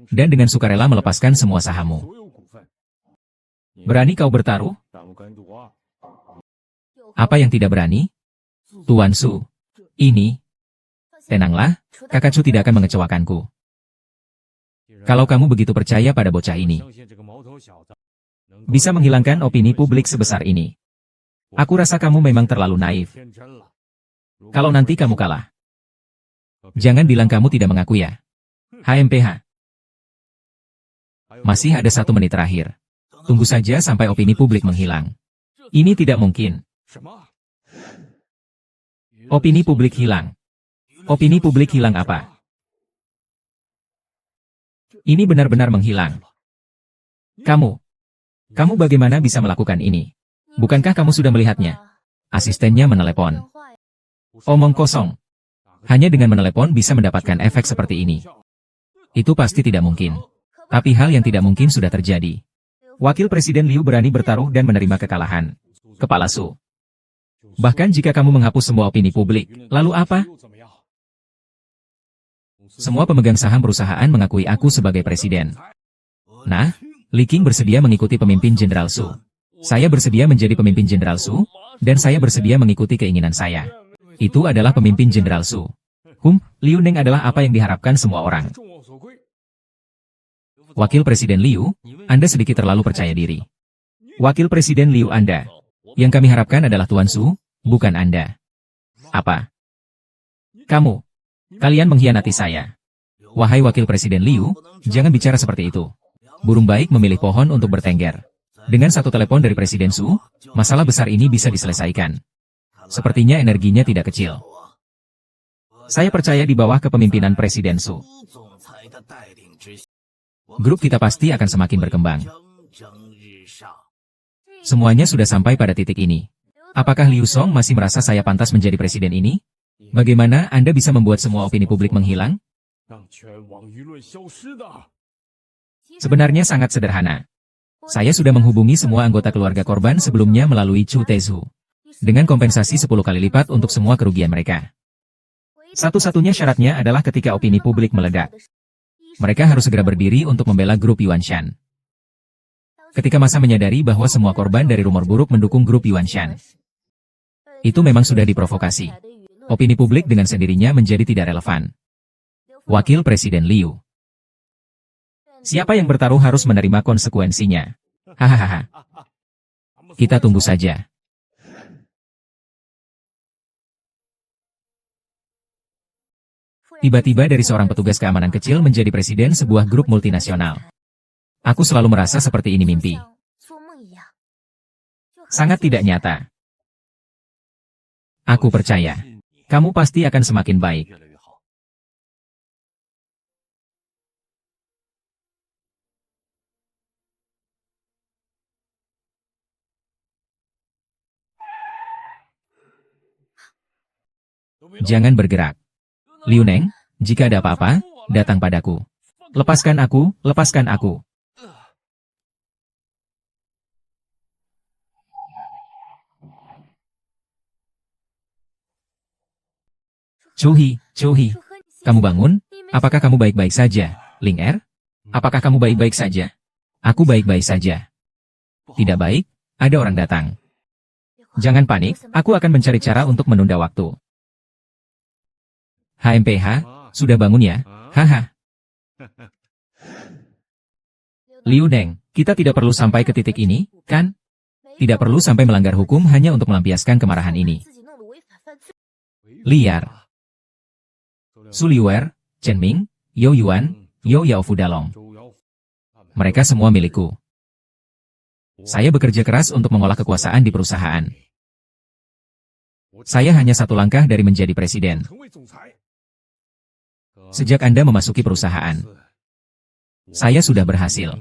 Dan dengan sukarela melepaskan semua sahammu. Berani kau bertaruh? Apa yang tidak berani? Tuan Su, ini. Tenanglah, kakak Chu tidak akan mengecewakanku. Kalau kamu begitu percaya pada bocah ini, bisa menghilangkan opini publik sebesar ini. Aku rasa kamu memang terlalu naif. Kalau nanti kamu kalah, jangan bilang kamu tidak mengaku ya. HMPH. Masih ada 1 menit terakhir. Tunggu saja sampai opini publik menghilang. Ini tidak mungkin. Opini publik hilang. Opini publik hilang apa? Ini benar-benar menghilang. Kamu bagaimana bisa melakukan ini? Bukankah kamu sudah melihatnya? Asistennya menelepon. Omong kosong. Hanya dengan menelepon bisa mendapatkan efek seperti ini. Itu pasti tidak mungkin. Tapi hal yang tidak mungkin sudah terjadi. Wakil Presiden Liu berani bertaruh dan menerima kekalahan. Kepala Su. Bahkan jika kamu menghapus semua opini publik, lalu apa? Semua pemegang saham perusahaan mengakui aku sebagai presiden. Nah, Li Qing bersedia mengikuti pemimpin Jenderal Su. Saya bersedia menjadi pemimpin Jenderal Su, dan saya bersedia mengikuti keinginan saya. Itu adalah pemimpin Jenderal Su. Liu Neng adalah apa yang diharapkan semua orang. Wakil Presiden Liu, Anda sedikit terlalu percaya diri. Wakil Presiden Liu Anda. Yang kami harapkan adalah Tuan Su, bukan Anda. Apa? Kamu. Kalian mengkhianati saya. Wahai Wakil Presiden Liu, jangan bicara seperti itu. Burung baik memilih pohon untuk bertengger. Dengan satu telepon dari Presiden Su, masalah besar ini bisa diselesaikan. Sepertinya energinya tidak kecil. Saya percaya di bawah kepemimpinan Presiden Su. Grup kita pasti akan semakin berkembang. Semuanya sudah sampai pada titik ini. Apakah Liu Song masih merasa saya pantas menjadi presiden ini? Bagaimana Anda bisa membuat semua opini publik menghilang? Sebenarnya sangat sederhana. Saya sudah menghubungi semua anggota keluarga korban sebelumnya melalui Chu Tezu. Dengan kompensasi 10 kali lipat untuk semua kerugian mereka. Satu-satunya syaratnya adalah ketika opini publik meledak. Mereka harus segera berdiri untuk membela grup Yuanshan. Ketika masa menyadari bahwa semua korban dari rumor buruk mendukung grup Yuanshan. Itu memang sudah diprovokasi. Opini publik dengan sendirinya menjadi tidak relevan. Wakil Presiden Liu. Siapa yang bertaruh harus menerima konsekuensinya. Hahaha. Kita tunggu saja. Tiba-tiba dari seorang petugas keamanan kecil menjadi presiden sebuah grup multinasional. Aku selalu merasa seperti ini mimpi. Sangat tidak nyata. Aku percaya. Kamu pasti akan semakin baik. Jangan bergerak. Liu Neng, jika ada apa-apa, datang padaku. Lepaskan aku, lepaskan aku. Cuhi, kamu bangun? Apakah kamu baik-baik saja, Ling Er? Apakah kamu baik-baik saja? Aku baik-baik saja. Tidak baik, ada orang datang. Jangan panik, aku akan mencari cara untuk menunda waktu. HMPH, sudah bangun ya? Haha. Liu Neng, kita tidak perlu sampai ke titik ini, kan? Tidak perlu sampai melanggar hukum hanya untuk melampiaskan kemarahan ini. Liar. Su Liuer, Chen Ming, You Yuan, You Yao Fudalong. Mereka semua milikku. Saya bekerja keras untuk mengolah kekuasaan di perusahaan. Saya hanya satu langkah dari menjadi presiden. Sejak Anda memasuki perusahaan, saya sudah berhasil.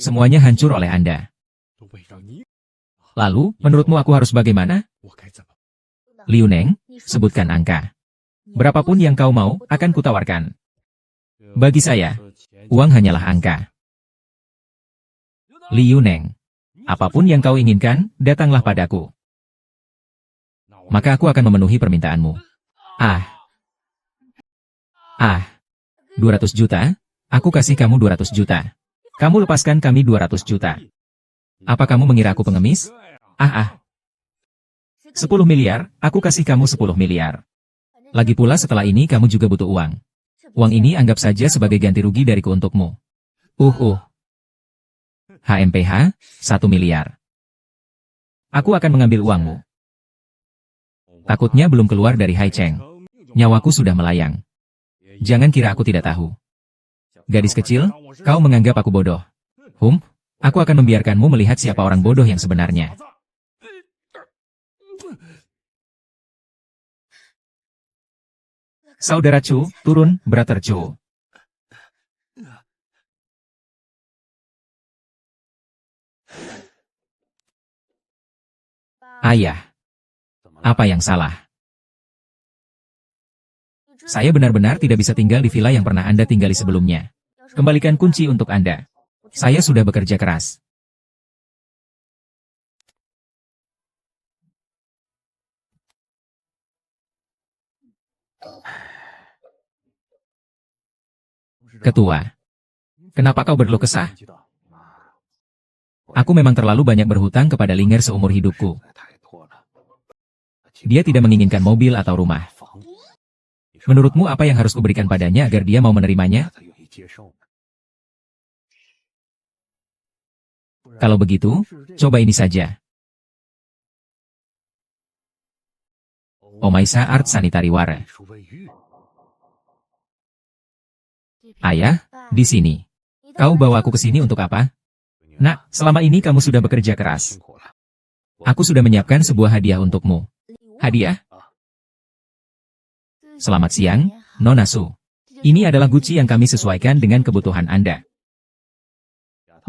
Semuanya hancur oleh Anda. Lalu, menurutmu aku harus bagaimana? Liu Neng, sebutkan angka. Berapapun yang kau mau, akan kutawarkan. Bagi saya, uang hanyalah angka. Liu Neng, apapun yang kau inginkan, datanglah padaku. Maka aku akan memenuhi permintaanmu. 200 juta? Aku kasih kamu 200 juta. Kamu lepaskan kami 200 juta. Apa kamu mengira aku pengemis? 10 miliar, aku kasih kamu 10 miliar. Lagi pula setelah ini kamu juga butuh uang. Uang ini anggap saja sebagai ganti rugi dariku untukmu. HMPH, 1 miliar. Aku akan mengambil uangmu. Takutnya belum keluar dari Hai Cheng. Nyawaku sudah melayang. Jangan kira aku tidak tahu. Gadis kecil, kau menganggap aku bodoh. Aku akan membiarkanmu melihat siapa orang bodoh yang sebenarnya. Saudara Chu, turun, Brother Chu. Ayah. Apa yang salah? Saya benar-benar tidak bisa tinggal di villa yang pernah Anda tinggali sebelumnya. Kembalikan kunci untuk Anda. Saya sudah bekerja keras. Ketua, kenapa kau berkeluh kesah? Aku memang terlalu banyak berhutang kepada Linger seumur hidupku. Dia tidak menginginkan mobil atau rumah. Menurutmu apa yang harus kuberikan padanya agar dia mau menerimanya? Kalau begitu, coba ini saja. Omaisa Art Sanitary Ware. Ayah, di sini. Kau bawa aku ke sini untuk apa? Nak, selama ini kamu sudah bekerja keras. Aku sudah menyiapkan sebuah hadiah untukmu. Hadiah? Selamat siang, Nona Su. Ini adalah guci yang kami sesuaikan dengan kebutuhan Anda.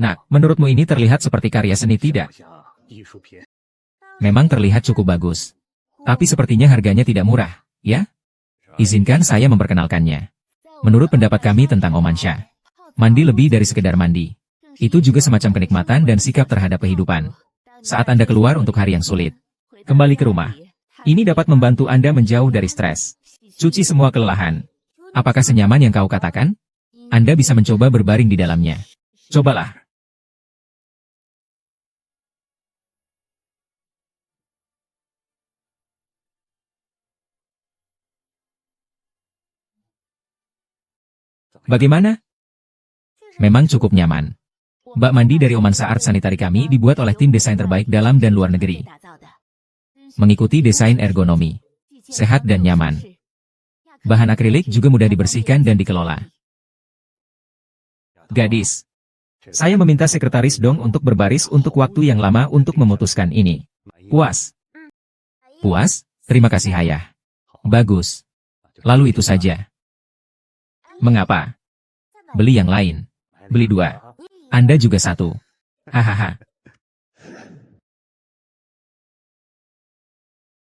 Nah, menurutmu ini terlihat seperti karya seni tidak? Memang terlihat cukup bagus. Tapi sepertinya harganya tidak murah, ya? Izinkan saya memperkenalkannya. Menurut pendapat kami tentang Omansha, mandi lebih dari sekedar mandi. Itu juga semacam kenikmatan dan sikap terhadap kehidupan. Saat Anda keluar untuk hari yang sulit, kembali ke rumah. Ini dapat membantu Anda menjauh dari stres. Cuci semua kelelahan. Apakah senyaman yang kau katakan? Anda bisa mencoba berbaring di dalamnya. Cobalah. Bagaimana? Memang cukup nyaman. Bak mandi dari Omansha Art Sanitary kami dibuat oleh tim desain terbaik dalam dan luar negeri. Mengikuti desain ergonomi, sehat dan nyaman. Bahan akrilik juga mudah dibersihkan dan dikelola. Gadis, saya meminta sekretaris Dong untuk berbaris untuk waktu yang lama untuk memutuskan ini. Puas? Puas? Terima kasih ayah. Bagus. Lalu itu saja. Mengapa? Beli yang lain. Beli 2. Anda juga 1. Hahaha.